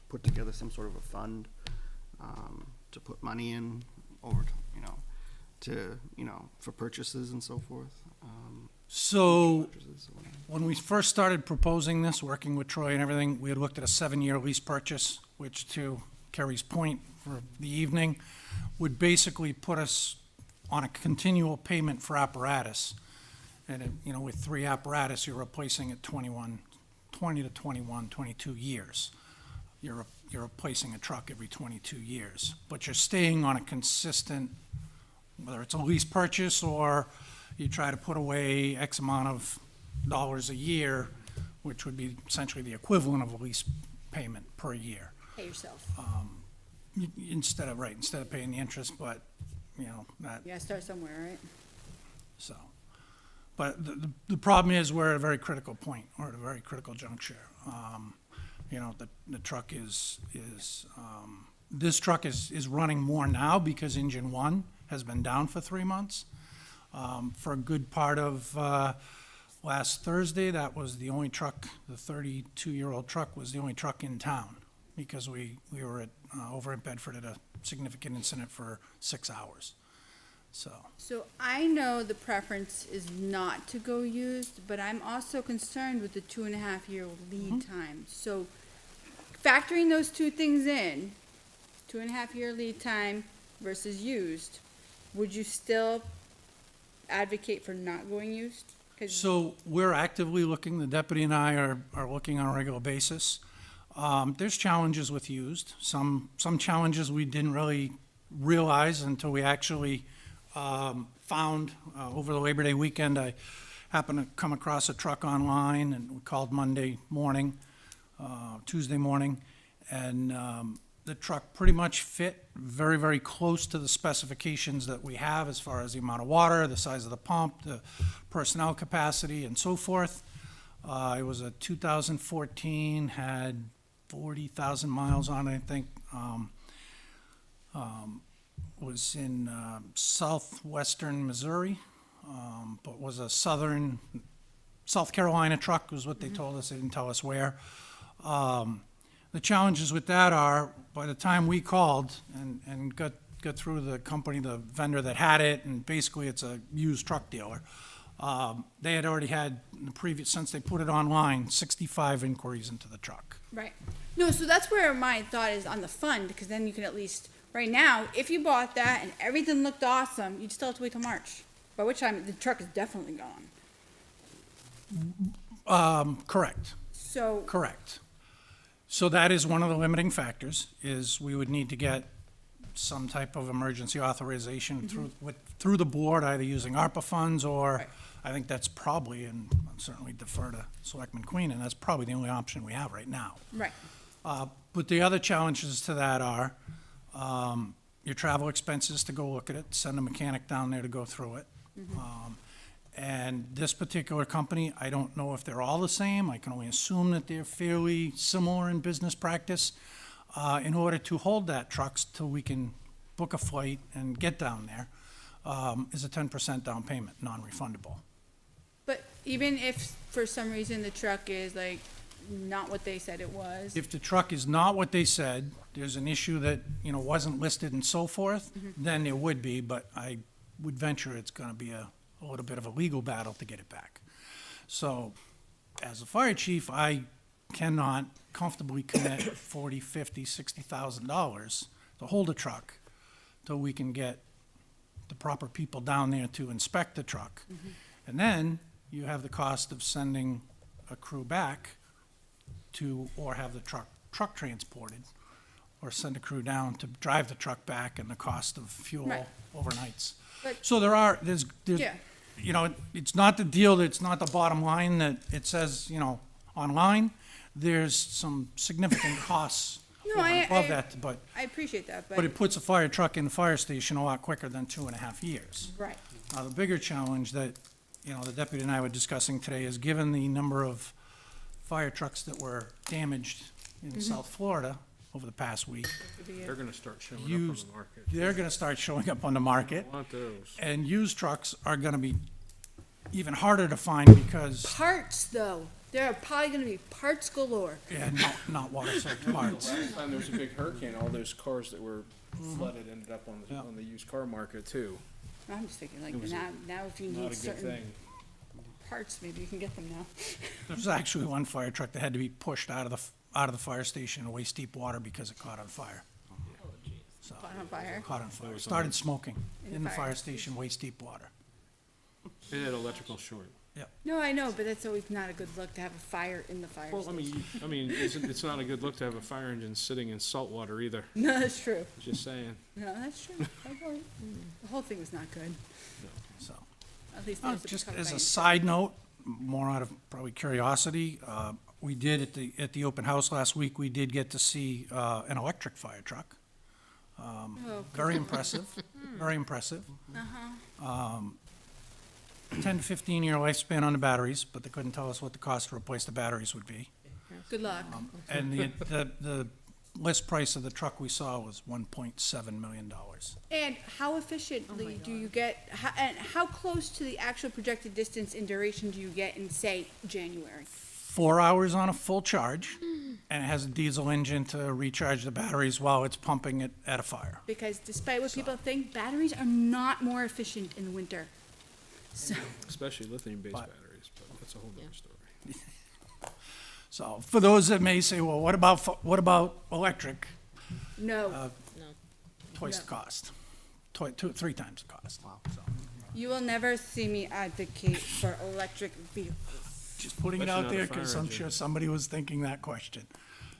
put together some sort of a fund, to put money in over, for purchases and so forth? So, Purchases or whatever. when we first started proposing this, working with Troy and everything, we had looked at a 7-year lease purchase, which, to Kerry's point for the evening, would basically put us on a continual payment for apparatus. And, with 3 apparatus, you're replacing at 20 to 21, 22 years. You're replacing a truck every 22 years. But you're staying on a consistent, whether it's a lease purchase or you try to put away X amount of dollars a year, which would be essentially the equivalent of a lease payment per year. Pay yourself. Instead of paying the interest, but, that, Yeah, start somewhere, right? so. But the problem is, we're at a very critical point, or at a very critical juncture. You know, the truck this truck is running more now because engine one has been down for 3 months. For a good part of last Thursday, that was the only truck, the 32-year-old truck was the only truck in town because we were over at Bedford at a significant incident for 6 hours. So I know the preference is not to go used, but I'm also concerned with the 2.5 year lead time. So factoring those two things in, 2.5 year lead time versus used, would you still advocate for not going used? 'Cause So we're actively looking, the deputy and I are looking on a regular basis. There's challenges with used, some challenges we didn't really realize until we actually found over the Labor Day weekend. I happened to come across a truck online, and we called Monday morning, Tuesday morning, and the truck pretty much fit very, very close to the specifications that we have as far as the amount of water, the size of the pump, the personnel capacity, and so forth. It was a 2014, had 40,000 miles on it, I think. Was in southwestern Missouri, but was a South Carolina truck was what they told us. They didn't tell us where. The challenges with that are, by the time we called and got through the company, the vendor that had it, and basically it's a used truck dealer, they had already had, in the previous, since they put it online, 65 inquiries into the truck. Right. No, so that's where my thought is on the fund, because then you can at least, right now, if you bought that and everything looked awesome, you'd still have to wait till March, by which time the truck is definitely gone. Correct. So, Correct. So that is one of the limiting factors, is we would need to get some type of emergency authorization through the board, either using ARPA funds or, Right. I think that's probably, and I'll certainly defer to Selectman Queen, and that's probably the only option we have right now. right, But the other challenges to that are your travel expenses to go look at it, send a mechanic down there to go through it. And this particular company, I don't know if they're all the same. I can only assume that they're fairly similar in business practice. In order to hold that trucks till we can book a flight and get down there, is a 10% down payment, non-refundable. but even if for some reason the truck is like not what they said it was, If the truck is not what they said, there's an issue that, wasn't listed and so forth, then there would be, but I would venture it's gonna be a little bit of a legal battle to get it back. So, as a fire chief, I cannot comfortably commit $40,000, $50,000, $60,000 to hold a truck till we can get the proper people down there to inspect the truck. And then you have the cost of sending a crew back or have the truck transported, or send a crew down to drive the truck back, and the cost of fuel Right. overnights. But- So there's, yeah, it's not the deal, it's not the bottom line that it says, online. There's some significant costs No, over and I- above that, but I appreciate that, it puts a fire truck in the fire station a lot quicker than 2.5 years. right, The bigger challenge that, the deputy and I were discussing today is, given the number of fire trucks that were damaged in South Florida over the past week, They're gonna start showing up on used, the market. they're gonna start showing up on the market. Want those. And used trucks are gonna be even harder to find because, parts though, there are probably gonna be parts galore. not water-soaked parts. Last time there was a big hurricane, all those cars that were flooded ended up on Yeah. the used car market too. I'm just thinking like It was now if you Not a need good certain thing. parts, maybe you can get them now. There was actually one fire truck that had to be pushed out of the fire station in waist deep water because it caught on fire. So, Caught on fire. caught on fire. Started smoking in the fire station, waist deep water. It had electrical short. No, I know, but that's always not a good look to have a fire in the fire Well, station. it's not a good look to have a fire engine sitting in salt water either. No, that's true. Just saying. No, that's true. The whole thing was not good. So, At least those that just were covered as by a side note, more out of probably curiosity, we did at the open house last week, we did get to see an electric fire truck. Oh, Very impressive, very impressive. 10 to 15-year lifespan on the batteries, but they couldn't tell us what the cost to replace the batteries would be. Good luck. And the list price of the truck we saw was $1.7 million. And how efficiently do you get, and how close to the actual projected distance and duration do you get in, say, January? 4 hours on a full charge, and it has a diesel engine to recharge the batteries while it's pumping it at a fire. Because despite what people think, batteries are not more efficient in the winter. So, Especially lithium-based batteries, but that's a whole other story. So for those that may say, well, what about electric? no, Twice the cost, 3 times the cost. Wow. So, you will never see me advocate for electric vehicles. just putting it Especially out not a there fire because I'm engine. sure somebody was thinking that question.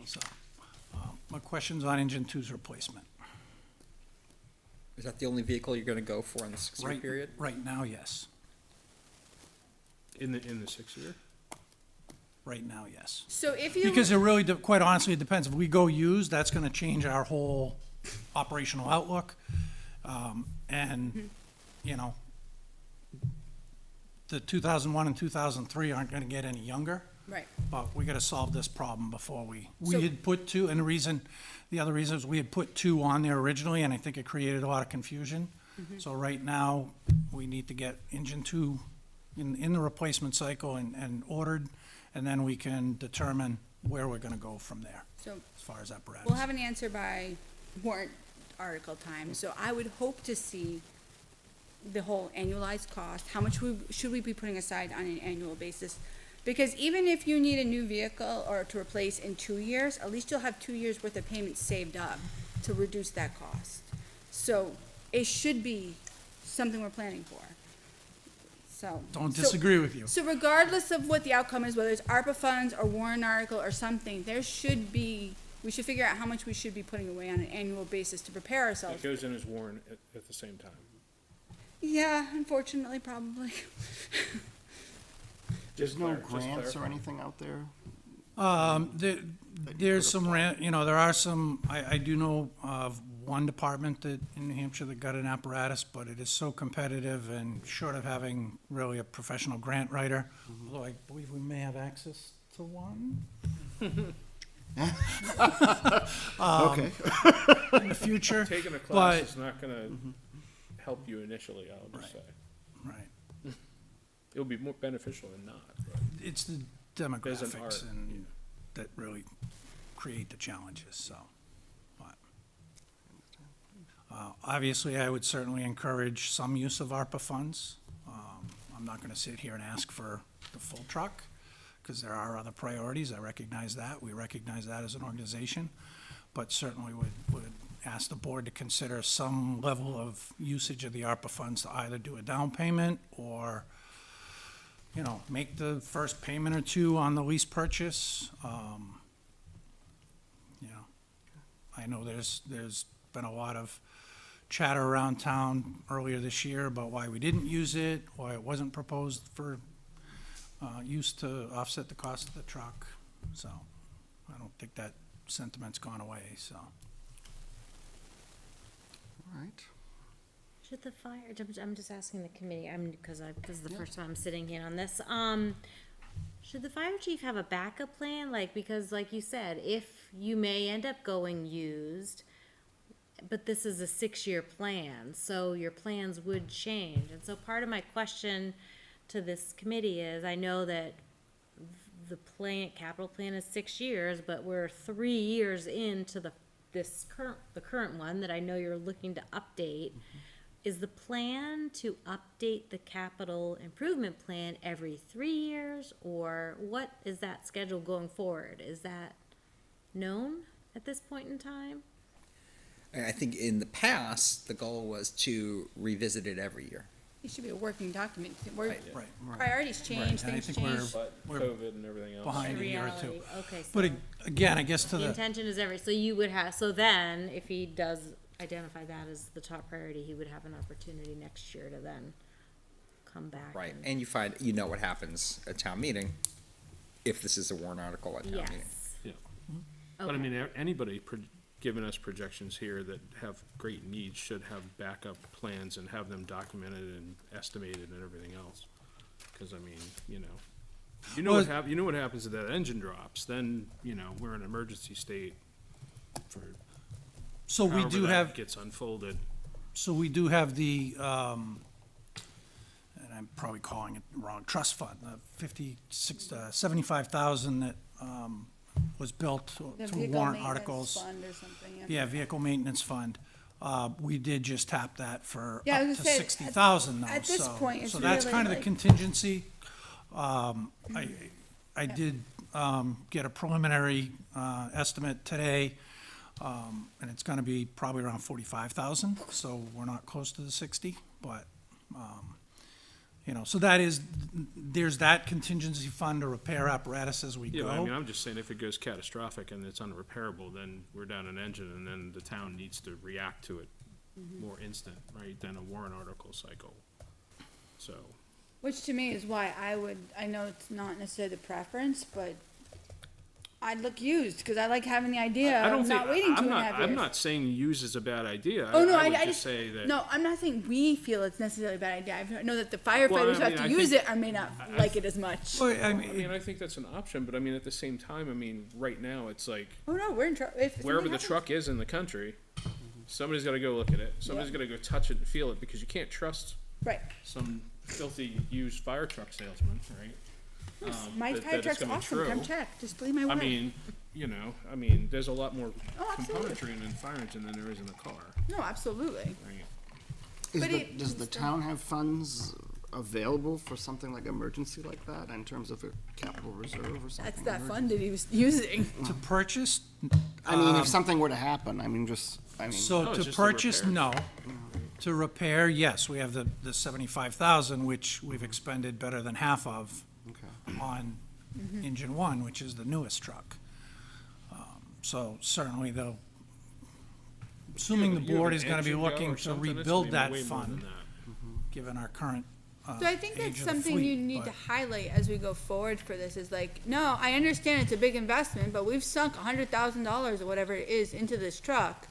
So, my question's on engine two's replacement. Is that the only vehicle you're gonna go for in the 6-year period? Right now, yes. In the 6-year? Right now, yes. So if you. Because it really, quite honestly, it depends. If we go used, that's gonna change our whole operational outlook. And, you know, the 2001 and 2003 aren't gonna get any younger. Right. But we gotta solve this problem before we So- had put 2, and the other reason is we had put 2 on there originally, and I think it created a lot of confusion. So right now, we need to get engine 2 in the replacement cycle and ordered, and then we can determine where we're gonna go from there, So as far as apparatus. we'll have an answer by warrant article time, so I would hope to see the whole annualized cost, how much should we be putting aside on an annual basis? Because even if you need a new vehicle or to replace in 2 years, at least you'll have 2 years worth of payments saved up to reduce that cost. So it should be something we're planning for. So. Don't so- disagree with you. So regardless of what the outcome is, whether it's ARPA funds or warrant article or something, we should figure out how much we should be putting away on an annual basis to prepare It ourselves. goes in as warrant at the same time. Yeah, unfortunately, probably. There's no Just grants or clarify. anything out there? There's some there are some, I do know of one department that, in New Hampshire, that got an apparatus, but it is so competitive and short of having really a professional grant writer, although I believe we may have access to one. Okay. In the future. Taking a class but- is not gonna help you initially, I'll just say. Right. It'll be more beneficial than not, but It's the There's an demographics art, and that really create the challenges, so. but, Obviously, I would certainly encourage some use of ARPA funds. I'm not gonna sit here and ask for the full truck, because there are other priorities, I recognize that, we recognize that as an organization, but certainly would ask the board to consider some level of usage of the ARPA funds to either do a down payment or, you know, make the first payment or 2 on the lease purchase. You know, I know there's been a lot of chatter around town earlier this year about why we didn't use it, why it wasn't proposed for use to offset the cost of the truck. So I don't think that sentiment's gone away, so. All right. Should the fire, I'm just asking the committee, this is the first time I'm sitting in on this, should the fire chief have a backup plan, because like you said, if you may end up going used, but this is a 6-year plan, so your plans would change, and so part of my question to this committee is, I know that the capital plan is 6 years, but we're 3 years into the current one that I know you're looking to update. Is the plan to update the capital improvement plan every 3 years, or what is that schedule going forward? Is that known at this point in time? I think in the past, the goal was to revisit it every year. It should be a working document. Right. Priorities change, And I things think change. but We're COVID and everything else. behind a year or 2. Reality, okay, so. But again, I guess to The the, intention is so you would have, so then, if he does identify that as the top priority, he would have an opportunity next year to then come back. Right, and you know what happens at town meeting, if this is a warrant article at town meeting. Yes. Yeah. But I Okay. mean, anybody giving us projections here that have great needs should have backup plans and have them documented and estimated and everything else. Cause I mean, You know you know what happens if that engine drops, then, you know, we're in an emergency state for So we however do that have, gets unfolded. so we do have the, and I'm probably calling it wrong, trust fund, 75,000 that, was built The through vehicle warrant maintenance articles. fund or something, yeah. Yeah, vehicle maintenance fund. We did just tap that for Yeah, I up was to gonna say, 60,000 now, at this so. point, it's So that's really kind of the like- contingency. I did, get a preliminary, estimate today, and it's gonna be probably around 45,000, so we're not close to the 60, but, you know, so that is, there's that contingency fund to repair apparatus as we Yeah, but I mean, go. I'm just saying if it goes catastrophic and it's unrepairable, then we're down an engine and then the town needs to react to it more instant, right, than a warrant article cycle. So, Which to me is why I know it's not necessarily the preference, but I'd look used, because I like having the idea I don't of think, not waiting 2.5 years. I'm not saying use is a bad idea. Oh, no, I would I just say that. No, I'm not saying we feel it's necessarily a bad idea. I know that the Well, firefighters who I have mean, to I use think- it may not like it as much. Well, I I mean, mean, I think that's an option, but I mean, at the same time, I mean, right now, it's like, Oh, no, we're in trouble. wherever the truck is in the country, somebody's gotta go look at it, somebody's gotta go touch it and feel it, because you can't trust Right. some filthy used fire truck salesman, right? My that fire it's truck's gonna be awesome. Come true. check. Just believe my word. I mean, you know, I mean, there's a lot more Oh, absolutely. componentry in a fire engine than there is in a car, No, absolutely. right? But Does the town have funds available for something like emergency like that in terms of a capital reserve or something? That's that fund that he was using. to purchase, I mean, if something were to happen, I mean, so No, it's to just the purchase, repairs. no. To repair, yes, we have the 75,000, which we've expended better than half of okay. on engine one, which is the newest truck. So certainly though, assuming the You have board an is gonna be engine go looking or to something, it's rebuild gonna that be way more than fund, that. given our current, So I think that's age of the something you fleet, need to but- highlight as we go forward for this is like, no, I understand it's a big investment, but we've sunk $100,000 or whatever it is into this truck.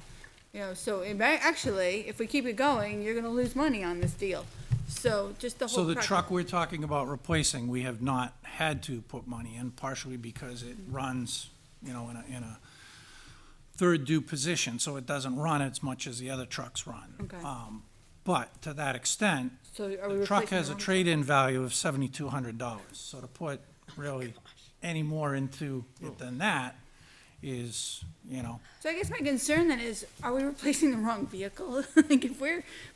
You know, so actually, if we keep it going, you're gonna lose money on this deal. So just the whole. So the truck we're talking about replacing, we have not had to put money in, partially because it runs, you know, in a third due position, so it doesn't run as much as the other trucks run. Okay. But to that extent, So are we the truck replacing has the a wrong- trade-in value of $7,200. So to put really any more into it than that is, you know, So I guess my concern then is, are we replacing the wrong vehicle? Like if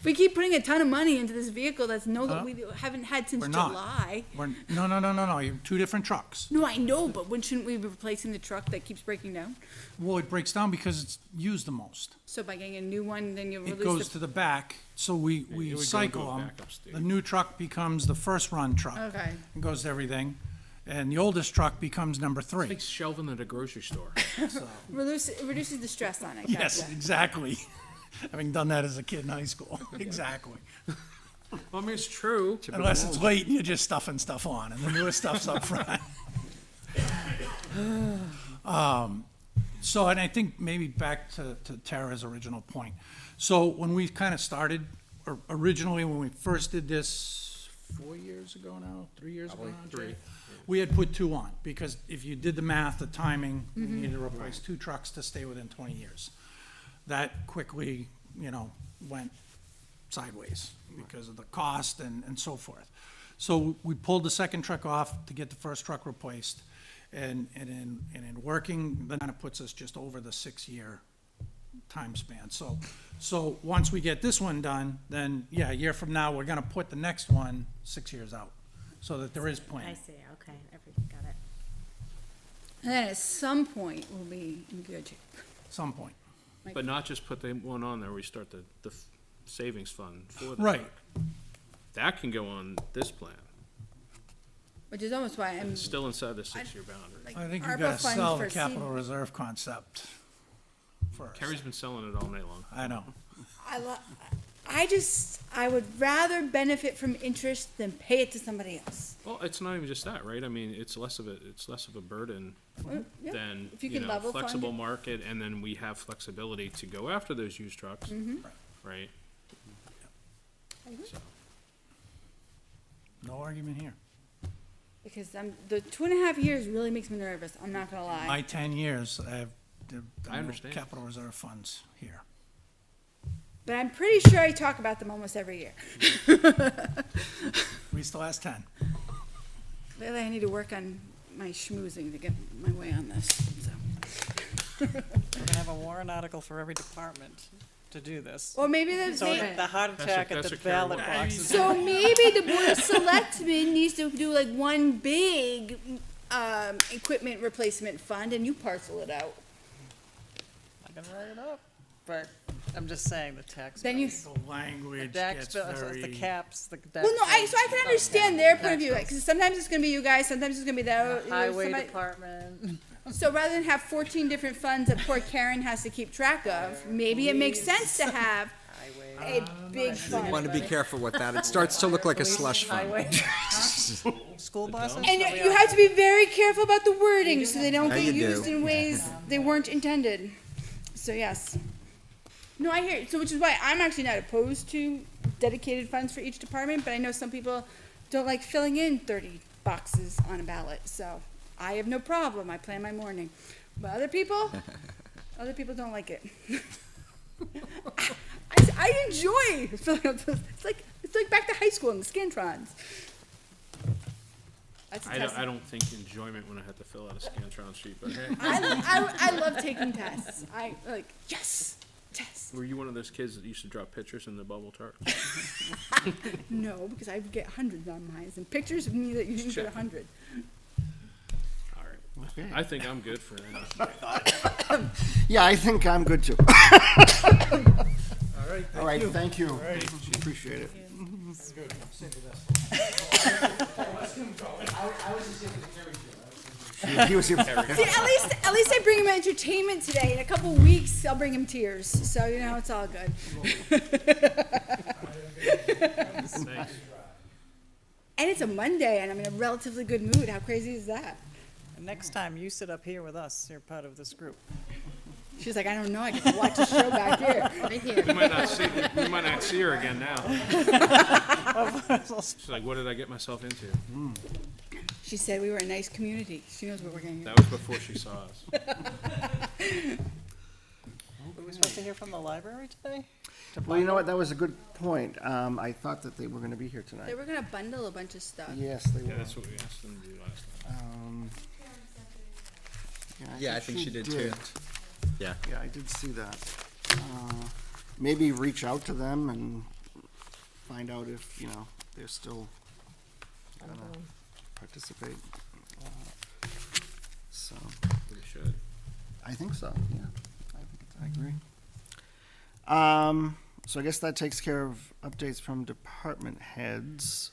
we keep putting a ton of money into this vehicle that's we haven't had since we're not. July. No, you're two different trucks. No, I know, but when shouldn't we be replacing the truck that keeps breaking down? Well, it breaks down because it's used the most. So by getting a new one, then you It release goes the. to the back, so we it would go cycle to a them. backup state. The new truck becomes the first run truck. Okay. And goes to everything, and the oldest truck becomes number It's 3. like shelving at a grocery store. So, Reduces the stress on it. yes, gotcha. exactly. Having done that as a kid in high school, exactly. I mean, it's true. Unless it's late and you're just stuffing stuff on, and the newest stuff's up front. So, and I think maybe back to Tara's original point. So when we kind of started, or originally when we first did this 4 years ago now, 3 years ago now, Jay? We had put 2 on, because if you did the math, the timing, we needed to replace 2 trucks to stay within 20 years. That quickly, you know, went sideways because of the cost and so forth. So we pulled the second truck off to get the first truck replaced, and in working, that kind of puts us just over the 6-year time span. So once we get this one done, then, yeah, a year from now, we're gonna put the next one 6 years out, so that there is I planning. see, okay, everything, got it. And then at some point, we'll be in good shape. Some point. But not just put the one on there, we start the savings fund for the Right. truck. That can go on this plan. Which is almost why I'm. It's still inside the 6-year boundary. like, I think you ARPA gotta funds sell for the capital seed- reserve concept first. Kerry's been selling it all night long. I know. I would rather benefit from interest than pay it to somebody else. Well, it's not even just that, right? I mean, it's less of a burden Well, yeah, than, if you you can know, level fund flexible it. market, and then we have flexibility to go after those used trucks, right? So, No argument here. Because the 2.5 years really makes me nervous, I'm not gonna lie. My 10 years, I've, I understand. capital reserve funds here. But I'm pretty sure I talk about them almost every year. We still last 10. Lately, I need to work on my schmoozing to get my way on this, so. We're gonna have a warrant article for every department to do this. Or maybe there's, So the heart attack at that's the a carry ballot one. boxes. so maybe the Board of Selectmen needs to do like one big, equipment replacement fund and you parcel it out. I'm gonna write it up, but I'm just saying the tax. Then you, bills. The The language tax gets bills, very. the caps, the. well, no, so I can understand their point of view, because sometimes it's gonna be you guys, sometimes it's gonna be the. Highway somebody- department. So rather than have 14 different funds that poor Karen has to keep track of, maybe it makes sense to have a big You fund. want to be careful with that. It starts to look like a slush fund. Highway. School buses? And you have to be very careful about the wording, so they don't Yeah, get you do. used in ways they weren't intended. So yes. No, I hear, so which is why I'm actually not opposed to dedicated funds for each department, but I know some people don't like filling in 30 boxes on a ballot, so I have no problem, I plan my morning. But other people don't like it. I enjoy filling out those, it's like back to high school in the Scantrons. That's a test. I don't think enjoyment when I have to fill out a Scantron sheet, but hey. I love taking tests. I like, yes, tests. Were you one of those kids that used to draw pictures in the bubble chart? No, because I get hundreds on mine, and pictures of me that you didn't get 100. All right. I think I'm good for that. Yeah, I think I'm good too. All right, All right, thank you. right. Appreciate it. He was here. See, at least I bring him entertainment today. In a couple weeks, I'll bring him tears. So you know, it's all good. Thanks. And it's a Monday, and I'm in a relatively good mood. How crazy is that? And next time you sit up here with us, you're part of this group. She's like, I don't know. I get to watch the show back here. Right here. We might not see her again now. She's like, what did I get myself into? She said we were a nice community. She knows what we're going to That was before she saw us. Were we supposed to hear from the library today? Well, you know what, that was a good point. I thought that they were gonna be here They tonight. were going to bundle a bunch of stuff. Yes, they Yeah, were. that's what we asked them to do last time. Yeah, I think she did too. Yeah. Yeah, I did see that. Maybe reach out to them and find out if, you know, they're still gonna participate. So, We should. I think so, yeah. I agree. So I guess that takes care of updates from department heads.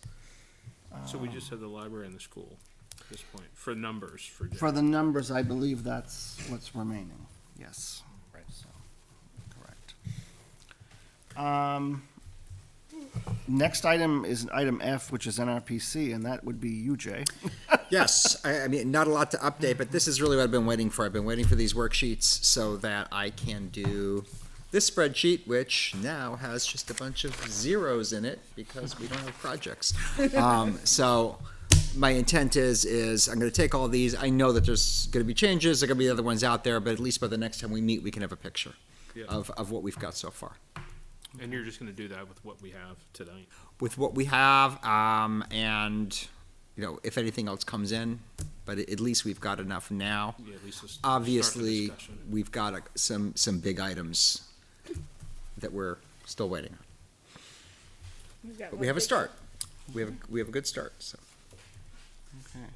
So we just had the library and the school at this point, for numbers, for. For the numbers, I believe that's what's remaining, yes. Right. So, correct. Next item is item F, which is NRPC, and that would be you, Jay. Yes, I mean, not a lot to update, but this is really what I've been waiting for. I've been waiting for these worksheets so that I can do this spreadsheet, which now has just a bunch of zeros in it because we don't have projects. So my intent is I'm gonna take all these. I know that there's gonna be changes, there are gonna be other ones out there, but at least by the next time we meet, we can have a picture Yeah. of what we've got so far. And you're just gonna do that with what we have tonight. With what we have, and, you know, if anything else comes in, but at least we've got enough now. Yeah, at least to start the Obviously, discussion. we've got some big items that we're still waiting on. We've got But one we have a big- start. We have a good start, so. Okay.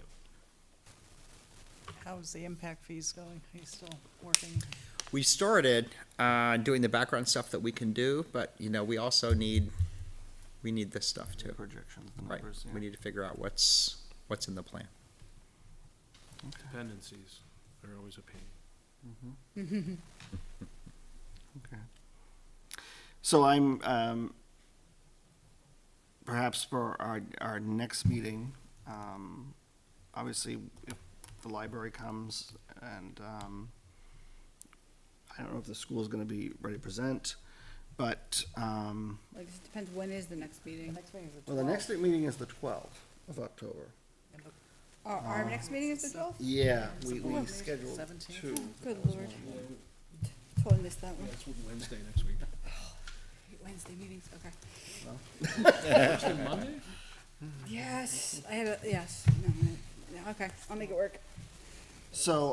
How's the impact fees going? Are you still working? We started, doing the background stuff that we can do, but, you know, we also need this stuff too. Projections, the Right, numbers, yeah. we need to figure out what's in the plan. Dependencies are always a pain. Okay. So I'm, perhaps for our next meeting, obviously, if the library comes and, I don't know if the school's gonna be ready to present, but, Like, it depends when is the next meeting. Next meeting is the well, the next meeting is the 12th of October. Our next meeting is the 12th? Yeah, we scheduled 17th. two. Good lord. Totally missed that one. That's Wednesday next week. Wednesday meetings, okay. Actually, Monday? Yes, I had a, yes, no, okay, I'll make it work. So,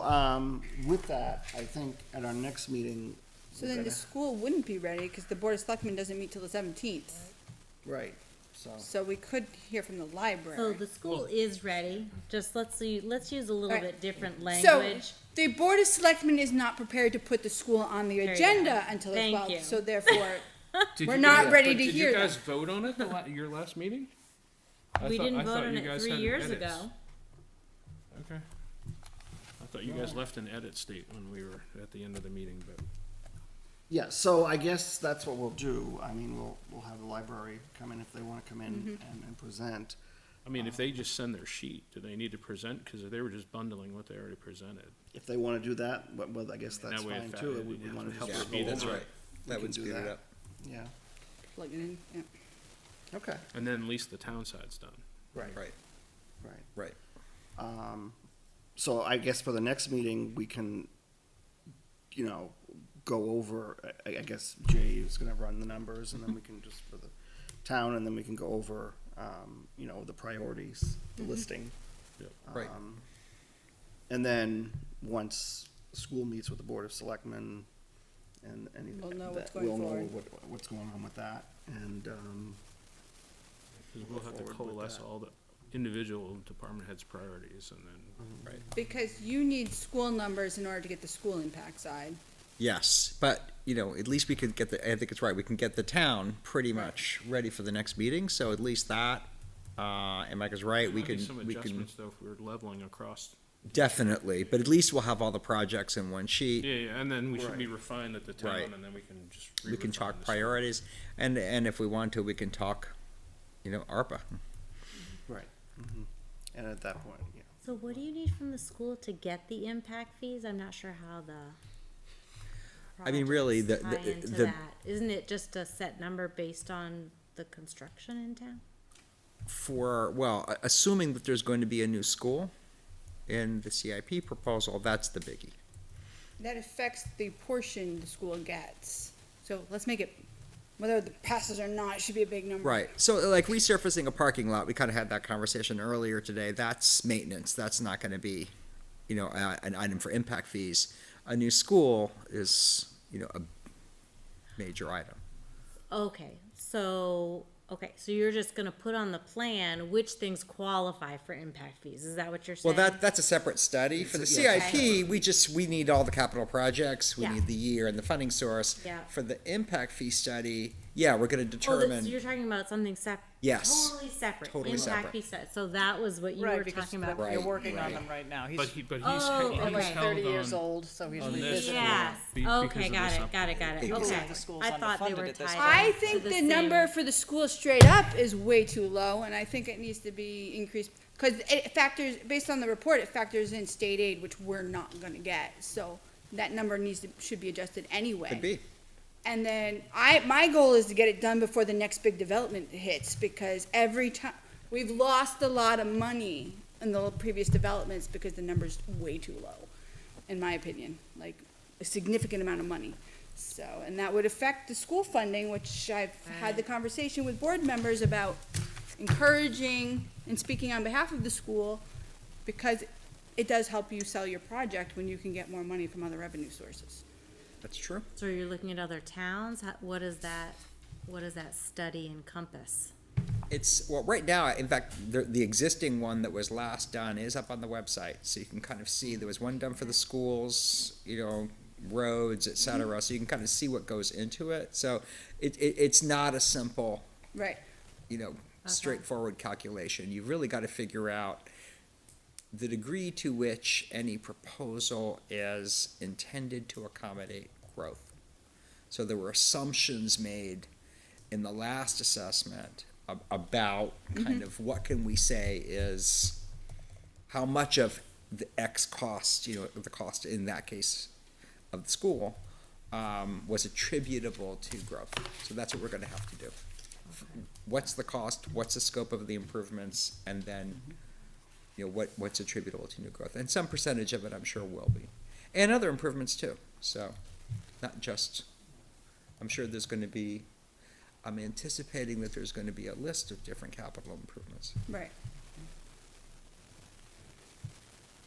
with that, I think at our next meeting. So we're then the gonna- school wouldn't be ready, cause the Board of Selectmen doesn't meet till the 17th. Right, so, So we could hear from the library. So the school is ready, just let's use a little Alright. bit different So, language. the Board of Selectmen is not prepared to put the school on the you agenda go. until the Thank 12th, you. so therefore, Did we're you not guys- ready but to hear Did them. you guys vote on it your last meeting? We didn't vote on you it guys 3 had years edits. ago. Okay. I thought you guys left an edit state when we were at the end of the meeting, but. yeah, so I guess that's what we'll do. I mean, we'll have the library come in if they wanna come in and present. I mean, if they just send their sheet, do they need to present? Because they were just bundling what they already presented. If they wanna do that, well, I guess that's That way fine if too. that- We yeah, wanna help just. speed it go up. over it. That We would can do speed it that. up. Yeah, Plug it in, yeah. okay, And then at least the town side's done. right, Right, right. right. So I guess for the next meeting, we can, go over, I guess Jay is gonna run the numbers, and then we can just for the town, and then we can go over, the priorities, the listing. Yep. Right. And then, once the school meets with the Board of Selectmen, and any. We'll know what's that- going we'll know forward. what's going on with that, and, Because we'll have to forward with coalesce that. all the individual department heads' priorities and then. Right. Because you need school numbers in order to get the school impact side. Yes, but, at least we could get I think it's right, we can get the town pretty much ready for the next meeting, so at least that, and Mike is right, we Might be can, some adjustments though if we're leveling across. definitely, but at least we'll have all the projects in one sheet. Yeah, and then we should be Right. refined at the town Right. and then we can just. We can re-refine talk this. priorities, and if we want to, we can talk, ARPA. right, and at that point, yeah. So what do you need from the school to get the impact fees? I'm not sure how the. I mean, really, projects tie into that. Isn't it just a set number based on the construction in town? Assuming that there's going to be a new school in the CIP proposal, that's the biggie. That affects the portion the school gets. So let's make it, whether it passes or not, it should be a big number. Right, so like resurfacing a parking lot, we kind of had that conversation earlier today, that's maintenance, that's not gonna be, an item for impact fees. A new school is, a major item. Okay, so you're just gonna put on the plan which things qualify for impact fees, is that what you're Well, saying? that's a separate study. For the Yeah. CIP, we need all the capital projects, we Yeah. need the year and the funding source. Yeah. For the impact fee study, we're gonna Oh, determine. so you're talking about something Yes. totally separate, Totally impact separate. fee set, so that was what you Right, were because talking about. you're Right, working on right. them right now. He's But he's Oh, he's okay. like held 30 years on- old, so he's on this revisiting. Yes, because okay, of got this it, got it, Exactly. okay. The school's I thought they underfunded were at this tied point. I up think to the same- number for the school straight up is way too low, and I think it needs to be increased, because it factors, based on the report, it factors in state aid, which we're not gonna get, so that number should be adjusted anyway. Could be. And then my goal is to get it done before the next big development hits, because every time, we've lost a lot of money in the previous developments because the number's way too low, in my opinion, like a significant amount of money. So, and that would affect the school funding, which I've had the conversation with board members about encouraging and speaking on behalf of the school, because it does help you sell your project when you can get more money from other revenue sources. That's true. So you're looking at other towns, what does that study encompass? Right now, in fact, the existing one that was last done is up on the website, so you can kind of see, there was one done for the schools, roads, et cetera, so you can kind of see what goes into it, so it's not a simple, Right. straightforward calculation. You've really got to figure out the degree to which any proposal is intended to accommodate growth. So there were assumptions made in the last assessment about kind of what can we say is how much of the X cost, the cost in that case of the school, was attributable to growth. So that's what we're gonna have to do. What's the cost, what's the scope of the improvements, and then you know, what's attributable to new growth. And some percentage of it, I'm sure, will be. And other improvements too, so, not just, I'm sure there's gonna be, I'm anticipating that there's gonna be a list of different capital improvements. Right.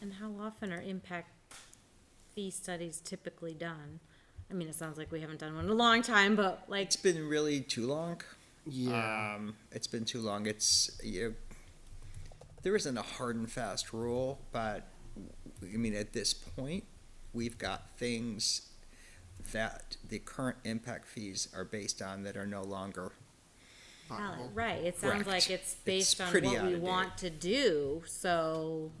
And how often are impact fee studies typically done? I mean, it sounds like we haven't done one in a long time, but like, It's been really too long. Yeah. It's been too long. It's, you know, there isn't a hard and fast rule, but, I mean, at this point, we've got things that the current impact fees are based on that are no longer. valid, right, it sounds Correct. like it's based on pretty what we out of want to do, so.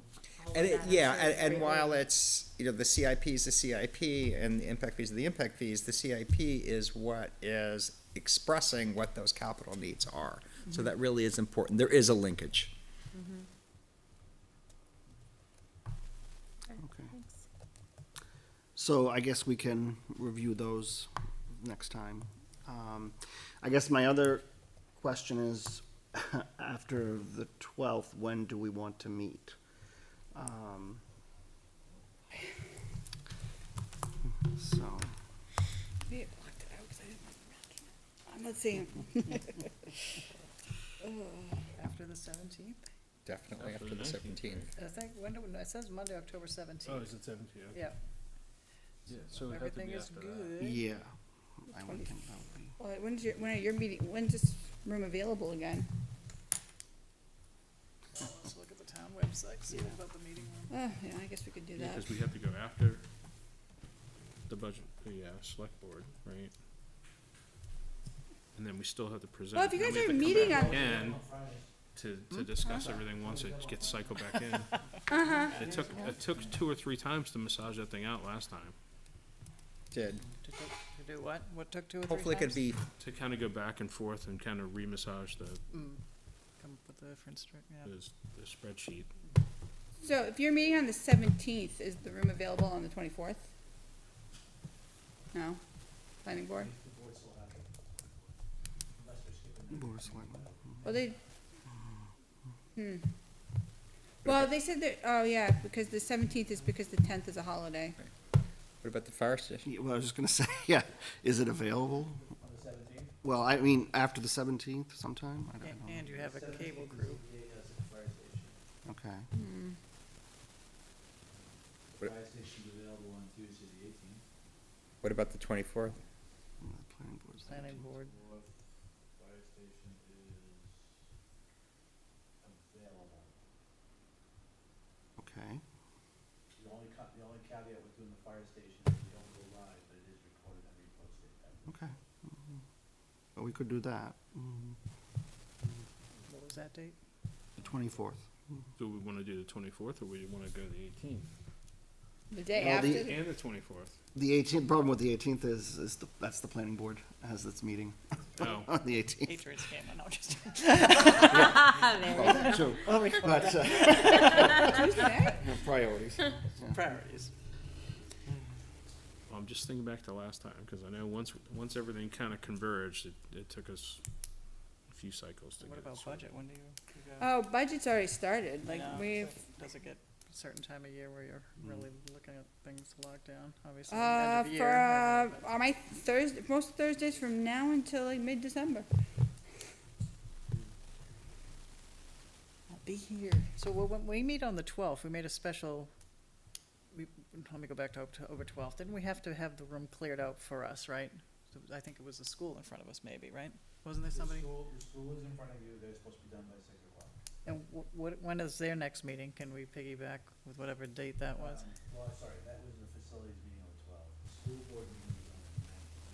all And of it, that, I'm yeah, sure, is and pretty while early. it's, you know, the CIP is the CIP and the impact fees are the impact fees, the CIP is what is expressing what those capital needs are. So that really is important. There is a linkage. Okay. So I guess we can review those next time. I guess my other question is, after the 12th, when do we want to meet? So, Let's see. After the 17th? Definitely After after the the 19th. 17th. I think, it says Monday, October 17th. Oh, is it 17? Okay. Yeah, Yeah, so it'd have to everything be is after that. good. yeah. I would think that would be. Well, when are your meeting, when's this room available again? Let's look at the town website, see about the meeting room. Yeah, I guess we could do Yeah, that. because we have to go after the budget, the select board, right? And then we still have to present. Well, if you and guys we are have to come meeting back on- again to discuss everything once it gets cycled back in. Uh-huh. It took 2 or 3 times to massage that thing out last time, Did. To do what? What took 2 or 3 Hopefully it could times? be, to kind of go back and forth and kind of re-massage Come up with a different, yeah. the spreadsheet. So if you're meeting on the 17th, is the room available on the 24th? No? Planning board? Board of Selectmen. Well, Well, they said that, oh yeah, because the 17th is because the 10th is a holiday. what about the fire station? Yeah, well, I was just gonna say, yeah, is it available? Well, I mean, after the 17th sometime? I don't know. And you have a cable crew. Okay. What about the 24th? The planning board's the Planning 18th. board. Okay. The only caveat with doing the fire station is you don't go live, but it is recorded and reposted. Okay. Well, we could do that. What was that date? The 24th. Do we want to do the 24th or we want to go the 18th? The day Well, after? the- And the 24th? The 18th, problem with the 18th is that's the planning board has its meeting Oh. on the 18th. Patriots game, I know, just. True. But, Tuesday? priorities. Priorities. Well, I'm just thinking back to last time, because I know once everything kind of converged, it took us a few cycles to get What it about sorted. budget? When do you go? Oh, budget's already started, like, No, we've, so Does it get a certain time of year where you're really looking at things to lock down, obviously, the end of the for, year? on my Thursday, most Thursdays from now until like mid-December. I'll be here. So when we meet on the 12th, we made a special, let me go back to October 12th. Didn't we have to have the room cleared out for us, right? So I think it was the school in front of us maybe, right? Wasn't there somebody? The school is in front of you, they're supposed to be done by 6 o'clock. And when is their next meeting? Can we piggyback with whatever date that was? Well, sorry, that was the facilities meeting on the 12th. The school board meeting was on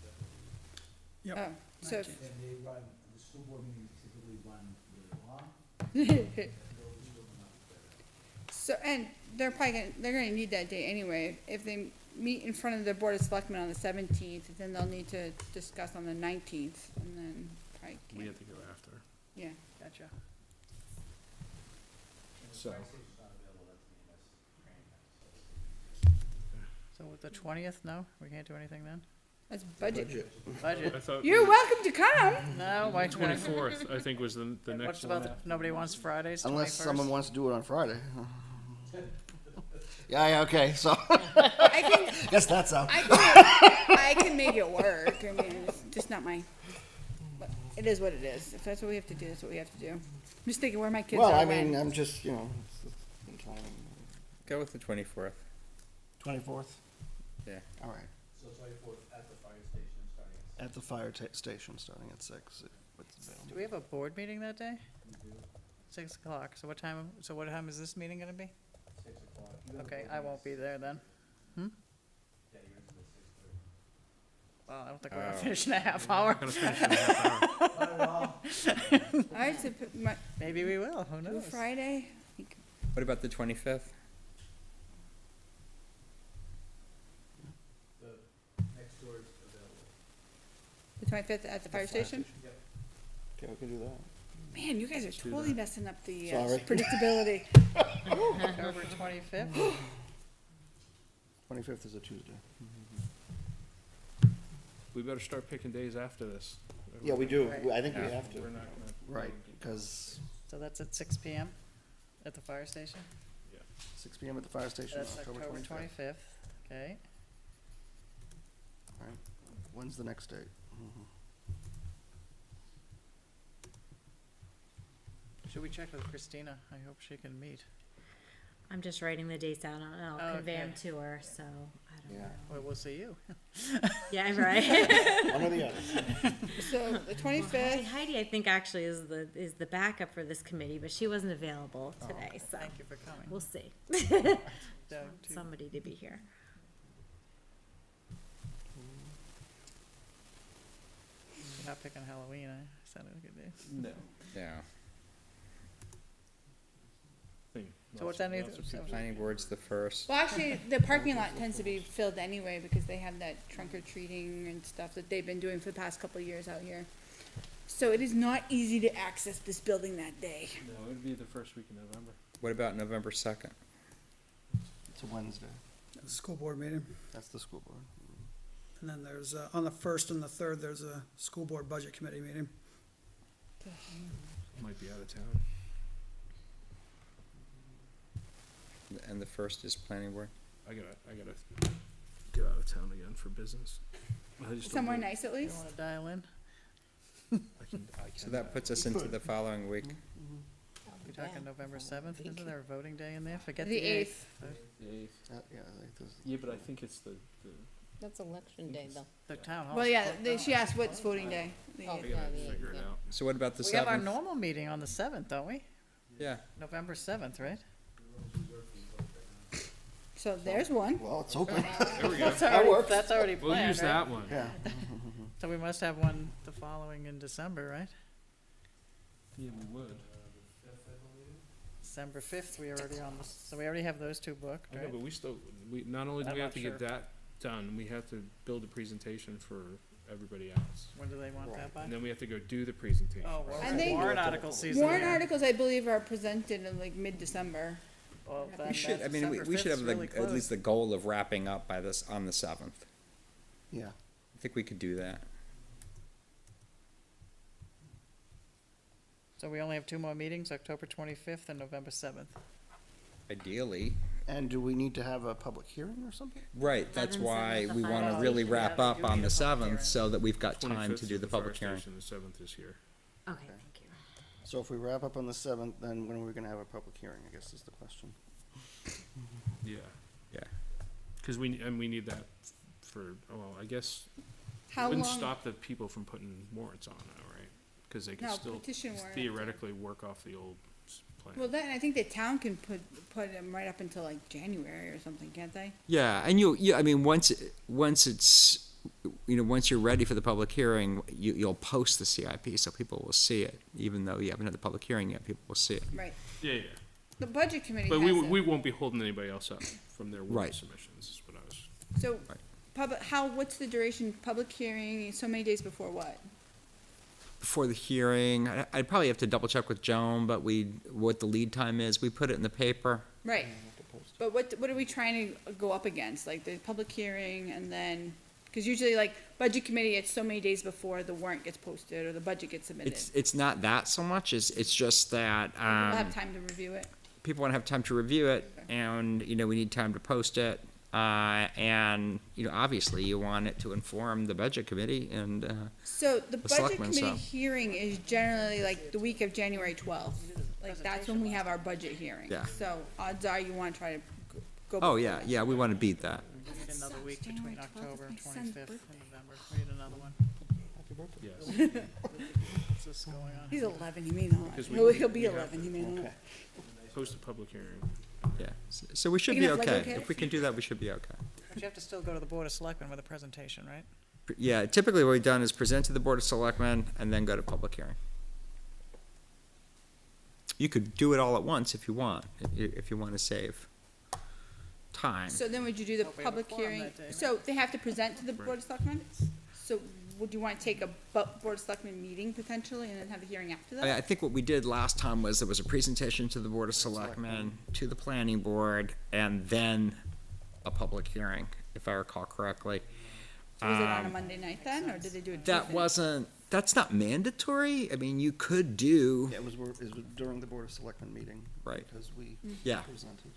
the 19th. Yep. Oh, so, if- And they run, the school board meetings typically run really long. so, and they're gonna need that day anyway. If they meet in front of the Board of Selectmen on the 17th, then they'll need to discuss on the 19th, and then probably We can't, have to go after. yeah. Gotcha. So, So with the 20th, no? We can't do anything then? That's budget. Budget. I thought You're welcome to come. No, my 24th, I think, was the What's next about, one. the- nobody wants Fridays, 21st? Unless someone wants to do it on Friday. Yeah, okay, so, I can, guess that's out. I can make it work. I mean, it's just not my, but it is what it is. If that's what we have to do, that's what we have to do. I'm just thinking where my kids Well, are I mean, when. I'm just, you know, it's timing. Go with the 24th. 24th? Yeah. All right. So 24th at the fire station starting at At the fire station, starting at 6. What's available. Do we have a board meeting that day? 6 o'clock. So what time is this meeting gonna be? 6 o'clock. Okay, I won't be there then. Yeah, you're into the 6:30. Well, I don't think we're gonna finish in a half hour. Gonna finish in a half hour. All right, so Maybe we will, who do knows? Friday. What about the 25th? Next door is available. The 25th at the fire station? Okay, we can do that. Man, you guys are totally messing up the Sorry. predictability. October 25th? 25th is a Tuesday. We better start picking days after this. Yeah, we do. Right. I think we have to. We're not gonna. Right, because So that's at 6 PM at the fire station? 6 PM at the fire station, That's October October 25th. 25th, okay. All right. When's the next date? Should we check with Christina? I hope she can meet. I'm just writing the dates out and I'll convey them Okay. to her, so I don't Yeah. know. Well, we'll see you. Yeah, right. One or the other. So the 25th, Heidi, I think actually is the backup for this committee, but she wasn't available today, so Thank you for coming. we'll see. Down to- Somebody to be here. You're not picking Halloween, I sounded like a day. No. Yeah. So what's that need? Planning board's the 1st. well, actually, the parking lot tends to be filled anyway because they have that trunk or treating and stuff that they've been doing for the past couple of years out here. So it is not easy to access this building that day. No, it'd be the first week in November. What about November 2nd? It's a Wednesday. School board meeting. That's the school board. And then there's, on the 1st and the 3rd, there's a school board budget committee meeting. Might be out of town. And the 1st is planning board? I gotta get out of town again for business. I just don't Somewhere know. nice at You least. wanna dial in? I can So that puts us into the following week. We're talking November 7th, isn't there a voting day in there? Forget The the 8th. Yeah, I think this. Yeah, but I think it's the That's election day, though. The town hall. Well, yeah, she asked what's voting day. The Oh, eighth. I gotta figure it out. So what about the 7th? We have our normal meeting on the 7th, don't we? Yeah. November 7th, right? So there's one. Well, it's open. There we go. That's already We'll planned, use right? that one. Yeah. So we must have one the following in December, right? Yeah, we would. December 5th, we already on this, so we already have those two booked, I know, right? but we still, not only do I'm we have not to get sure. that done, we have to build a presentation for everybody else. When do they want that by? And then we have to go do the presentation. Oh, well, And they- warrant article season. Warrant there. articles, I believe, are presented in like mid-December. Well, We then should, that I mean, December we should 5th 's have really at least close. the goal of wrapping up by this, on the 7th. Yeah. I think we could do that. So we only have two more meetings, October 25th and November 7th. Ideally. And do we need to have a public hearing or something? Right, that's 7th why is the we fire wanna station. really Yeah, wrap we up do on need the a public 7th, so that we've got time 25th to is do the fire public hearing. station, The 7th is here. Okay, thank you. So if we wrap up on the 7th, then when are we gonna have a public hearing, I guess is the question. Yeah. Yeah. Cause we need that for, well, I guess, How wouldn't long? stop the people from putting warrants on now, right? Cause they can No, still petition warrant. theoretically work off the old plan. Well, then I think the town can put them right up until like January or something, can't they? Yeah, and I mean, once it's, once you're ready for the public hearing, you'll post the CIP, so people will see it. Even though you haven't had the public hearing yet, people will see it. Right. Yeah. The budget committee But has we it. won't be holding anybody else up from their warrant Right. submissions, is what I was. So, Right. what's the duration, public hearing, so many days before what? Before the hearing, I'd probably have to double check with Joan, but what the lead time is, we put it in the paper. Right. But what are we trying to go up against? Like the public hearing and then, Cause usually like budget committee, it's so many days before the warrant gets posted or the budget gets submitted. It's not that so much, it's just that, We'll have time to review it. people wanna have time to review it, and, you know, we need time to post it. And, you know, obviously you want it to inform the budget committee and, So the budget selectmen, committee so. hearing is generally like the week of January 12th. Like that's when we have our budget hearing. Yeah. So odds are you wanna try to go. oh, before yeah, that. yeah, we wanna beat that. We need another week between January 12th, October my son's 25th and birthday. November. We need another one. Yes. What's this going on? He's 11, he may not. Because we- He'll be we have 11, he may not. Post a public hearing. Yeah, so we should Big be enough, like, okay. okay? If we can do that, we should be okay. But you have to still go to the Board of Selectmen with a presentation, right? Yeah, typically what we've done is present to the Board of Selectmen and then go to public hearing. You could do it all at once if you want, if you want to save time. So then would you do the Oh, we have a public quorum hearing? that day, right? So they have to present to the Board of Selectmen? So would you wanna take a Board of Selectmen meeting potentially and then have a hearing after I that? think what we did last time was there was a presentation to the Board of Selectmen, to the Planning Board, and then a public hearing, if I recall correctly. So was it on a Monday night then, or did they do it Tuesday? That's not mandatory. I mean, you could do, Yeah, it was during the Board of Selectmen meeting. Right. Because we Yeah. presented.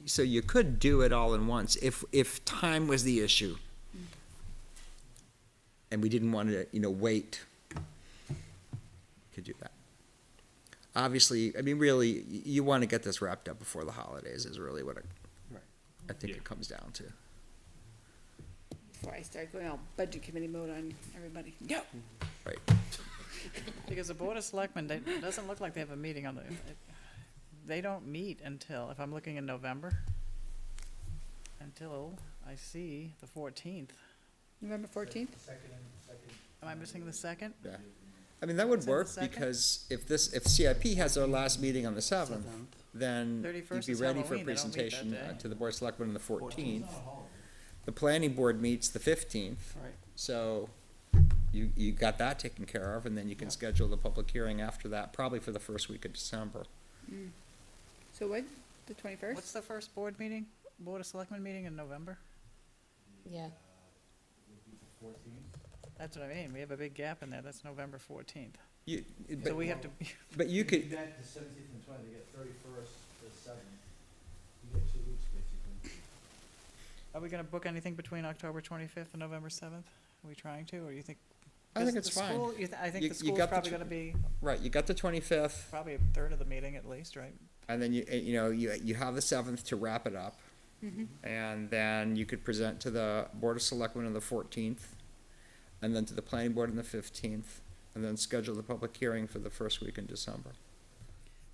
so you could do it all in once, if time was the issue. And we didn't want to, you know, wait. Could do that. Obviously, I mean, really, you want to get this wrapped up before the holidays is really what Right. I think Yeah. it comes down to. Before I start going all budget committee mode on everybody. Go! Right. Because the Board of Selectmen, it doesn't look like they have a meeting on they don't meet until, if I'm looking in November, until I see the 14th. November 14th? Am I missing the second? Yeah. I mean, that would Is it the work second? because if CIP has their last meeting on the seventh, then 31st you'd be is ready for a Halloween. They don't meet that presentation day. to the Board of Selectmen on the 14th. The planning board meets the 15th. Right. So you got that taken care of, and then you can schedule the public hearing after that, probably for the first week of December. So what, the 21st? What's the first board meeting, Board of Selectmen meeting in November? Yeah. That's what I mean, we have a big gap in there, that's November 14th. You, So but, we have to, but you could, That, the 17th and 20th, they get 31st to 7th. You get 2 weeks basically. are we gonna book anything between October 25th and November 7th? Are we trying to, or you think? I think because it's the fine. school- I think You- the you school's got the probably tw- gonna be right, you got the 25th, probably a third of the meeting at least, right? and then you have the 7th to wrap it up. And then you could present to the Board of Selectmen on the 14th, and then to the Planning Board on the 15th, and then schedule the public hearing for the first week in December.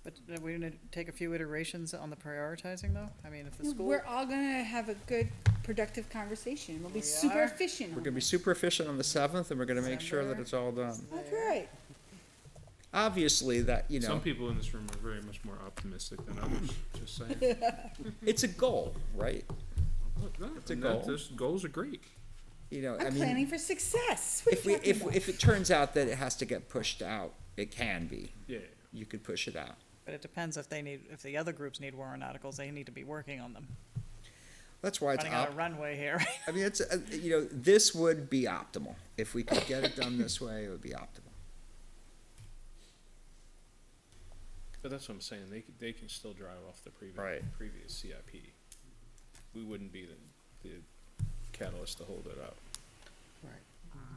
But are we gonna take a few iterations on the prioritizing though? I mean, if the school, We're all gonna have a good, productive conversation. We'll be We super are? efficient. We're on gonna be it. super efficient on the 7th, and we're gonna make sure that December. it's all done. That's right. Obviously, that, Some people in this room are very much more optimistic than others, just saying. it's a goal, right? It's a goal. Goals are great. I I'm mean, planning for success. What are if you we, talking about? if it turns out that it has to get pushed out, it can be. Yeah. You could push it out. but it depends if if the other groups need warrant articles, they need to be working on them. That's why it's Running on a runway here. I mean, it's, this would be optimal. If we could get it done this way, it would be optimal. But that's what I'm saying, they can still drive off the Right. previous CIP. We wouldn't be the catalyst to hold it up.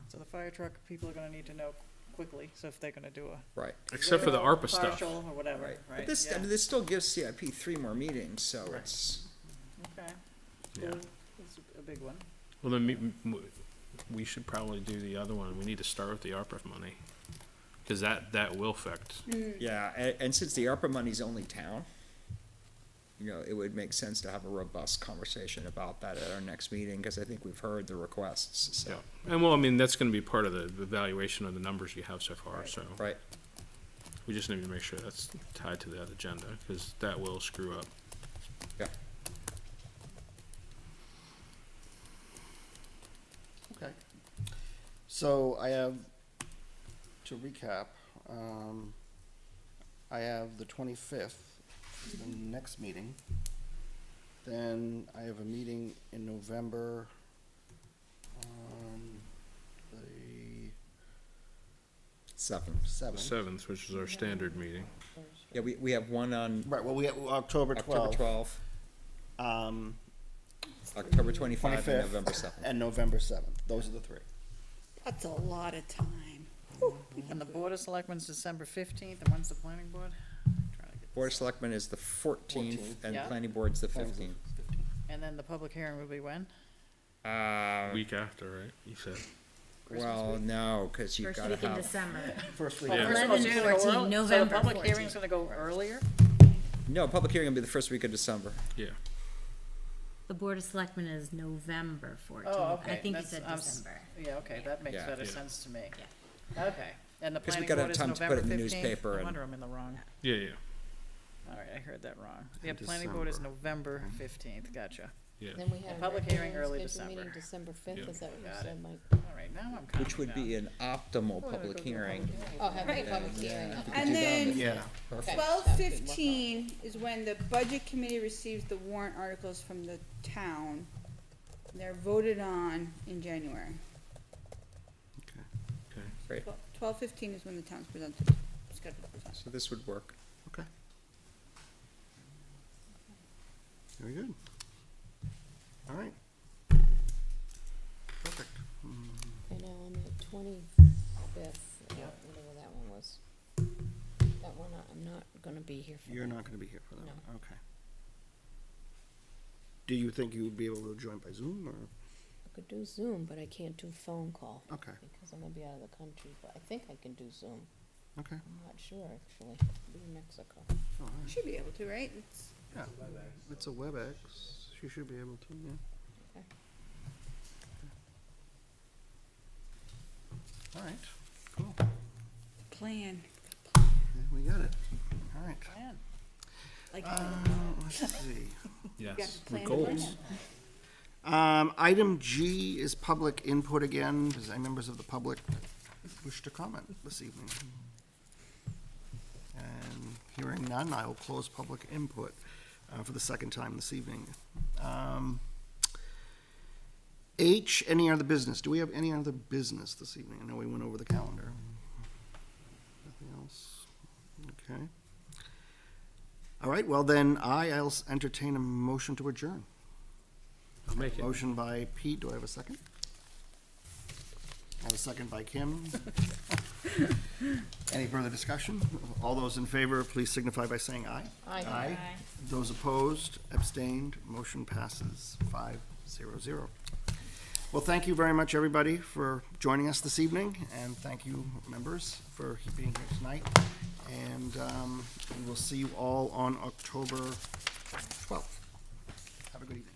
So the fire truck, people are gonna need to know quickly, so if they're gonna do a. Right. Except for the ARPA stuff. Partial or whatever, right? But this, I mean, this still gives CIP 3 more meetings, so it's, Okay. Yeah. Cool. That's a big one. Well, then we should probably do the other one. We need to start with the ARPA money. Cause that will affect. yeah, and since the ARPA money's only town, it would make sense to have a robust conversation about that at our next meeting, because I think we've heard the requests, so. Yeah. And well, I mean, that's gonna be part of the evaluation of the numbers you have so far, so. Right. We just need to make sure that's tied to that agenda, cause that will screw up. Yeah. Okay. So I have, to recap, I have the 25th, the next meeting. Then I have a meeting in November 7. The 7th, which is our standard meeting. Yeah, we have one on Right, well, we have October October 12th. 12th, Um, October 25, 25th, and November 7th. and November 7th. Those are the three. That's a lot of time. And the Board of Selectmen's December 15th, and when's the planning board? Trying to get Board of this. Selectmen is the 14th, and Yeah. Planning Board's the 15th. And then the public hearing will be when? Week after, right? You said. Well, no, because you've First got to week in have, December. First week. Yeah. 11, So it's gonna go 14, early- November So the public 14. hearing's gonna go earlier? no, public hearing will be the first week of December. Yeah. The Board of Selectmen is November 14th. Oh, okay. I think you That's- said I'm s- December. Yeah, okay, that makes Yeah. better Yeah. sense to me. Okay, and the 'Cause we planning gotta board have is time to put November it in the 15th? newspaper No and- wonder I'm in the wrong. Yeah, yeah, All right, I heard that wrong. Yeah, In planning board is December. November 15th, gotcha. yeah. Then we have. public regular hearing early scheduled meeting December. December 5th, Yeah. is that what you Got said, it. Mike? All right, now I'm Which would counting be an optimal now. public hearing. Oh, having a public hearing. Yeah, if we could And do that, then- Yeah. perfect. 12/15 is when the budget committee receives the warrant articles from the town. They're voted on in January. Okay. Great, 12/15 is when the town's presented, scheduled to present. so this would work. Okay. Very good. All right. Perfect. Okay, now on the 25th, whatever that one was. That one, I'm not gonna be here for. You're not gonna be here for that No. one, okay. Do you think you would be able to join by Zoom, or? I could do Zoom, but I can't do phone call. Okay. Because I'm gonna be out of the country, but I think I can do Zoom. Okay. I'm not sure, actually. I'll be in Mexico. All right. Should be able to, right? It's, Yeah, it's a WebEx, you should be able to, yeah. Okay. All right, cool, plan. yeah, we got it, all right. Plan. Like, Let's see. Yes. plan Goals. Item G is public input again. Does any members of the public wish to comment this evening? And hearing none, I will close public input for the second time this evening. H, any other business? Do we have any other business this evening? I know we went over the calendar. Nothing else? Okay. All right, well then, I'll entertain a motion to adjourn. I'll make it. Motion by Pete, do I have a second? I have a second by Kim. Any further discussion? All those in favor, please signify by saying aye. Aye. Those opposed, abstained, motion passes 5-0-0. Well, thank you very much, everybody, for joining us this evening, and thank you, members, for being here tonight. And we will see you all on October 12th. Have a good evening.